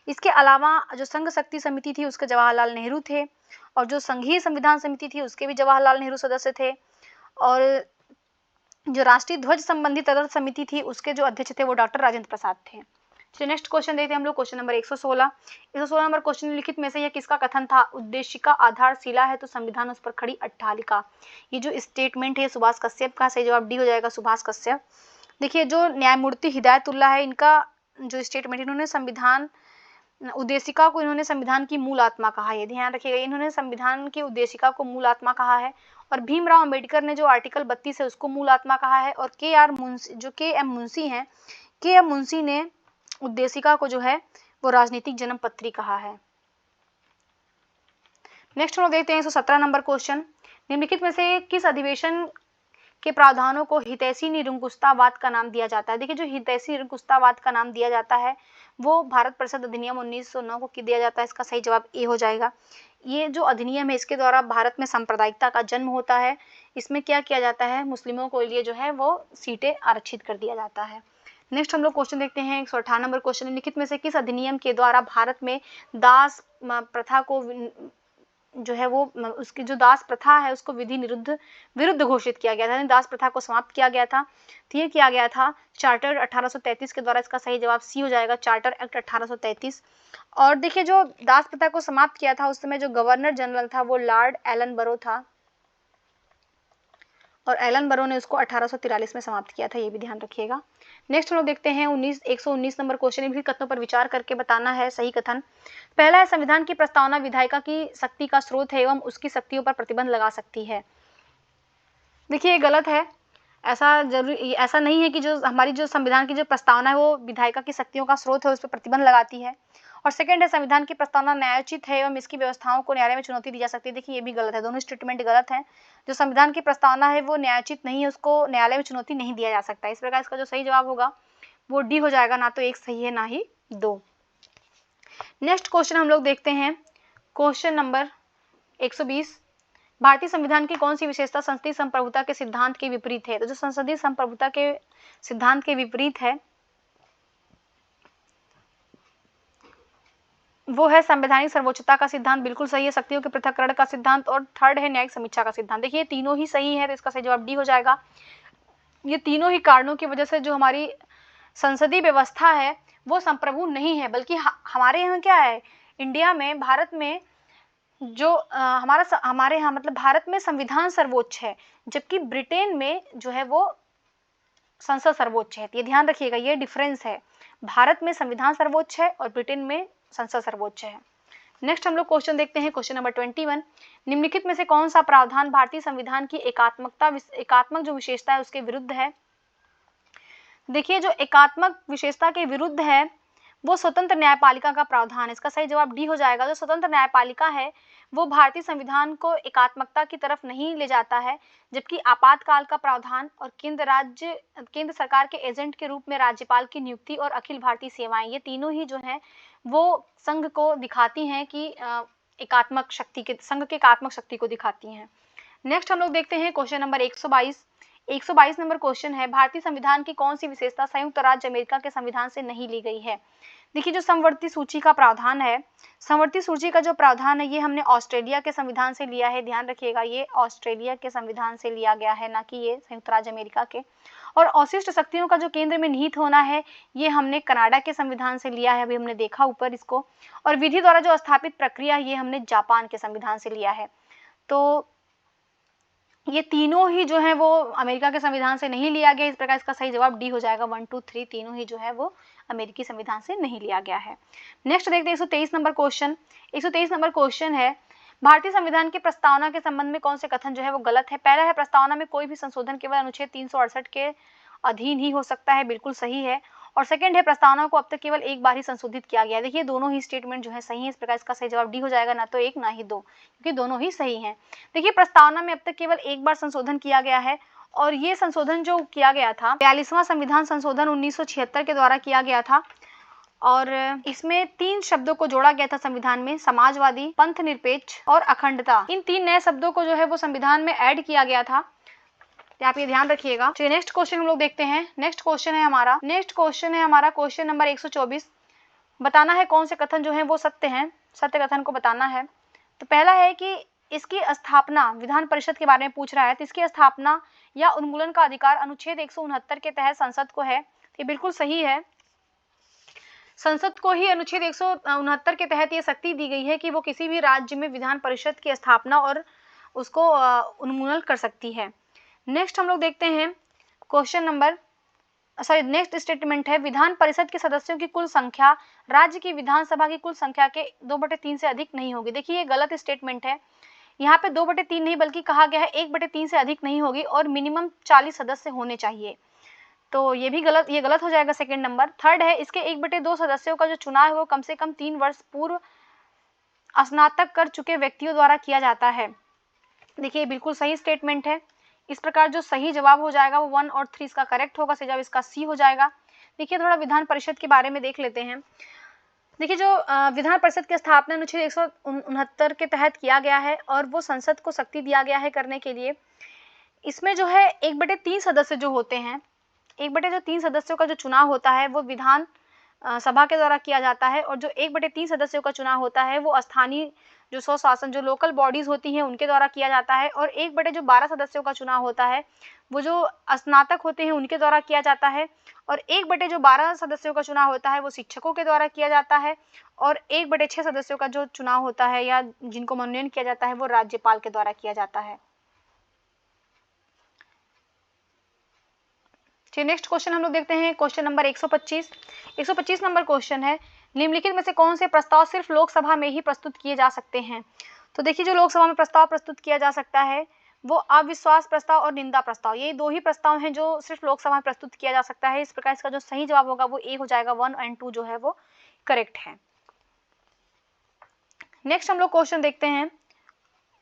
Speaker 1: इसके अलावा जो संघ शक्ति समिति थी उसके जवाहरलाल नेहरू थे, और जो संघीय संविधान समिति थी उसके भी जवाहरलाल नेहरू सदस्य थे, और जो राष्ट्रीय ध्वज संबंधी तदर्थ समिति थी उसके जो अध्यक्ष थे वो डॉक्टर राजेंद्र प्रसाद थे। चलिए नेक्स्ट क्वेश्चन देखते हैं हम लोग, क्वेश्चन नंबर 116। 116 नंबर क्वेश्चन, लिखित में से यह किसका कथन था? उद्देशिका आधारशिला है तो संविधान उस पर खड़ी अट्टालिका। ये जो स्टेटमेंट है सुभाष कश्यप का, सही जवाब डी हो जाएगा, सुभाष कश्यप। देखिए, जो न्यायमूर्ति हिदायतुल्लाह है, इनका जो स्टेटमेंट, इन्होंने संविधान उद्देशिका को इन्होंने संविधान की मूल आत्मा कहा है, ये ध्यान रखिएगा, इन्होंने संविधान की उद्देशिका को मूल आत्मा कहा है। और भीमराव अंबेडकर ने जो आर्टिकल 32 है उसको मूल आत्मा कहा है। और KM मुंशी हैं, KM मुंशी ने उद्देशिका को जो है वो राजनीतिक जन्म पत्री कहा है। नेक्स्ट हम लोग देखते हैं 117 नंबर क्वेश्चन। निम्नलिखित में से किस अधिवेशन के प्रावधानों को हितैषी निरंकुशतावाद का नाम दिया जाता है? देखिए, जो हितैषी निरंकुशतावाद का नाम दिया जाता है वो भारत परिषद अधिनियम 1909 को दिया जाता है। इसका सही जवाब ए हो जाएगा। ये जो अधिनियम है इसके द्वारा भारत में सांप्रदायिकता का जन्म होता है। इसमें क्या किया जाता है, मुस्लिमों के लिए जो है वो सीटें आरक्षित कर दिया जाता है। नेक्स्ट हम लोग क्वेश्चन देखते हैं 118 नंबर क्वेश्चन। निम्नलिखित में से किस अधिनियम के द्वारा भारत में दास प्रथा को जो है वो उसकी जो दास प्रथा है उसको विरुद्ध घोषित किया गया था, यानी दास प्रथा को समाप्त किया गया था। तो ये किया गया था चार्टर 1833 के द्वारा। इसका सही जवाब सी हो जाएगा, चार्टर एक्ट 1833। और देखिए जो दास प्रथा को समाप्त किया था उस समय जो गवर्नर जनरल था वो लॉर्ड एलन बरो था, और एलन बरो ने उसको 1843 में समाप्त किया था, ये भी ध्यान रखिएगा। नेक्स्ट हम लोग देखते हैं 119 नंबर क्वेश्चन। भी कथनों पर विचार करके बताना है सही कथन। पहला है संविधान की प्रस्तावना विधायिका की शक्ति का स्रोत है एवं उसकी शक्तियों पर प्रतिबंध लगा सकती है। देखिए ये गलत है, ऐसा नहीं है कि जो हमारी जो संविधान की जो प्रस्तावना है वो विधायिका की शक्तियों का स्रोत है, उस पर प्रतिबंध लगाती है। और सेकंड है संविधान की प्रस्तावना न्यायोचित है एवं इसकी व्यवस्थाओं को न्यायालय में चुनौती दी जा सकती है। देखिए ये भी गलत है, दोनों स्टेटमेंट गलत है। जो संविधान की प्रस्तावना है वो न्यायोचित नहीं है, उसको न्यायालय में चुनौती नहीं दिया जा सकता। इस प्रकार इसका जो सही जवाब होगा वो डी हो जाएगा, ना तो एक सही है ना ही दो। नेक्स्ट क्वेश्चन हम लोग देखते हैं, क्वेश्चन नंबर 120। भारतीय संविधान की कौन सी विशेषता संसदीय संप्रभुता के सिद्धांत के विपरीत है? तो जो संसदीय संप्रभुता के सिद्धांत के विपरीत है वो है संवैधानिक सर्वोच्चता का सिद्धांत, बिल्कुल सही है। शक्तियों के पृथक्करण का सिद्धांत, और थर्ड है न्यायिक समीक्षा का सिद्धांत। देखिए ये तीनों ही सही है, तो इसका सही जवाब डी हो जाएगा। ये तीनों ही कारणों की वजह से जो हमारी संसदीय व्यवस्था है वो संप्रभु नहीं है, बल्कि हमारे यहाँ क्या है, इंडिया में, भारत में जो हमारे यहाँ मतलब भारत में संविधान सर्वोच्च है, जबकि ब्रिटेन में जो है वो संसद सर्वोच्च है। ये ध्यान रखिएगा, ये डिफरेंस है। भारत में संविधान सर्वोच्च है और ब्रिटेन में संसद सर्वोच्च है। नेक्स्ट हम लोग क्वेश्चन देखते हैं, क्वेश्चन नंबर 21। निम्नलिखित में से कौन सा प्रावधान भारतीय संविधान की एकात्मक जो विशेषता है उसके विरुद्ध है? देखिए जो एकात्मक विशेषता के विरुद्ध है वो स्वतंत्र न्यायपालिका का प्रावधान है। इसका सही जवाब डी हो जाएगा। जो स्वतंत्र न्यायपालिका है वो भारतीय संविधान को एकात्मकता की तरफ नहीं ले जाता है, जबकि आपातकाल का प्रावधान और केंद्र सरकार के एजेंट के रूप में राज्यपाल की नियुक्ति और अखिल भारतीय सेवाएं, ये तीनों ही जो है वो संघ को दिखाती हैं कि संघ के एकात्मक शक्ति को दिखाती हैं। नेक्स्ट हम लोग देखते हैं क्वेश्चन नंबर 122 नंबर क्वेश्चन है, भारतीय संविधान की कौन सी विशेषता संयुक्त राज्य अमेरिका के संविधान से नहीं ली गई है? देखिए जो समवर्ती सूची का प्रावधान है, समवर्ती सूची का जो प्रावधान है ये हमने ऑस्ट्रेलिया के संविधान से लिया है। ध्यान रखिएगा, ये ऑस्ट्रेलिया के संविधान से लिया गया है, ना कि ये संयुक्त राज्य अमेरिका के। और अवशिष्ट शक्तियों का जो केंद्र में निहित होना है ये हमने कनाडा के संविधान से लिया है, अभी हमने देखा ऊपर इसको। और विधि द्वारा जो स्थापित प्रक्रिया ये हमने जापान के संविधान से लिया है। तो ये तीनों ही जो है वो अमेरिका के संविधान से नहीं लिया गया, इस प्रकार इसका सही जवाब डी हो जाएगा। 1, 2, 3 तीनों ही जो है वो अमेरिकी संविधान से नहीं लिया गया है। नेक्स्ट देखते हैं 123 नंबर क्वेश्चन। 123 नंबर क्वेश्चन है, भारतीय संविधान की प्रस्तावना के संबंध में कौन से कथन जो है वो गलत है? पहला है प्रस्तावना में कोई भी संशोधन केवल अनुच्छेद 368 के अधीन ही हो सकता है, बिल्कुल सही है। और सेकंड है प्रस्तावना को अब तक केवल एक बार ही संशोधित किया गया है। देखिए दोनों ही स्टेटमेंट जो है सही है, इस प्रकार इसका सही जवाब डी हो जाएगा, ना तो एक ना ही दो, क्योंकि दोनों ही सही हैं। देखिए प्रस्तावना में अब तक केवल एक बार संशोधन किया गया है, और ये संशोधन जो किया गया था 42वां संविधान संशोधन 1976 के द्वारा किया गया था। और इसमें 3 शब्दों को जोड़ा गया था संविधान में, समाजवादी, पंथ निरपेक्ष और अखंडता। इन 3 नए शब्दों को जो है वो संविधान में ऐड किया गया था, आप ये ध्यान रखिएगा। चलिए नेक्स्ट क्वेश्चन हम लोग देखते हैं। नेक्स्ट क्वेश्चन है हमारा क्वेश्चन नंबर 124। बताना है कौन से कथन जो है वो सत्य हैं, सत्य कथन को बताना है। तो पहला है कि इसकी स्थापना, विधान परिषद के बारे में पूछ रहा है, तो इसकी स्थापना या उन्मूलन का अधिकार अनुच्छेद 169 के तहत संसद को है। ये बिल्कुल सही है, संसद को ही अनुच्छेद 169 के तहत ये शक्ति दी गई है कि वो किसी भी राज्य में विधान परिषद की स्थापना और उसको उन्मूलन कर सकती है। नेक्स्ट हम लोग देखते हैं नेक्स्ट स्टेटमेंट है, विधान परिषद के सदस्यों की कुल संख्या राज्य की विधानसभा की कुल संख्या के 2/3 से अधिक नहीं होगी। देखिए ये गलत स्टेटमेंट है, यहाँ पे 2/3 नहीं बल्कि कहा गया है 1/3 से अधिक नहीं होगी और मिनिमम 40 सदस्य होने चाहिए। तो ये गलत हो जाएगा सेकंड नंबर। थर्ड है, इसके 1/2 सदस्यों का जो चुनाव है वो कम से कम 3 वर्ष पूर्व स्नातक कर चुके व्यक्तियों द्वारा किया जाता है। देखिए बिल्कुल सही स्टेटमेंट है। इस प्रकार जो सही जवाब हो जाएगा वो 1 और 3 इसका करेक्ट होगा, सही जवाब इसका सी हो जाएगा। देखिए थोड़ा विधान परिषद के बारे में देख लेते हैं। देखिए जो विधान परिषद की स्थापना अनुच्छेद 169 के तहत किया गया है और वो संसद को शक्ति दिया गया है करने के लिए। इसमें जो है 1/3 सदस्य जो होते हैं, 1/3 सदस्यों का जो चुनाव होता है वो विधान सभा के द्वारा किया जाता है। और जो 1/3 सदस्यों का चुनाव होता है वो स्थानीय जो स्वशासन जो लोकल बॉडीज होती हैं उनके द्वारा किया जाता है। और 1/12 सदस्यों का चुनाव होता है वो जो स्नातक होते हैं उनके द्वारा किया जाता है। और 1/12 सदस्यों का चुनाव होता है वो शिक्षकों के द्वारा किया जाता है। और 1/6 सदस्यों का जो चुनाव होता है या जिनको मनोनयन किया जाता है वो राज्यपाल के द्वारा किया जाता है। चलिए नेक्स्ट क्वेश्चन हम लोग देखते हैं, क्वेश्चन नंबर 125। 125 नंबर क्वेश्चन है, निम्नलिखित में से कौन से प्रस्ताव सिर्फ लोकसभा में ही प्रस्तुत किए जा सकते हैं। तो देखिए जो लोकसभा में प्रस्ताव प्रस्तुत किया जा सकता है वो अविश्वास प्रस्ताव और निंदा प्रस्ताव, ये दो ही प्रस्ताव हैं जो सिर्फ लोकसभा में प्रस्तुत किया जा सकता है। इस प्रकार इसका जो सही जवाब होगा वो ए हो जाएगा, 1 और 2 जो है वो करेक्ट है। नेक्स्ट हम लोग क्वेश्चन देखते हैं,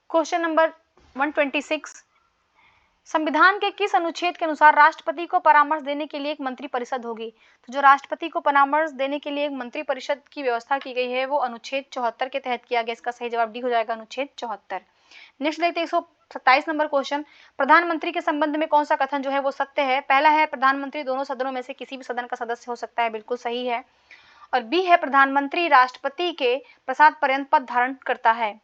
Speaker 1: क्वेश्चन नंबर 126। संविधान के किस अनुच्छेद के अनुसार राष्ट्रपति को परामर्श देने के लिए एक मंत्री परिषद होगी। तो जो राष्ट्रपति को परामर्श देने के लिए एक मंत्री परिषद की व्यवस्था की गई है वो अनुच्छेद 74 के तहत किया गया। इसका सही जवाब डी हो जाएगा, अनुच्छेद 74। नेक्स्ट देखते हैं 127 नंबर क्वेश्चन, प्रधानमंत्री के संबंध में कौन सा कथन जो है वो सत्य है। पहला है प्रधानमंत्री दोनों सदनों में से किसी भी सदन का सदस्य हो सकता है, बिल्कुल सही है। और बी है प्रधानमंत्री राष्ट्रपति के प्रसाद पर्यंत पद धारण करता है।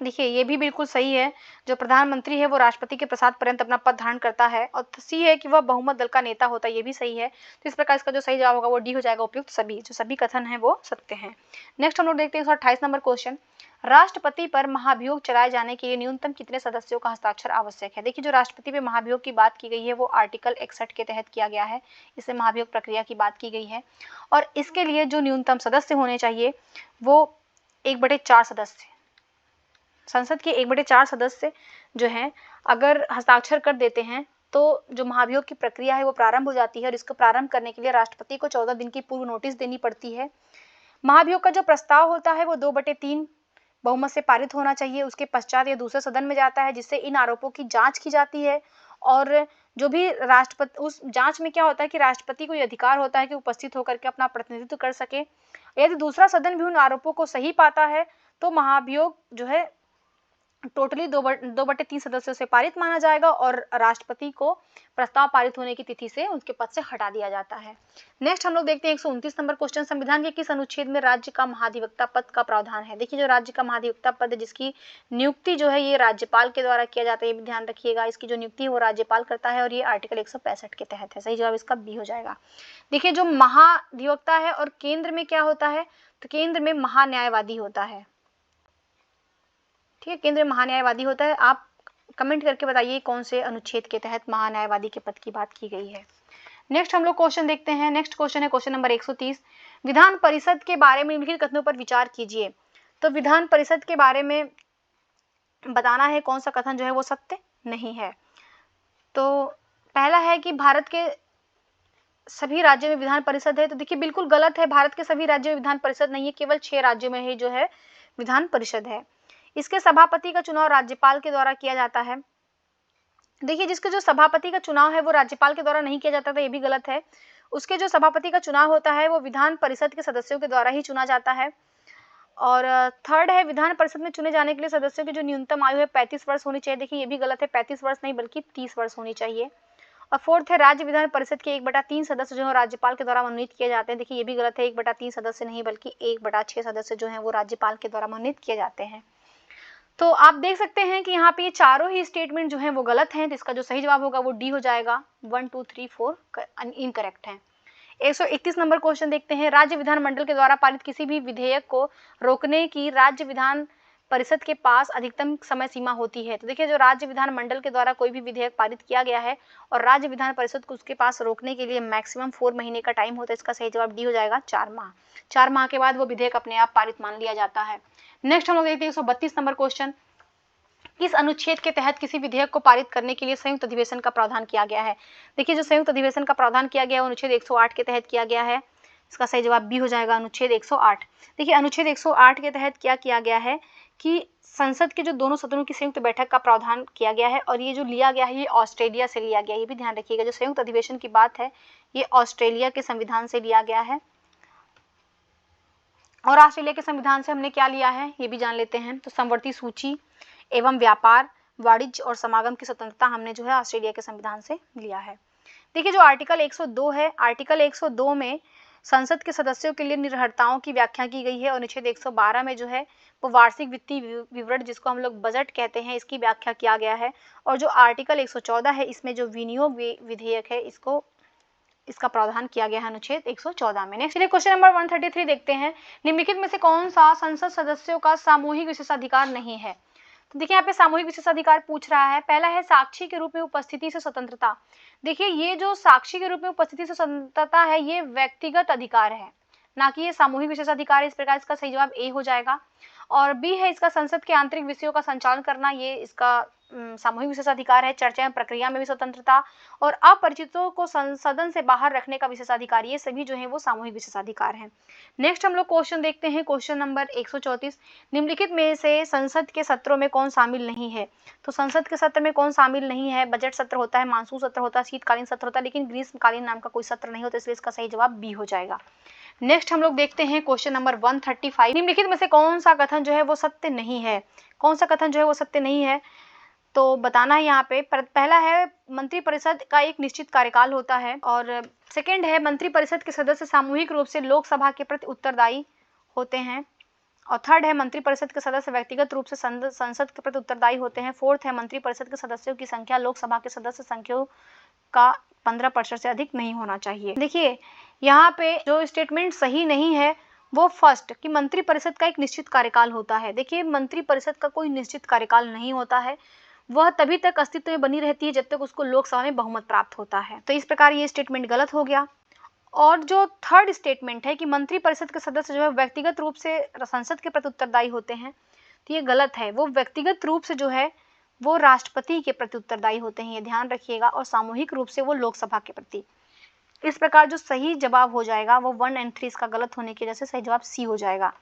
Speaker 1: देखिए ये भी बिल्कुल सही है, जो प्रधानमंत्री है वो राष्ट्रपति के प्रसाद पर्यंत अपना पद धारण करता है। और सी है कि वह बहुमत दल का नेता होता है, ये भी सही है। तो इस प्रकार इसका जो सही जवाब होगा वो डी हो जाएगा, उपयुक्त सभी, जो सभी कथन है वो सत्य हैं। नेक्स्ट हम लोग देखते हैं 128 नंबर क्वेश्चन, राष्ट्रपति पर महाभियोग चलाए जाने के लिए न्यूनतम कितने सदस्यों का हस्ताक्षर आवश्यक है। देखिए जो राष्ट्रपति पे महाभियोग की बात की गई है वो आर्टिकल 61 के तहत किया गया है, इससे महाभियोग प्रक्रिया की बात की गई है। और इसके लिए जो न्यूनतम सदस्य होने चाहिए वो 1/4 सदस्य, संसद के 1/4 सदस्य जो हैं अगर हस्ताक्षर कर देते हैं तो जो महाभियोग की प्रक्रिया है वो प्रारंभ हो जाती है। और इसको प्रारंभ करने के लिए राष्ट्रपति को 14 दिन की पूर्व नोटिस देनी पड़ती है। महाभियोग का जो प्रस्ताव होता है वो 2/3 बहुमत से पारित होना चाहिए। उसके पश्चात ये दूसरे सदन में जाता है जिससे इन आरोपों की जांच की जाती है। और जो भी राष्ट्रपति, उस जांच में क्या होता है कि राष्ट्रपति को ये अधिकार होता है कि उपस्थित होकर के अपना प्रतिनिधित्व कर सके। यदि दूसरा सदन भी उन आरोपों को सही पाता है तो महाभियोग जो है टोटली 2/3 सदस्यों से पारित माना जाएगा और राष्ट्रपति को प्रस्ताव पारित होने की तिथि से उनके पद से हटा दिया जाता है। नेक्स्ट हम लोग देखते हैं 129 नंबर क्वेश्चन, संविधान के किस अनुच्छेद में राज्य का महाधिवक्ता पद का प्रावधान है। देखिए जो राज्य का महाधिवक्ता पद है जिसकी नियुक्ति जो है ये राज्यपाल के द्वारा किया जाता है, ये भी ध्यान रखिएगा। इसकी जो नियुक्ति है वो राज्यपाल करता है और ये आर्टिकल 165 के तहत है। सही जवाब इसका बी हो जाएगा। देखिए जो महाधिवक्ता है और केंद्र में क्या होता है, तो केंद्र में महान्यायवादी होता है। ठीक है, केंद्रीय महान्यायवादी होता है। आप कमेंट करके बताइए कौन से अनुच्छेद के तहत महान्यायवादी के पद की बात की गई है। नेक्स्ट हम लोग क्वेश्चन देखते हैं, नेक्स्ट क्वेश्चन है क्वेश्चन नंबर 130, विधान परिषद के बारे में निम्नलिखित कथनों पर विचार कीजिए। तो विधान परिषद के बारे में बताना है कौन सा कथन जो है वो सत्य नहीं है। तो पहला है कि भारत के सभी राज्यों में विधान परिषद है। तो देखिए बिल्कुल गलत है, भारत के सभी राज्यों में विधान परिषद नहीं है, केवल 6 राज्यों में ही जो है विधान परिषद है। इसके सभापति का चुनाव राज्यपाल के द्वारा किया जाता है। देखिए जिसके जो सभापति का चुनाव है वो राज्यपाल के द्वारा नहीं किया जाता था, ये भी गलत है। उसके जो सभापति का चुनाव होता है वो विधान परिषद के सदस्यों के द्वारा ही चुना जाता है। और थर्ड है, विधान परिषद में चुने जाने के लिए सदस्यों की जो न्यूनतम आयु है 35 वर्ष होनी चाहिए। देखिए ये भी गलत है, 35 वर्ष नहीं बल्कि 30 वर्ष होनी चाहिए। और फोर्थ है, राज्य विधान परिषद के 1/3 सदस्य जो है राज्यपाल के द्वारा मनोनीत किए जाते हैं। देखिए ये भी गलत है, 1/3 सदस्य नहीं बल्कि 1/6 सदस्य जो है वो राज्यपाल के द्वारा मनोनीत किए जाते हैं। तो आप देख सकते हैं कि यहाँ पे ये चारों ही स्टेटमेंट जो हैं वो गलत हैं। तो इसका जो सही जवाब होगा वो डी हो जाएगा, 1 2 3 4 इनकरेक्ट है। 131 नंबर क्वेश्चन देखते हैं, राज्य विधानमंडल के द्वारा पारित किसी भी विधेयक को रोकने की राज्य विधान परिषद के पास अधिकतम समय सीमा होती है। तो देखिए जो राज्य विधानमंडल के द्वारा कोई भी विधेयक पारित किया गया है और राज्य विधान परिषद को उसके पास रोकने के लिए मैक्सिमम 4 महीने का टाइम होता है। इसका सही जवाब डी हो जाएगा, 4 माह। 4 माह के बाद वो विधेयक अपने आप पारित मान लिया जाता है। नेक्स्ट हम लोग देखते हैं 132 नंबर क्वेश्चन, किस अनुच्छेद के तहत किसी विधेयक को पारित करने के लिए संयुक्त अधिवेशन का प्रावधान किया गया है। देखिए जो संयुक्त अधिवेशन का प्रावधान किया गया है अनुच्छेद 108 के तहत किया गया है। इसका सही जवाब बी हो जाएगा, अनुच्छेद 108। देखिए अनुच्छेद 108 के तहत क्या किया गया है कि संसद के जो दोनों सदनों की संयुक्त बैठक का प्रावधान किया गया है। और ये जो लिया गया है ये ऑस्ट्रेलिया से लिया गया है, ये भी ध्यान रखिएगा। जो संयुक्त अधिवेशन की बात है ये ऑस्ट्रेलिया के संविधान से लिया गया है। और ऑस्ट्रेलिया के संविधान से हमने क्या लिया है ये भी जान लेते हैं। तो समवर्ती सूची एवं व्यापार, वाणिज्य और समागम की स्वतंत्रता हमने जो है ऑस्ट्रेलिया के संविधान से लिया है। देखिए जो आर्टिकल 102 है, आर्टिकल 102 में संसद के सदस्यों के लिए निर्भरताओं की व्याख्या की गई है और अनुच्छेद 112 में जो है वो वार्षिक वित्तीय विवरण जिसको हम लोग बजट कहते हैं इसकी व्याख्या किया गया है। और जो आर्टिकल 114 है इसमें जो विनियोग विधेयक है इसका प्रावधान किया गया है अनुच्छेद 114 में। नेक्स्ट क्वेश्चन नंबर 133 देखते हैं, निम्नलिखित में से कौन सा संसद सदस्यों का सामूहिक विशेषाधिकार नहीं है। तो देखिए यहाँ पे सामूहिक विशेषाधिकार पूछ रहा है। पहला है साक्षी के रूप में उपस्थिति से स्वतंत्रता। देखिए ये जो साक्षी के रूप में उपस्थिति से स्वतंत्रता है ये व्यक्तिगत अधिकार है, ना कि ये सामूहिक विशेषाधिकार। इस प्रकार इसका सही जवाब ए हो जाएगा। और बी है इसका संसद के आंतरिक विषयों का संचालन करना, ये इसका सामूहिक विशेषाधिकार है। चर्चा एवं प्रक्रिया में भी स्वतंत्रता और अपरिचितों को सदन से बाहर रखने का विशेषाधिकार, ये सभी जो है वो सामूहिक विशेषाधिकार हैं। नेक्स्ट हम लोग क्वेश्चन देखते हैं, क्वेश्चन नंबर 134, निम्नलिखित में से संसद के सत्रों में कौन शामिल नहीं है। तो संसद के सत्र में कौन शामिल नहीं है। बजट सत्र होता है, मानसून सत्र होता है, शीतकालीन सत्र होता है, लेकिन ग्रीष्मकालीन नाम का कोई सत्र नहीं होता, इसलिए इसका सही जवाब बी हो जाएगा। नेक्स्ट हम लोग देखते हैं क्वेश्चन नंबर 135, निम्नलिखित में से कौन सा कथन जो है वो सत्य नहीं है। कौन सा कथन जो है वो सत्य नहीं है तो बताना है यहाँ पे। पहला है मंत्रिपरिषद का एक निश्चित कार्यकाल होता है, और सेकंड है मंत्रिपरिषद के सदस्य सामूहिक रूप से लोकसभा के प्रति उत्तरदायी होते हैं, और थर्ड है मंत्रिपरिषद के सदस्य व्यक्तिगत रूप से संसद के प्रति उत्तरदायी होते हैं। फोर्थ है मंत्रिपरिषद के सदस्यों की संख्या लोकसभा के सदस्य संख्या का 15% से अधिक नहीं होना चाहिए। देखिए यहाँ पे जो स्टेटमेंट सही नहीं है वो फर्स्ट कि मंत्रिपरिषद का एक निश्चित कार्यकाल होता है। देखिए मंत्रिपरिषद का कोई निश्चित कार्यकाल नहीं होता है, वह तभी तक अस्तित्व में बनी रहती है जब तक उसको लोकसभा में बहुमत प्राप्त होता है। तो इस प्रकार ये स्टेटमेंट गलत हो गया। और जो थर्ड स्टेटमेंट है कि मंत्रिपरिषद के सदस्य जो है व्यक्तिगत रूप से संसद के प्रति उत्तरदायी होते हैं, तो ये गलत है। वो व्यक्तिगत रूप से जो है वो राष्ट्रपति के प्रति उत्तरदायी होते हैं, ये ध्यान रखिएगा, और सामूहिक रूप से वो लोकसभा के प्रति। इस प्रकार जो सही जवाब हो जाएगा वो 1 और 3 इसका गलत होने की वजह से सही जवाब सी हो जाएगा।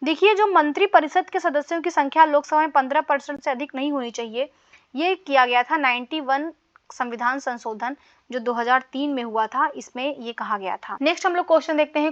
Speaker 1: देखिए जो मंत्रिपरिषद के सदस्यों की संख्या लोकसभा में 15% से अधिक नहीं होनी चाहिए, ये किया गया था 91 संविधान संशोधन जो 2003 में हुआ था, इसमें ये कहा गया था। नेक्स्ट हम लोग क्वेश्चन देखते हैं,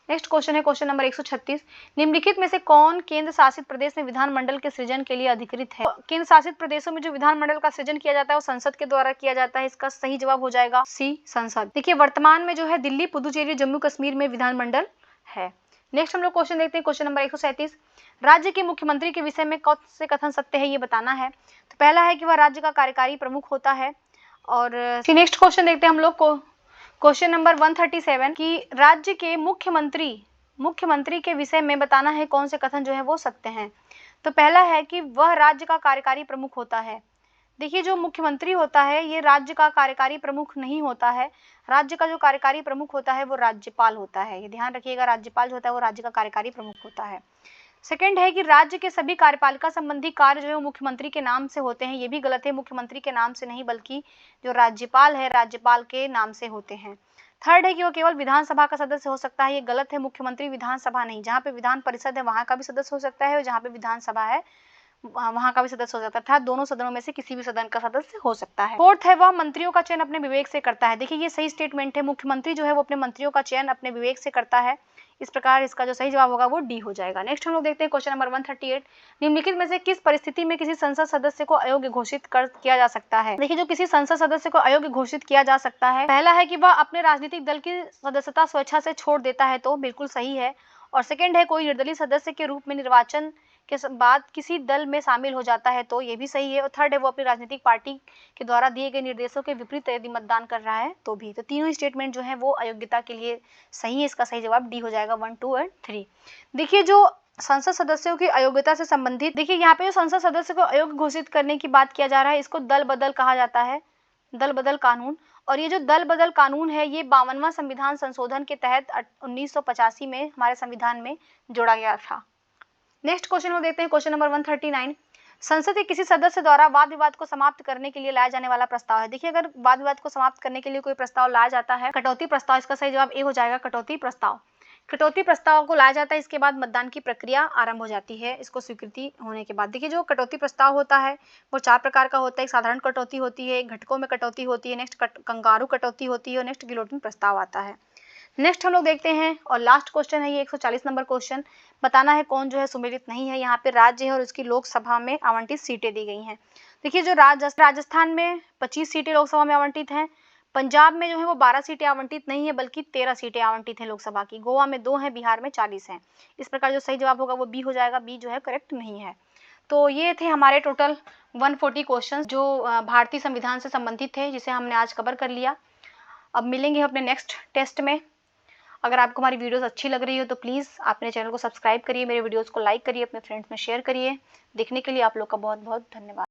Speaker 1: नेक्स्ट क्वेश्चन है क्वेश्चन नंबर 136, निम्नलिखित में से कौन केंद्र शासित प्रदेश में विधानमंडल के सृजन के लिए अधिकृत है। केंद्र शासित प्रदेशों में जो विधानमंडल का सृजन किया जाता है वो संसद के द्वारा किया जाता है, इसका सही जवाब हो जाएगा सी संसद। देखिए वर्तमान में जो है दिल्ली, पुदुचेरी, जम्मू कश्मीर में विधानमंडल है। नेक्स्ट हम लोग क्वेश्चन देखते हैं, क्वेश्चन नंबर 137, राज्य के मुख्यमंत्री के विषय में कौन से कथन सत्य है ये बताना है। तो पहला है कि वह राज्य का कार्यकारी प्रमुख होता है, और नेक्स्ट क्वेश्चन देखते हैं हम लोग को क्वेश्चन नंबर 137 कि राज्य के मुख्यमंत्री के विषय में बताना है कौन से कथन जो है वो सत्य हैं। तो पहला है कि वह राज्य का कार्यकारी प्रमुख होता है। देखिए जो मुख्यमंत्री होता है ये राज्य का कार्यकारी प्रमुख नहीं होता है, राज्य का जो कार्यकारी प्रमुख होता है वो राज्यपाल होता है, ये ध्यान रखिएगा, राज्यपाल जो होता है वो राज्य का कार्यकारी प्रमुख होता है। सेकंड है कि राज्य के सभी कार्यपालिका संबंधी कार्य जो है वो मुख्यमंत्री के नाम से होते हैं, ये भी गलत है, मुख्यमंत्री के नाम से नहीं बल्कि जो राज्यपाल है राज्यपाल के नाम से होते हैं। थर्ड है कि वो केवल विधानसभा का सदस्य हो सकता है, ये गलत है, मुख्यमंत्री विधानसभा नहीं, जहाँ पे विधान परिषद है वहाँ का भी सदस्य हो सकता है और जहाँ पे विधानसभा है वहाँ का भी सदस्य हो सकता है, अर्थात दोनों सदनों में से किसी भी सदन का सदस्य हो सकता है। फोर्थ है वह मंत्रियों का चयन अपने विवेक से करता है। देखिए ये सही स्टेटमेंट है, मुख्यमंत्री जो है वो अपने मंत्रियों का चयन अपने विवेक से करता है, इस प्रकार इसका जो सही जवाब होगा वो डी हो जाएगा। नेक्स्ट हम लोग देखते हैं क्वेश्चन नंबर 138, निम्नलिखित में से किस परिस्थिति में किसी संसद सदस्य को अयोग्य घोषित किया जा सकता है। देखिए जो किसी संसद सदस्य को अयोग्य घोषित किया जा सकता है, पहला है कि वह अपने राजनीतिक दल की सदस्यता स्वेच्छा से छोड़ देता है, तो बिल्कुल सही है। और सेकंड है कोई निर्दलीय सदस्य के रूप में निर्वाचन के बाद किसी दल में शामिल हो जाता है, तो ये भी सही है। और थर्ड है वो अपनी राजनीतिक पार्टी के द्वारा दिए गए निर्देशों के विपरीत यदि मतदान कर रहा है तो भी। तो तीनों स्टेटमेंट जो है वो अयोग्यता के लिए सही है, इसका सही जवाब डी हो जाएगा 1, 2 और 3। देखिए जो संसद सदस्यों की अयोग्यता से संबंधित, देखिए यहाँ पे जो संसद सदस्य को अयोग्य घोषित करने की बात किया जा रहा है इसको दल बदल कहा जाता है, दल बदल कानून। और ये जो दल बदल कानून है ये 52वां संविधान संशोधन के तहत 1985 में हमारे संविधान में जोड़ा गया था। नेक्स्ट क्वेश्चन में देखते हैं क्वेश्चन नंबर 139, संसद के किसी सदस्य द्वारा वाद विवाद को समाप्त करने के लिए लाया जाने वाला प्रस्ताव है। देखिए अगर वाद विवाद को समाप्त करने के लिए कोई प्रस्ताव लाया जाता है, कटौती प्रस्ताव, इसका सही जवाब ए हो जाएगा, कटौती प्रस्ताव। कटौती प्रस्ताव को लाया जाता है, इसके बाद मतदान की प्रक्रिया आरंभ हो जाती है इसको स्वीकृति होने के बाद। देखिए जो कटौती प्रस्ताव होता है वो 4 प्रकार का होता है, एक साधारण कटौती होती है, एक घटकों में कटौती होती है, नेक्स्ट कंगारू कटौती होती है और नेक्स्ट गिलोटिन प्रस्ताव आता है। नेक्स्ट हम लोग देखते हैं और लास्ट क्वेश्चन है ये 140 नंबर क्वेश्चन, बताना है कौन जो है सुमेलित नहीं है। यहाँ पे राज्य है और उसकी लोकसभा में आवंटित सीटें दी गई हैं। देखिए जो राजस्थान में 25 सीटें लोकसभा में आवंटित हैं, पंजाब में जो है वो 12 सीटें आवंटित नहीं है बल्कि 13 सीटें आवंटित हैं लोकसभा की। गोवा में 2 हैं, बिहार में 40 हैं। इस प्रकार जो सही जवाब होगा वो बी हो जाएगा, बी जो है करेक्ट नहीं है। तो ये थे हमारे टोटल 140 क्वेश्चन जो भारतीय संविधान से संबंधित थे, जिसे हमने आज कवर कर लिया। अब मिलेंगे अपने नेक्स्ट टेस्ट में। अगर आपको हमारी वीडियोस अच्छी लग रही हो तो प्लीज़ आप मेरे चैनल को सब्सक्राइब करिए, मेरे वीडियोस को लाइक करिए, अपने फ्रेंड्स में शेयर करिए। देखने के लिए आप लोग का बहुत बहुत धन्यवाद।